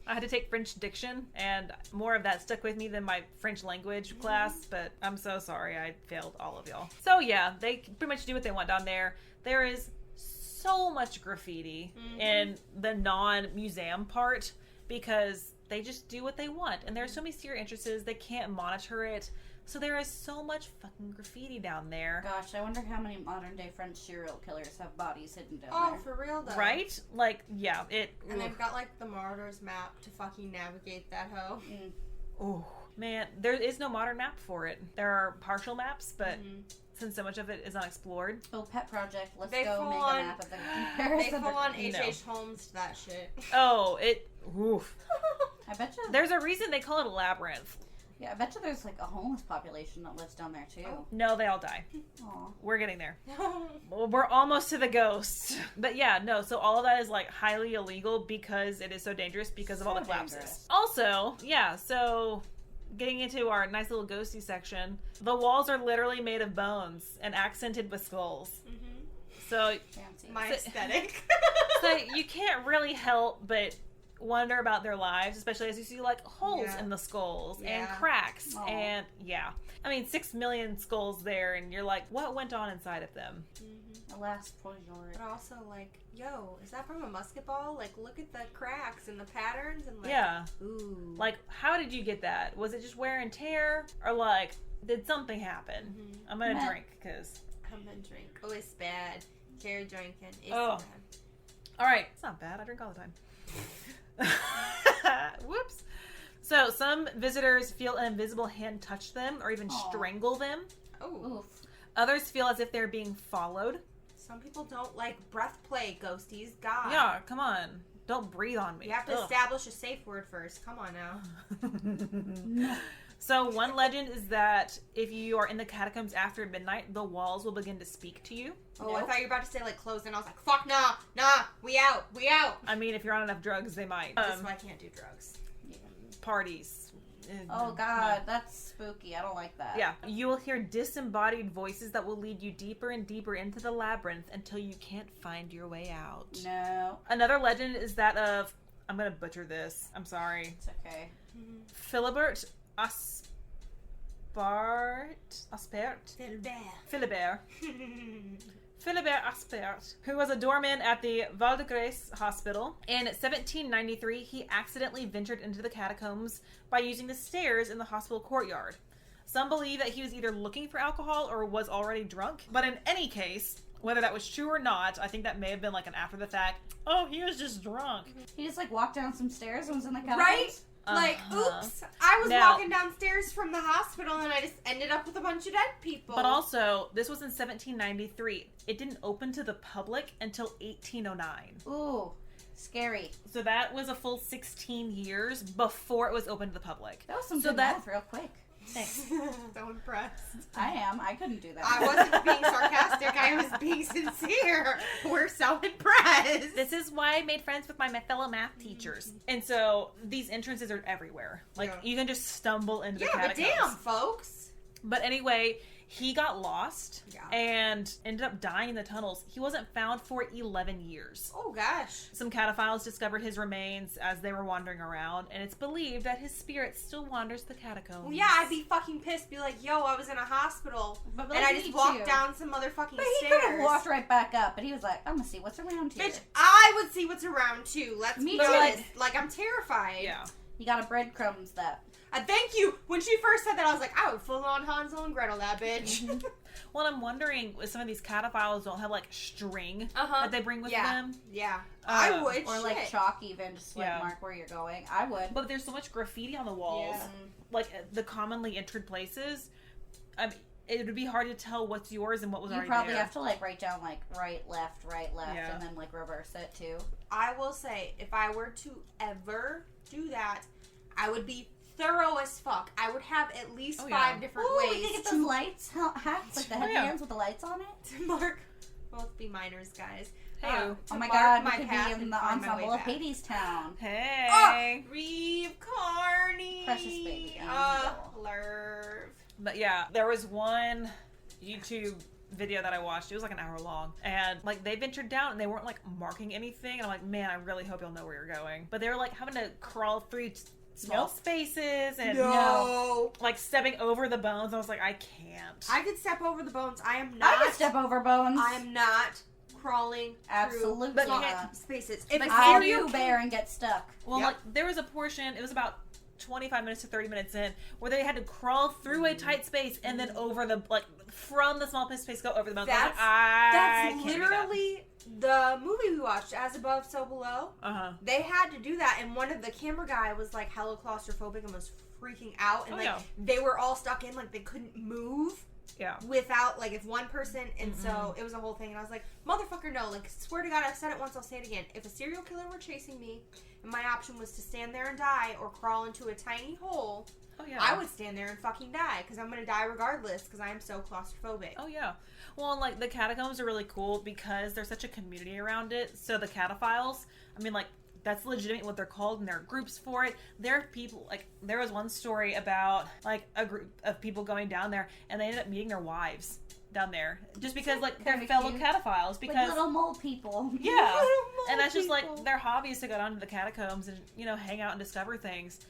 A: I had to take French diction, and more of that stuck with me than my French language class, but I'm so sorry I failed all of y'all. So yeah, they pretty much do what they want down there. There is so much graffiti in the non-museum part because they just do what they want, and there's so many serious entrances, they can't monitor it. So there is so much fucking graffiti down there.
B: Gosh, I wonder how many modern day French serial killers have bodies hidden down there.
C: Oh, for real though.
A: Right? Like, yeah, it...
C: And they've got like the martyrs map to fucking navigate that hoe.
A: Oh, man. There is no modern map for it. There are partial maps, but since so much of it is unexplored...
B: Oh, pet project. Let's
C: They
B: go
C: full
B: make
C: on-
B: a map of the Paris.
C: They full on H.H.
A: No.
C: Holmes to that shit.
A: Oh, it... Oof.
B: I bet you...
A: There's a reason they call it a labyrinth.
B: Yeah, I bet you there's like a homeless population that lives down there too.
C: Oh.
A: No, they all die.
B: Aw.
A: We're getting there. We're almost to the ghosts. But yeah, no, so all of that is like highly illegal because it is so dangerous because of all the
B: So
A: collapses.
B: dangerous.
A: Also, yeah, so getting into our nice little ghosty section, the walls are literally made of bones and accented with skulls. So,
B: Fancy.
C: My
A: So-
C: aesthetic.
A: so you can't really help but wonder about their lives, especially as you see like holes
C: Yeah.
A: in the skulls and
C: Yeah.
A: cracks.
B: Aw.
A: And yeah, I mean 6 million skulls there, and you're like, what went on inside of them?
B: Alas, poor George.
C: But also, like, yo, is that from a musket ball? Like, look at the cracks and the patterns and like,
A: Yeah,
C: ooh.
A: like how did you get that? Was it just wear and tear, or like did something happen? I'm gonna
B: Meh.
A: drink because
C: I'm gonna drink. Oh, it's bad. Carrie drinking. It's
A: Oh.
C: bad.
A: all right, it's not bad. I drink all the time. Whoops. So some visitors feel an invisible hand touch them or even
B: Aw.
A: strangle them.
C: Oh.
B: Oof.
A: Others feel as if they're being followed.
C: Some people don't like breath play, ghosties. God.
A: Yeah, come on. Don't breathe on me.
C: You have to
A: Ugh.
C: establish a safe word first. Come on now.
A: So one legend is that if you are in the catacombs after midnight, the walls will begin to speak to you.
C: Oh, I
B: Nope.
C: thought you were about to say like close, and I was like, fuck nah, we out.
A: I mean, if you're on enough drugs, they might.
C: This is why I can't do drugs.
A: Parties.
B: Oh god, that's spooky. I don't like that.
A: Yeah. You will hear disembodied voices that will lead you deeper and deeper into the labyrinth until you can't find your way out.
B: No,
A: Another legend is that of, I'm going to butcher this. I'm sorry.
B: it's okay.
A: Philibert Philibert Aspert, who was a doorman at the Val de Grace Hospital. In 1793, he accidentally ventured into the catacombs by using the stairs in the hospital courtyard. Some believe that he was either looking for alcohol or was already drunk. But in any case, whether that was true or not, I think that may have been like an after the fact, oh, he was just drunk.
B: He just like walked down some stairs and was in the catacombs.
C: Right? Like,
A: Uh-huh.
C: oops, I was
A: Now-
C: walking downstairs from the hospital and I just ended up with a bunch of dead people.
A: But also, this was in 1793. It didn't open to the public until 1809.
B: Ooh, scary.
A: So that was a full 16 years before it was open to the public.
B: That was some
A: So
B: good
A: that-
B: math real quick.
A: Thanks.
C: So impressed.
B: I am. I couldn't do that.
C: I wasn't being sarcastic, I was being sincere. We're so impressed.
A: This is why I made friends with my fellow math teachers. And so these entrances are everywhere. Like,
C: Yeah.
A: you can just stumble into the
C: Yeah, but
A: catacombs.
C: damn, folks.
A: But anyway, he got lost
C: Yeah.
A: and ended up dying in the tunnels. He wasn't found for 11 years.
C: Oh, gosh.
A: Some cataphiles discovered his remains as they were wandering around, and it's believed that his spirit still wanders the catacombs.
C: Well, yeah, I'd be fucking pissed. Be like, yo, I was in a hospital.
B: But
C: And I
B: me
C: just walked
B: too.
C: down some motherfucking
B: But he
C: stairs.
B: could have walked right back up, but he was like, I'm gonna see what's around here.
C: Bitch, I would see what's around too. Let's
B: Me
C: be
B: too.
C: honest. Like, I'm terrified.
A: Yeah.
B: You got a breadcrumbs that.
C: Thank you. When she first said that, I was like, I would full on Hansel and Gretel that bitch.
A: Well, I'm wondering if some of these cataphiles don't have, like, string
C: Uh-huh.
A: that they bring with
C: Yeah.
A: them.
C: Yeah. I
A: Uh,
C: would.
B: Or like
C: shit.
B: chalk even, just like
A: Yeah.
B: mark where you're going. I would.
A: But there's so much graffiti on the walls.
C: Yeah.
A: Like, the commonly entered places. I mean, it would be hard to tell what's yours and what was
B: You
A: already
B: probably
A: there.
B: have to like write down like right, left,
A: Yeah.
B: and then like reverse it too.
C: I will say, if I were to ever do that, I would be thorough as fuck. I would have at least
A: Oh,
C: 5
A: yeah.
C: different
B: Ooh, we
C: ways
B: could get
C: to
B: those lights hats, like the
A: Oh, yeah.
B: headbands with the lights on it.
C: to mark. Both be minors, guys.
A: Hey.
B: Oh my
C: mark
B: god, we
C: my
B: could
C: path
B: be in
C: and
B: the
C: find my way
B: ensemble of
C: back.
B: Hades Town.
A: Hey.
C: Reeve Carney.
B: Precious baby.
C: Lerv.
A: But yeah, there was one YouTube video that I watched. It was like an hour long, and like they ventured down and they weren't like marking anything, and I'm like, man, I really hope you'll know where you're going. But they were like having to crawl through small spaces and
C: No.
A: like stepping over the bones. I was like, I can't.
C: I could step over the bones. I am not.
B: I could step over bones.
C: I am not crawling
B: Absolutely
C: through small
B: not.
C: spaces.
A: But
B: I'll
A: serial
B: do bear and get stuck.
A: Well,
C: Yep.
A: like there was a portion. It was about 25 minutes to 30 minutes in where they had to crawl through a tight space and then over the like from the small space go over the mountain.
C: That's
A: That's
C: literally the movie we watched, As Above, So Below. They had to do that, and one of the camera guy was like hella claustrophobic and was freaking out, and they were all stuck in, like they couldn't move.
A: Yeah.
C: Without, like, if one person, and so it was a whole thing, and I was like, motherfucker, no, like, swear to God, I've said it once, I'll say it again. If a serial killer were chasing me, and my option was to stand there and die, or crawl into a tiny hole, I would stand there and fucking die, because I'm gonna die regardless, because I am so claustrophobic.
A: Oh, yeah. Well, and, like, the catacombs are really cool because there's such a community around it. So the cataphiles, I mean, like, that's legitimate what they're called, and there are groups for it. There are people, like, there was one story about, like, a group of people going down there, and they ended up meeting their wives down there. Just because, like, they're fellow cataphiles. Because,
B: like little mole people.
A: Yeah. And that's just, like, their hobby is to go down to the catacombs and, you know, hang out and discover things.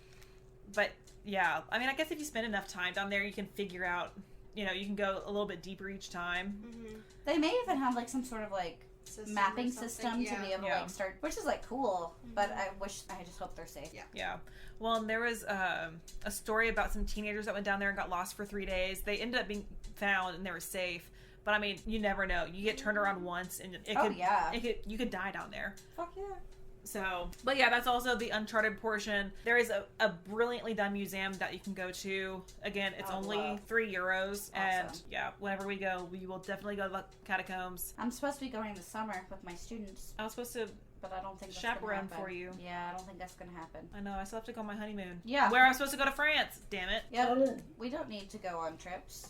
A: But, yeah. I mean, I guess if you spend enough time down there, you can figure out, you know, you can go a little bit deeper each time.
C: Mm-hmm.
B: They may even have, like, some sort of, like, mapping system to be able to like start, which is like cool, but I just hope they're safe.
A: Yeah. Well, and there was a story about some teenagers that went down there and got lost for 3 days. They ended up being found and they were safe, but I mean, you never know. You get turned around once and you could die down there.
C: Fuck yeah.
A: So, but yeah, that's also the uncharted portion. There is a brilliantly done museum that you can go to. Again, it's only €3. Awesome. And yeah, whenever we go, we will definitely go to the catacombs.
B: I'm supposed to be going this summer with my students.
A: I was supposed to,
B: but I don't think that's
A: chaperone
B: gonna
A: for you.
B: Yeah, I don't think that's gonna happen.
A: I know, I still have to go on my honeymoon.
B: Yeah.
A: Where I'm supposed to go to France, damn it.
B: Yeah, we don't need to go on trips.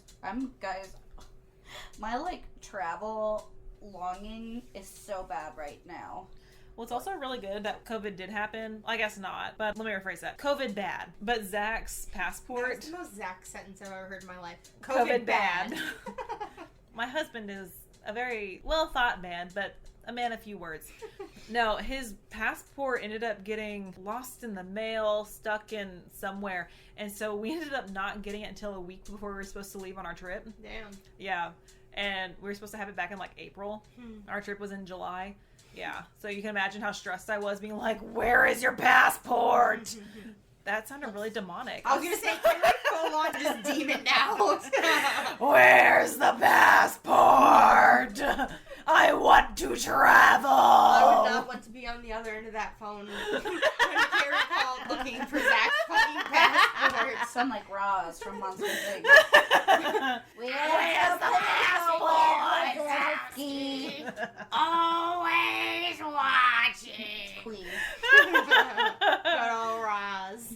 B: My like travel longing is so bad right now.
A: Well, it's also really good that COVID did happen. I guess not, but let me rephrase that. COVID bad. But Zach's passport...
C: That's the most Zach sentence I've ever heard in my life.
A: COVID bad. My husband is a very well-thought man, but a man of few words. No, his passport ended up getting lost in the mail, stuck in somewhere, and so we ended up not getting it until a week before we were supposed to leave on our trip.
C: Damn.
A: Yeah, and we were supposed to have it back in like April. Our trip was in July. Yeah, so you can imagine how stressed I was being like, where is your passport? That sounded really demonic.
C: I was going to say, can we full on just demon out?
A: Where's the passport? I want to travel.
C: I would not want to be on the other end of that phone when Carrie called looking for Zach's fucking passport.
B: Sound like Roz from Monster Inc.
A: Where's the passport?
B: Zachary?
C: Always watching.
B: Please.
C: Good old Roz.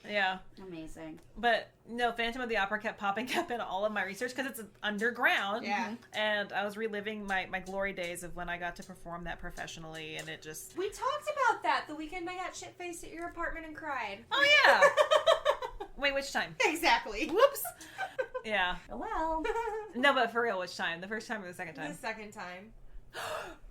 A: Yeah.
B: Amazing.
A: But no, Phantom of the Opera kept popping up in all of my research because it's underground.
C: Yeah.
A: And I was reliving my glory days of when I got to perform that professionally, and it just...
C: We talked about that the weekend I got shit-faced at your apartment and cried.
A: Oh, yeah. Wait, which time?
C: Exactly.
A: Whoops. Yeah.
B: Well.
A: No, but for real, which time? The first time or the second time?
C: The second time.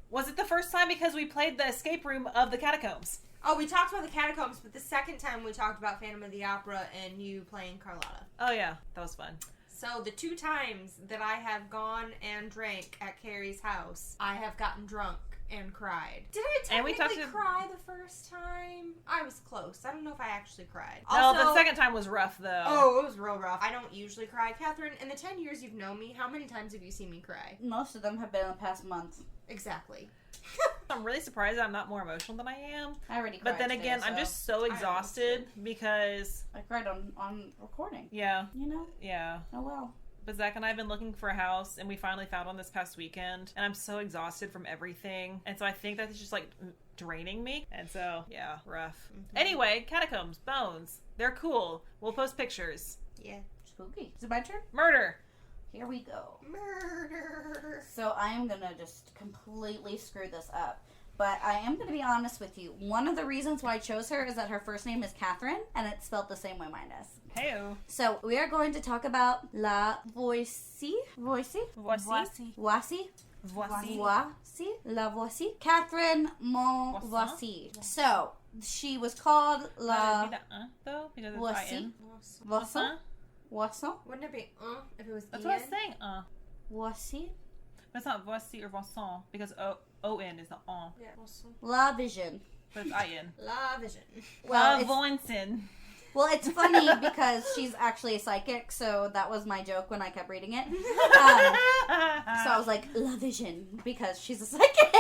A: Was it the first time because we played the escape room of the catacombs?
C: Oh, we talked about the catacombs, but the second time we talked about Phantom of the Opera and you playing Carlotta.
A: Oh, yeah. That was fun.
C: So the 2 times that I have gone and drank at Carrie's house, I have gotten drunk and cried. Did I technically cry the first time? I was close. I don't know if I actually cried.
A: No, the second time was rough, though.
C: Oh, it was real rough. I don't usually cry. Catherine, in the 10 years you've known me, how many times have you seen me cry?
B: Most of them have been in the past month.
C: Exactly.
A: I'm really surprised I'm not more emotional than I am.
B: I already cried.
A: But then again, I'm just so exhausted because...
B: I cried on recording.
A: Yeah.
B: You know?
A: Yeah.
B: Oh, well.
A: But Zach and I have been looking for a house, and we finally found one this past weekend, and I'm so exhausted from everything. And so I think that's just, like, draining me. And so, yeah, rough. Mm-hmm. Anyway, catacombs, bones. They're cool. We'll post pictures.
C: Yeah.
B: Spooky. Is it my turn?
A: Murder.
B: Here we go.
C: Murder.
B: so I am going to just completely screw this up. But I am going to be honest with you. One of the reasons why I chose her is that her first name is Catherine, and it's spelled the same way mine is.
A: Heyo.
B: So we are going to talk about La Voici.
A: Voici.
B: La Voici. Catherine Montvoici. So she was called La
A: though, because it's
B: Voici.
A: Voisin.
B: Voisin.
C: Wouldn't it be if it was
A: That's
C: Ian?
A: what I was saying.
B: Voici.
A: But it's not voici or voisin because O-N is the on.
C: Yeah, Voisin.
B: La Vision.
A: But it's I-N.
C: La Vision.
B: Well,
A: Well,
B: it's funny because she's actually a psychic, so that was my joke when I kept reading it. So I was like, La Vision, because she's a psychic.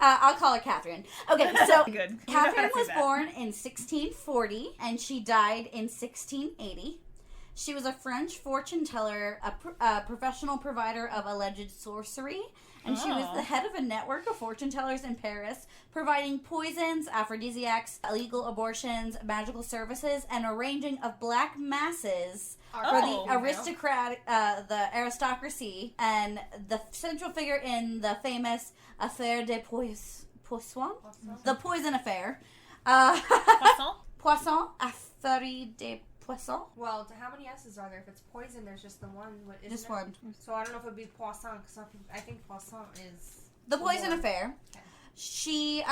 B: I'll call her Catherine. Okay, so
A: Good.
B: Catherine was born in 1640, and she died in 1680. She was a French fortune teller, a professional provider of alleged sorcery, and she was the head of a network of fortune tellers in Paris, providing poisons, aphrodisiacs, illegal abortions, magical services, and arranging of black masses for the aristocracy, and the central figure in the famous Affaire des Poissons, the poison affair. Poisson, Affaire des Poissons.
C: Well, how many S's are there? If it's poison, there's just the one.
B: Just one.
C: So I don't know if it would be poisson, because I think poisson is...
B: The poison affair.
C: Okay.
B: She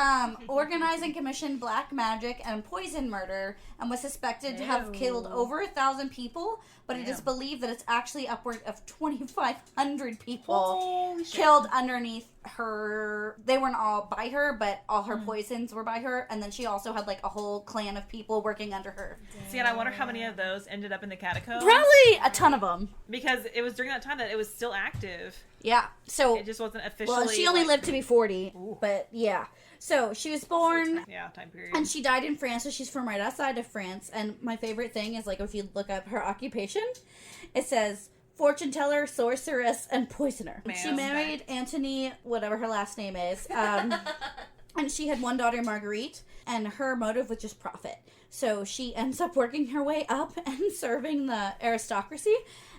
B: organized and commissioned black magic and poison murder and was suspected to have killed over 1,000 people, but it is believed that it's actually upward of 2,500 people killed underneath her. They weren't all by her, but all her poisons were by her, and then she also had like a whole clan of people working under her.
A: See, and I wonder how many of those ended up in the catacombs.
B: Probably a ton of them.
A: Because it was during that time that it was still active.
B: Yeah, so...
A: It just wasn't officially...
B: Well, she only lived to be 40, but yeah. So, she was born...
A: time period.
B: And she died in France, so she's from right outside of France. And my favorite thing is, like, if you look up her occupation, it says... fortune teller, sorceress, and poisoner. She married Antony, whatever her last name is, and she had one daughter, Marguerite, and her motive was just profit. So she ends up working her way up and serving the aristocracy,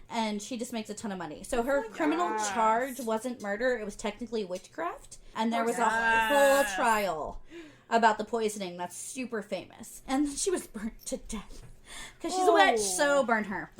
B: and she just makes a ton of money. So her criminal charge wasn't murder, it was technically witchcraft, and there was a whole trial about the poisoning that's super famous. And then she was burnt to death. Because she's a witch, so burn her.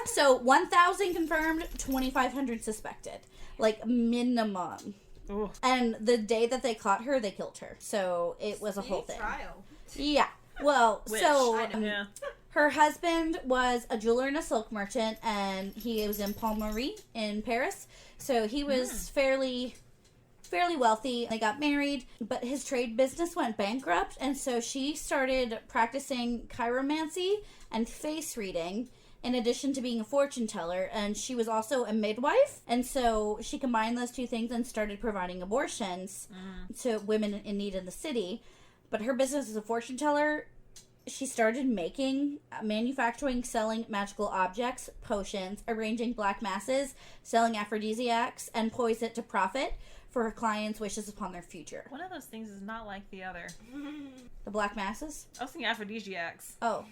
B: So 1,000 confirmed, 2,500 suspected, like minimum.
A: Ooh.
B: And the day that they caught her, they killed her. So it was a whole thing.
C: Trial.
B: Yeah. Well,
A: Witch.
B: so
A: Yeah.
B: her husband was a jeweler and a silk merchant, and he was in Ponts in Paris. So he was fairly wealthy. They got married, but his trade business went bankrupt, and so she started practicing chiromancy and face reading in addition to being a fortune teller, and she was also a midwife, and so she combined those two things and started providing abortions to women in need in the city. But her business as a fortune teller, she started manufacturing, selling magical objects, potions, arranging black masses, selling aphrodisiacs, and poison to profit for her clients' wishes upon their future.
A: One of those things is not like the other.
B: The black masses?
A: I was thinking aphrodisiacs.
B: Oh.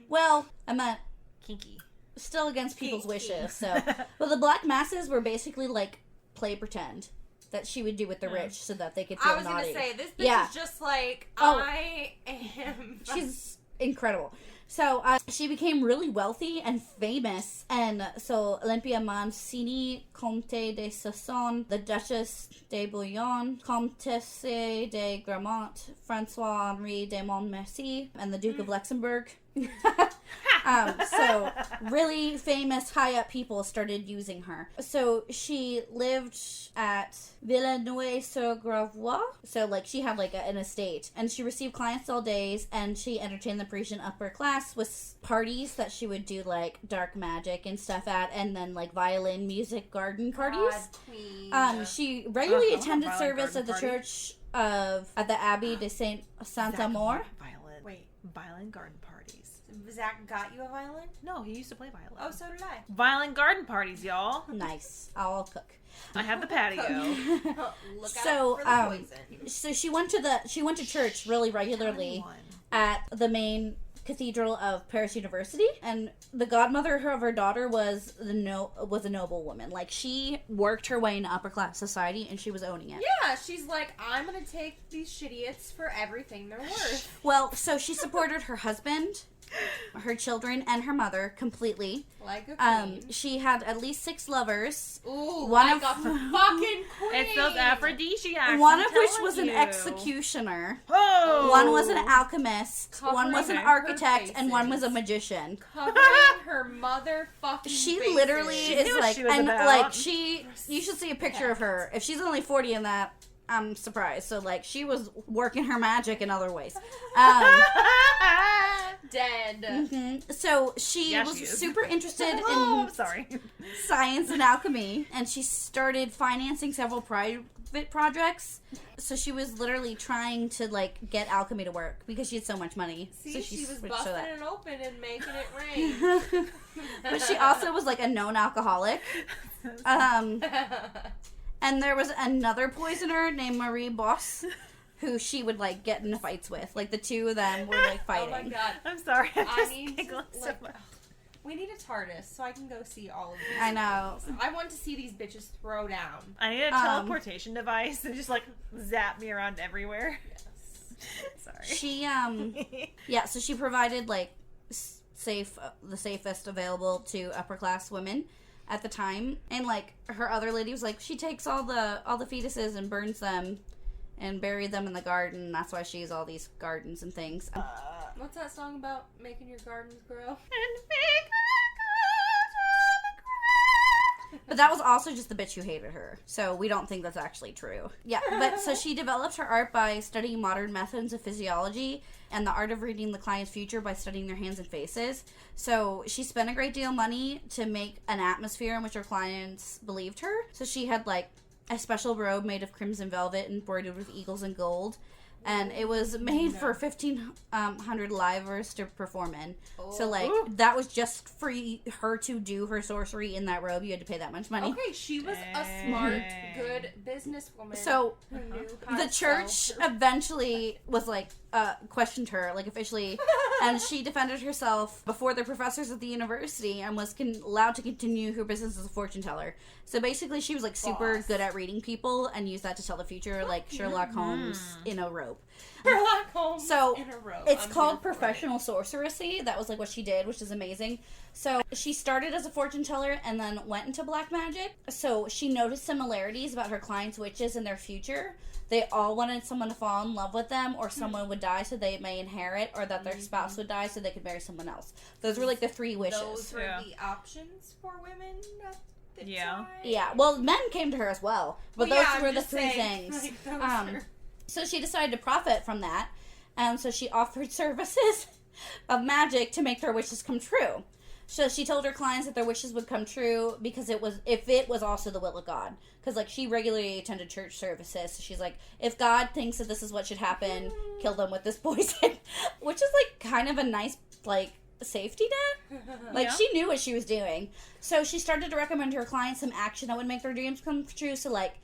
B: Well, I meant
A: Kinky.
B: still against people's wishes, so. But the black masses were basically like play pretend that she would do with the rich so that they could feel naughty.
C: I was gonna say, this bitch is just like, I am...
B: She's incredible. So, she became really wealthy and famous, and so Olympia Mancini, Comte de Soissons, the Duchess de Bouillon, Comtesse de Gramont, Francois-Henri de Montmorency, and the Duke of Luxembourg. So really famous high up people started using her. So she lived at Villeneuve-sur-Gravois. So like she had like an estate, and she received clients all days, and she entertained the Parisian upper class with parties that she would do like dark magic and stuff at, and then like violin music garden parties. She regularly attended service at the church at the Abbey de Saint-Amour.
A: Violin garden parties.
C: Zach got you a violin?
A: No, he used to play violin.
C: Oh, so did I.
A: Violin garden parties, y'all.
B: Nice. I'll cook.
A: I have the patio.
C: Look out for the poison.
B: So she went to church really regularly at the main Cathedral of Paris University, and the godmother of her daughter was a noble woman. Like, she worked her way into upper class society, and she was owning it.
C: Yeah, she's like, I'm gonna take these shitiots for everything they're worth.
B: Well, so she supported her husband, her children, and her mother completely.
C: Like a queen.
B: She had at least 6 lovers.
C: Ooh,
B: one
C: like
B: of-
C: a fucking queen.
A: It's those aphrodisiacs.
B: One
A: I'm
B: of which
A: telling
B: was an
A: you.
B: executioner.
A: Oh!
B: One was an alchemist.
C: Covering
B: One was an
C: her
B: architect, and one was a
C: faces.
B: magician.
C: Covering her motherfucking
B: She
C: faces.
B: literally
A: She
B: is
A: knew what
B: like,
A: she was
B: and
A: about.
B: like you should see a picture of her. If she's only 40 in that, I'm surprised. So like, she was working her magic in other ways.
C: Dead.
B: So she
A: Yeah,
B: was
A: she is.
B: super interested
A: Oh,
B: in
A: I'm sorry.
B: science and alchemy, and she started financing several private projects. So she was literally trying to like get alchemy to work because she had so much money.
C: See,
B: so
C: she was
B: switched to
C: busting
B: that.
C: it open and making it rain.
B: But she also was like a known alcoholic. And there was another poisoner named Marie Boss, who she would like get into fights with. Like the two of them were like
C: Oh
B: fighting.
C: my god.
A: I'm sorry. I'm
C: I
A: just
C: need
A: giggling
C: to,
A: so
C: like,
A: much.
C: we need a TARDIS so I can go see all of these.
B: I know.
C: I want to see these bitches throw down.
A: I need a teleportation device and just like zap me around everywhere. Sorry.
B: She yeah, so she provided like the safest available to upper class women at the time, and like her other lady was like, she takes all the fetuses and burns them and buried them in the garden. That's why she has all these gardens and things.
C: What's that song about making your gardens grow?
B: But that was also just the bitch who hated her. So we don't think that's actually true. Yeah, but so she developed her art by studying modern methods of physiology and the art of reading the client's future by studying their hands and faces. So she spent a great deal of money to make an atmosphere in which her clients believed her. So she had like a special robe made of crimson velvet embroidered with eagles and gold. And it was made for 1,500 livers to perform in. So, like, that was just for her to do her sorcery in that robe. You had to pay that much money.
C: Okay, she was a smart, good businesswoman.
B: So,
C: who knew how
B: the
C: to
B: church
C: sell.
B: eventually was, like, questioned her, like, officially. And she defended herself before the professors at the university and was allowed to continue her business as a fortune teller. So, basically, she was, like, super good at reading people and used that to tell the future, like Sherlock Holmes in a robe.
C: Sherlock Holmes
B: So,
C: in a row.
B: it's
C: I'm
B: called
C: here for it.
B: professional sorcery. That was like what she did, which is amazing. So she started as a fortune teller and then went into black magic. So she noticed similarities about her clients' witches and their future. They all wanted someone to fall in love with them, or someone would die so they may inherit, or that their spouse would die so they could marry someone else. Those were like the 3 wishes.
C: Those were
A: Yeah.
C: the options for women at the
A: Yeah.
C: time.
B: Yeah, well, men came to her as well, but
C: Well,
B: those
C: yeah, I'm
B: were the
C: just
B: 3
C: saying,
B: things.
C: like, those are-
B: So she decided to profit from that, and so she offered services of magic to make their wishes come true. So she told her clients that their wishes would come true because if it was also the will of God. Because like she regularly attended church services, so she's like, if God thinks that this is what should happen, kill them with this poison, which is like kind of a nice like safety net. Like
A: Yeah.
B: she knew what she was doing, so she started to recommend to her clients some action that would make their dreams come true. So like,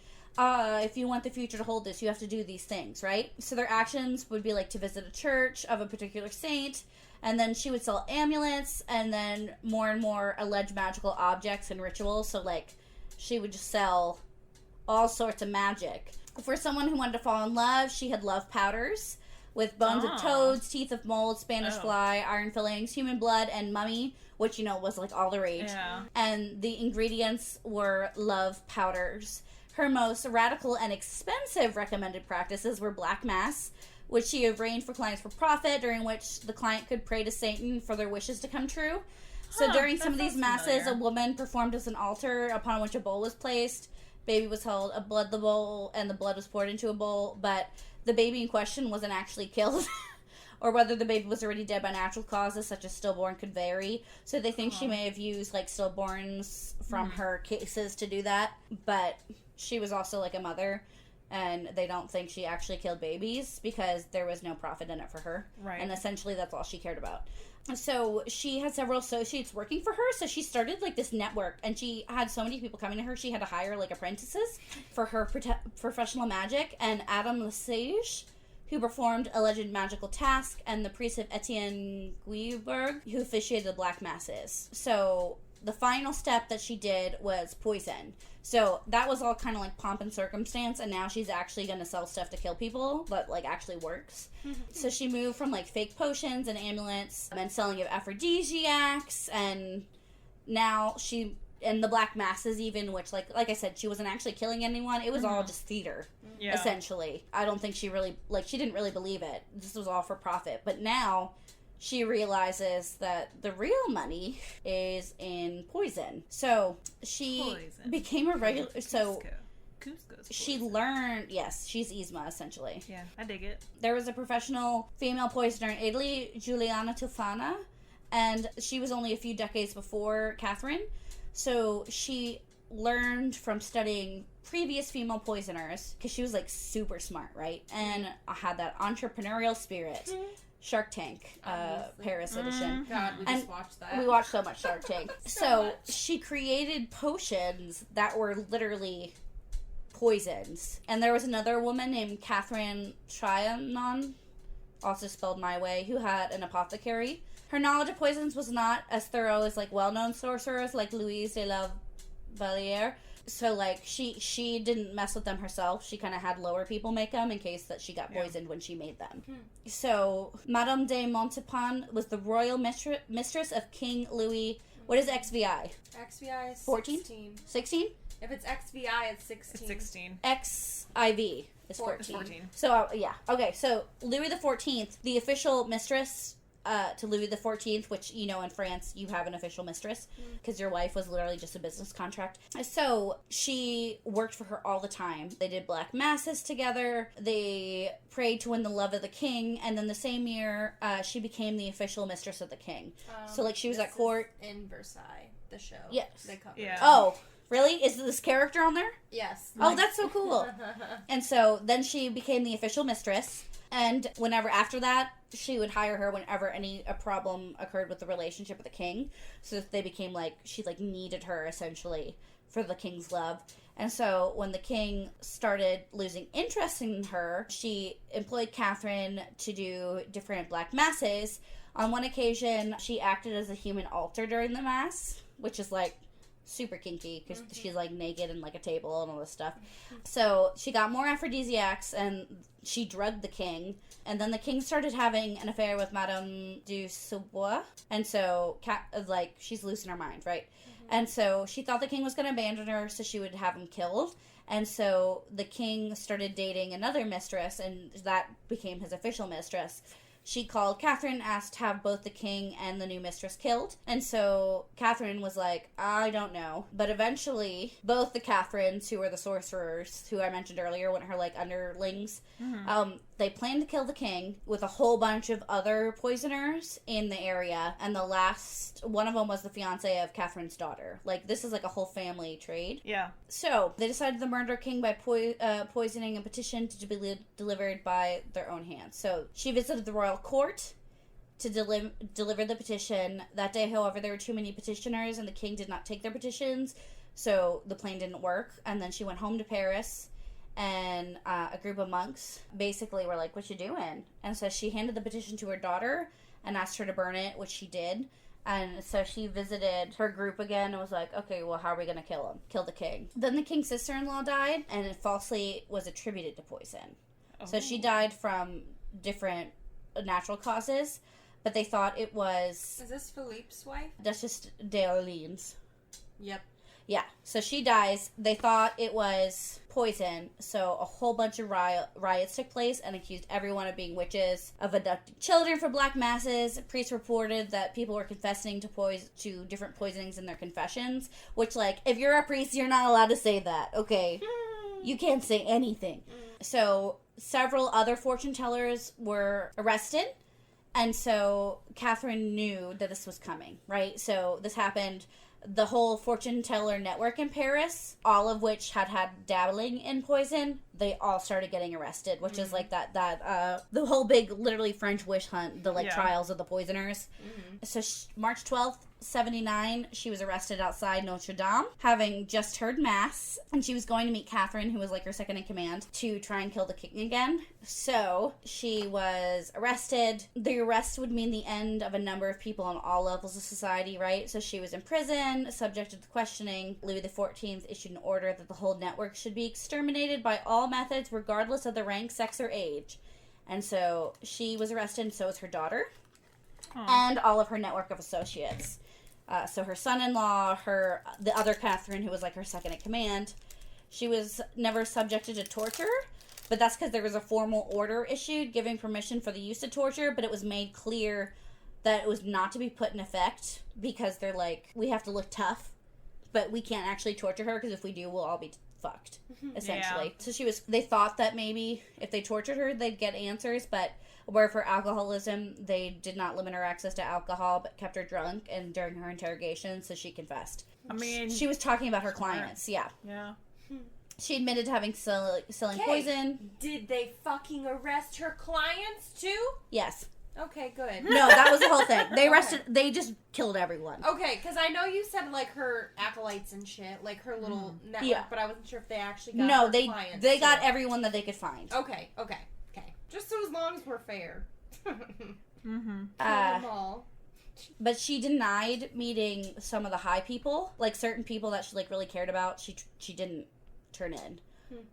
B: if you want the future to hold this, you have to do these things, right? So their actions would be like to visit a church of a particular saint, and then she would sell amulets, and then more and more alleged magical objects and rituals. So like, she would just sell all sorts of magic. For someone who wanted to fall in love, she had love powders with bones of toads, teeth of mold, Spanish fly, iron fillings, human blood, and mummy, which, you know, was like all the rage.
A: Yeah.
B: And the ingredients were love powders. Her most radical and expensive recommended practices were black mass, which she arranged for clients for profit, during which the client could pray to Satan for their wishes to come true. So
A: Huh,
B: during
A: that
B: some of these
A: sounds
B: masses,
A: familiar.
B: a woman performed as an altar upon which a bowl was placed. Baby was held, the bowl, and the blood was poured into a bowl, but the baby in question wasn't actually killed. Or whether the baby was already dead by natural causes, such as stillborn, could vary. So they think she may have used, like, stillborns from her cases to do that. But she was also, like, a mother, and they don't think she actually killed babies because there was no profit in it for her.
A: Right.
B: And essentially that's all she cared about. So she had several associates working for her, so she started, like, this network, and she had so many people coming to her, she had to hire, like, apprentices for her professional magic. And Adam Lesage, who performed alleged magical task, and the priest of Etienne Guiberg, who officiated the black masses. So the final step that she did was poison. So that was all kind of like pomp and circumstance, and now she's actually going to sell stuff to kill people that like actually works. So she moved from like fake potions and amulets and selling of aphrodisiacs, and now she and the black masses even, which like I said, she wasn't actually killing anyone. It was all just theater, essentially. I don't think she really she didn't really believe it. This was all for profit. But now she realizes that the real money is in poison. So she became a regular. So
A: Cusco's
B: she
A: poison.
B: learned. Yes, she's Yzma essentially.
A: Yeah, I dig it.
B: There was a professional female poisoner in Italy, Giuliana Tofana, and she was only a few decades before Catherine. So she learned from studying previous female poisoners because she was like super smart, right? And I had that entrepreneurial spirit. Shark Tank, Paris edition.
C: God, we just watched that.
B: We watched so much Shark Tank. So she created potions that were literally poisons. And there was another woman named Catherine Trianon, also spelled my way, who had an apothecary. Her knowledge of poisons was not as thorough as like well-known sorcerers like Louise de la Valliere. So like she didn't mess with them herself. She kind of had lower people make them in case that she got poisoned when she made them. So Madame de Montespan was the royal mistress of King Louis. What is XVI?
C: XVI is
B: 14?
C: 16.
B: 16?
C: If it's XVI, it's 16.
A: It's 16.
B: XIV is 14.
A: 14.
B: So yeah, okay. So Louis the 14th, the official mistress to Louis the 14th, which, you know, in France you have an official mistress because your wife was literally just a business contract. So she worked for her all the time. They did black masses together. They prayed to win the love of the king, and then the same year she became the official mistress of the king. So like she was at court
C: in Versailles, the show.
B: Yes.
C: They covered.
A: Yeah.
B: Oh, really? Is this character on there?
C: Yes.
B: Oh, that's so cool. And so then she became the official mistress. And whenever after that, she would hire her whenever a problem occurred with the relationship with the king. So if they became like, she like needed her essentially for the king's love. And so when the king started losing interest in her, she employed Catherine to do different black masses. On one occasion, she acted as a human altar during the mass, which is like super kinky because she's like naked and like a table and all this stuff. So she got more aphrodisiacs and she drugged the king, and then the king started having an affair with Madame du Savoie, and so like she's losing her mind, right? And so she thought the king was going to abandon her, so she would have him killed. And so the king started dating another mistress, and that became his official mistress. She called Catherine, asked to have both the king and the new mistress killed. And so Catherine was like, I don't know. But eventually, both the Catherines, who were the sorcerers, who I mentioned earlier, her like underlings, they planned to kill the king with a whole bunch of other poisoners in the area. And the last, one of them was the fiance of Catherine's daughter. Like, this is like a whole family trade.
A: Yeah.
B: So they decided to murder king by poisoning a petition to be delivered by their own hands. So she visited the royal court to deliver the petition. That day, however, there were too many petitioners and the king did not take their petitions, so the plan didn't work. And then she went home to Paris, and a group of monks basically were like, what you doing? And so she handed the petition to her daughter and asked her to burn it, which she did. And so she visited her group again and was like, okay, well, how are we going to kill him? Kill the king. Then the king's sister-in-law died, and it falsely was attributed to poison. Oh. So she died from different natural causes, but they thought it was...
C: Is this Philippe's wife?
B: Duchess d'Orleans.
C: Yep.
B: Yeah, so she dies. They thought it was poison, so a whole bunch of riots took place and accused everyone of being witches, of abducting children for black masses. Priests reported that people were confessing to different poisonings in their confessions, which, like, if you're a priest, you're not allowed to say that, okay? You can't say anything. So several other fortune tellers were arrested, and so Catherine knew that this was coming, right? So this happened... The whole fortune teller network in Paris, all of which had dabbling in poison, they all started getting arrested, which is like the whole big, literally French witch hunt, the trials of the poisoners. So March 12th, 1979, she was arrested outside Notre Dame, having just heard Mass, and she was going to meet Catherine, who was like her second in command, to try and kill the king again. So, she was arrested. The arrest would mean the end of a number of people on all levels of society, right? So she was in prison, subjected to questioning. Louis XIV issued an order that the whole network should be exterminated by all methods, regardless of the rank, sex, or age. And so she was arrested, and so was her daughter. And all of her network of associates. So her son-in-law, the other Catherine, who was like her second in command. She was never subjected to torture, but that's because there was a formal order issued giving permission for the use of torture, but it was made clear that it was not to be put in effect because they're like, we have to look tough, but we can't actually torture her because if we do, we'll all be fucked, essentially. Yeah. So they thought that maybe if they tortured her, they'd get answers, but where for alcoholism, they did not limit her access to alcohol, but kept her drunk, and during her interrogation, so she confessed. I mean... She was talking about her clients, yeah.
A: Yeah.
B: She admitted to having selling poison.
C: Did they fucking arrest her clients, too?
B: Yes.
C: Okay, good.
B: No, that was the whole thing. They arrested... They just killed everyone.
C: Okay, because I know you said, like, her acolytes and shit, like, her little network, but I wasn't sure if they actually got her clients.
B: They got everyone that they could find.
C: Okay. Just so as long as we're fair.
A: Mm-hmm.
C: Them all.
B: But she denied meeting some of the high people, like certain people that she like really cared about. She didn't turn in.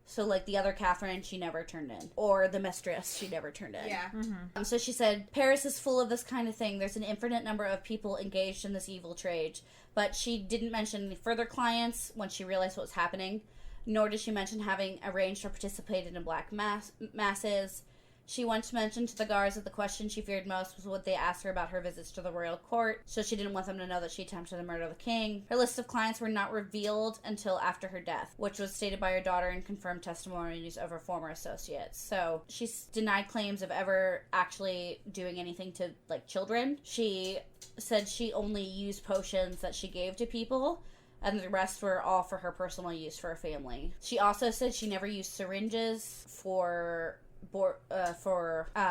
B: So like the other Catherine, she never turned in, or the mistress, she never turned in.
C: Yeah.
A: Mm-hmm.
B: So she said Paris is full of this kind of thing. There's an infinite number of people engaged in this evil trade, but she didn't mention any further clients when she realized what was happening. Nor did she mention having arranged or participated in black masses. She once mentioned to the guards that the question she feared most was what they asked her about her visits to the royal court, so she didn't want them to know that she attempted to murder the king. Her list of clients were not revealed until after her death, which was stated by her daughter in confirmed testimonies of her former associates. So she denied claims of ever actually doing anything to, like, children. She said she only used potions that she gave to people, and the rest were all for her personal use for her family. She also said she never used syringes for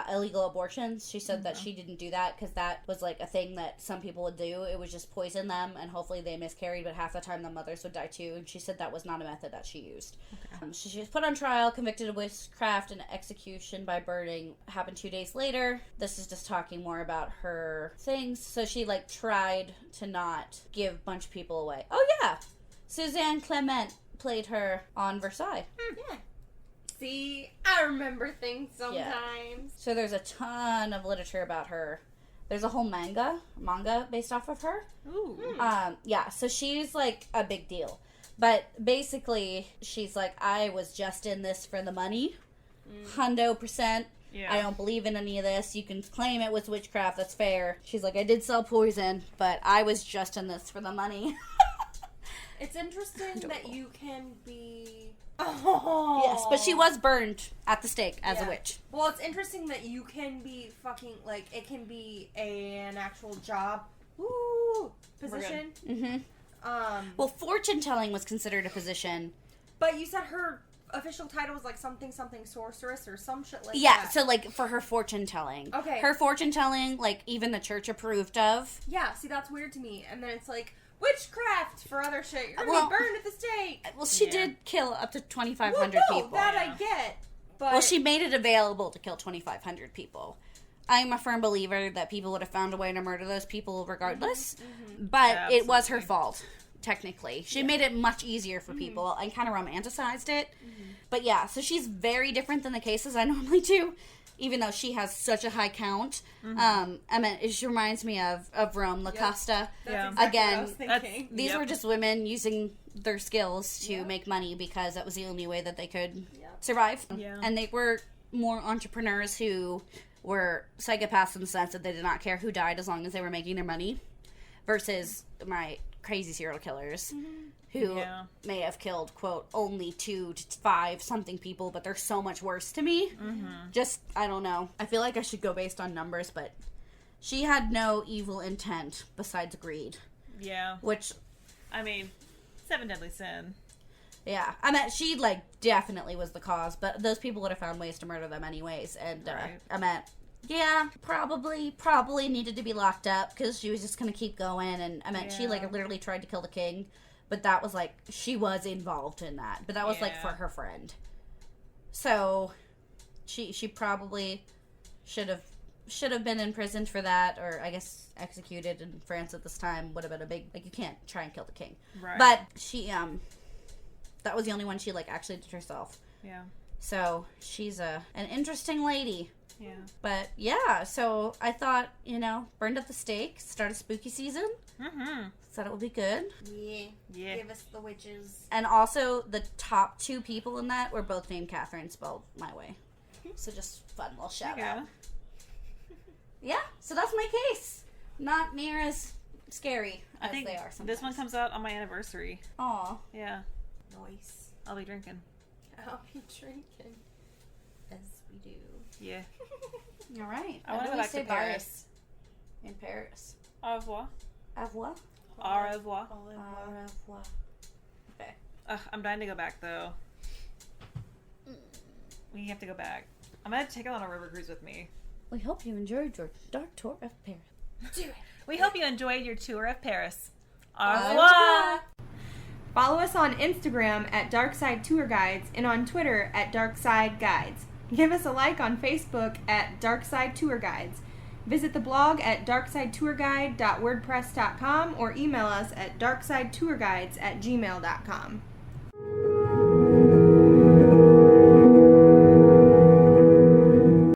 B: illegal abortions. She said that she didn't do that because that was like a thing that some people would do. It was just poison them and hopefully they miscarried, but half the time the mothers would die too, and she said that was not a method that she used. Okay. She was put on trial, convicted of witchcraft, and execution by burning happened 2 days later. This is just talking more about her things. So she like tried to not give a bunch of people away. Oh yeah, Suzanne Clement played her on Versailles.
C: Yeah. See, I remember things sometimes.
B: Yeah. So there's a ton of literature about her. There's a whole manga based off of her.
A: Ooh.
B: Yeah, so she's like a big deal. But basically, she's like, I was just in this for the money. Hundo%. Yeah. I don't believe in any of this. You can claim it was witchcraft. That's fair. She's like, I did sell poison, but I was just in this for the money.
C: It's interesting that you can be...
B: Oh. Yes, but she was burned at the stake as a witch.
C: Well, it's interesting that you can be fucking, like, it can be an actual job position.
B: Mm-hmm. Well, fortune-telling was considered a position.
C: But you said her official title was, like, something sorceress or some shit like that.
B: Yeah, so, like, for her fortune-telling.
C: Okay.
B: Her fortune-telling, like, even the church approved of.
C: Yeah, see, that's weird to me. And then it's like... Witchcraft for other shit. You're gonna be burned at the stake.
B: Well, she did kill up to 2,500 people.
C: That I get. But...
B: Well, she made it available to kill 2,500 people. I'm a firm believer that people would have found a way to murder those people regardless. Mm-hmm. But it was her fault, technically. She made it much easier for people and kind of romanticized it. Mm-hmm. But yeah, so she's very different than the cases I normally do. Even though she has such a high count. I mean, she reminds me of Rome, La Costa.
C: That's exactly
B: Again,
C: what I was thinking.
B: These were just women using their skills to make money because that was the only way that they could survive. Yeah. And they were more entrepreneurs who were psychopaths in the sense that they did not care who died as long as they were making their money. Versus my crazy serial killers who may have killed, quote, only 2 to 5 something people, but they're so much worse to me. Just, I don't know. I feel like I should go based on numbers, but she had no evil intent besides greed.
A: Yeah.
B: Which,
A: I mean, 7 deadly sin.
B: Yeah. I mean, she, like, definitely was the cause, but those people would have found ways to murder them anyways, and, I mean, yeah, probably needed to be locked up because she was just going to keep going. And I mean, she, like, literally tried to kill the king. But that was, like, she was involved in that. But that was, like, for her friend. So, she probably should have been imprisoned for that. Or, I guess, executed in France at this time. Would have been a big, like, you can't try and kill the king.
A: Right.
B: But she, that was the only one she, like, actually did herself.
A: Yeah.
B: So, she's an interesting lady.
A: Yeah.
B: But, yeah, so I thought, burned up the stake, start a spooky season.
A: Mm-hmm.
B: Thought it would be good.
C: Yeah. Give us the witches.
B: And also, the top 2 people in that were both named Catherine, spelled my way. So just fun little shout out. Yeah, so that's my case. Not near as scary as they are sometimes.
A: This one comes out on my anniversary.
B: Aw.
A: Yeah.
C: Nice.
A: I'll be drinking.
C: I'll be drinking. As we do.
A: Yeah.
B: All right.
A: I want to go back to Paris.
B: In Paris.
A: Au revoir.
B: Au revoir.
A: Au revoir.
C: Au revoir.
B: Okay.
A: I'm dying to go back, though. We have to go back. I'm going to take it on a river cruise with me.
B: We hope you enjoyed your dark tour of Paris.
C: Do it.
A: We hope you enjoyed your tour of Paris. Au
B: Au
A: revoir.
C: Follow us on Instagram at Darkside Tour Guides and on Twitter at Darkside Guides. Give us a like on Facebook at Darkside Tour Guides. Visit the blog at darksidetourguide.wordpress.com or email us at darksidetourguides@gmail.com.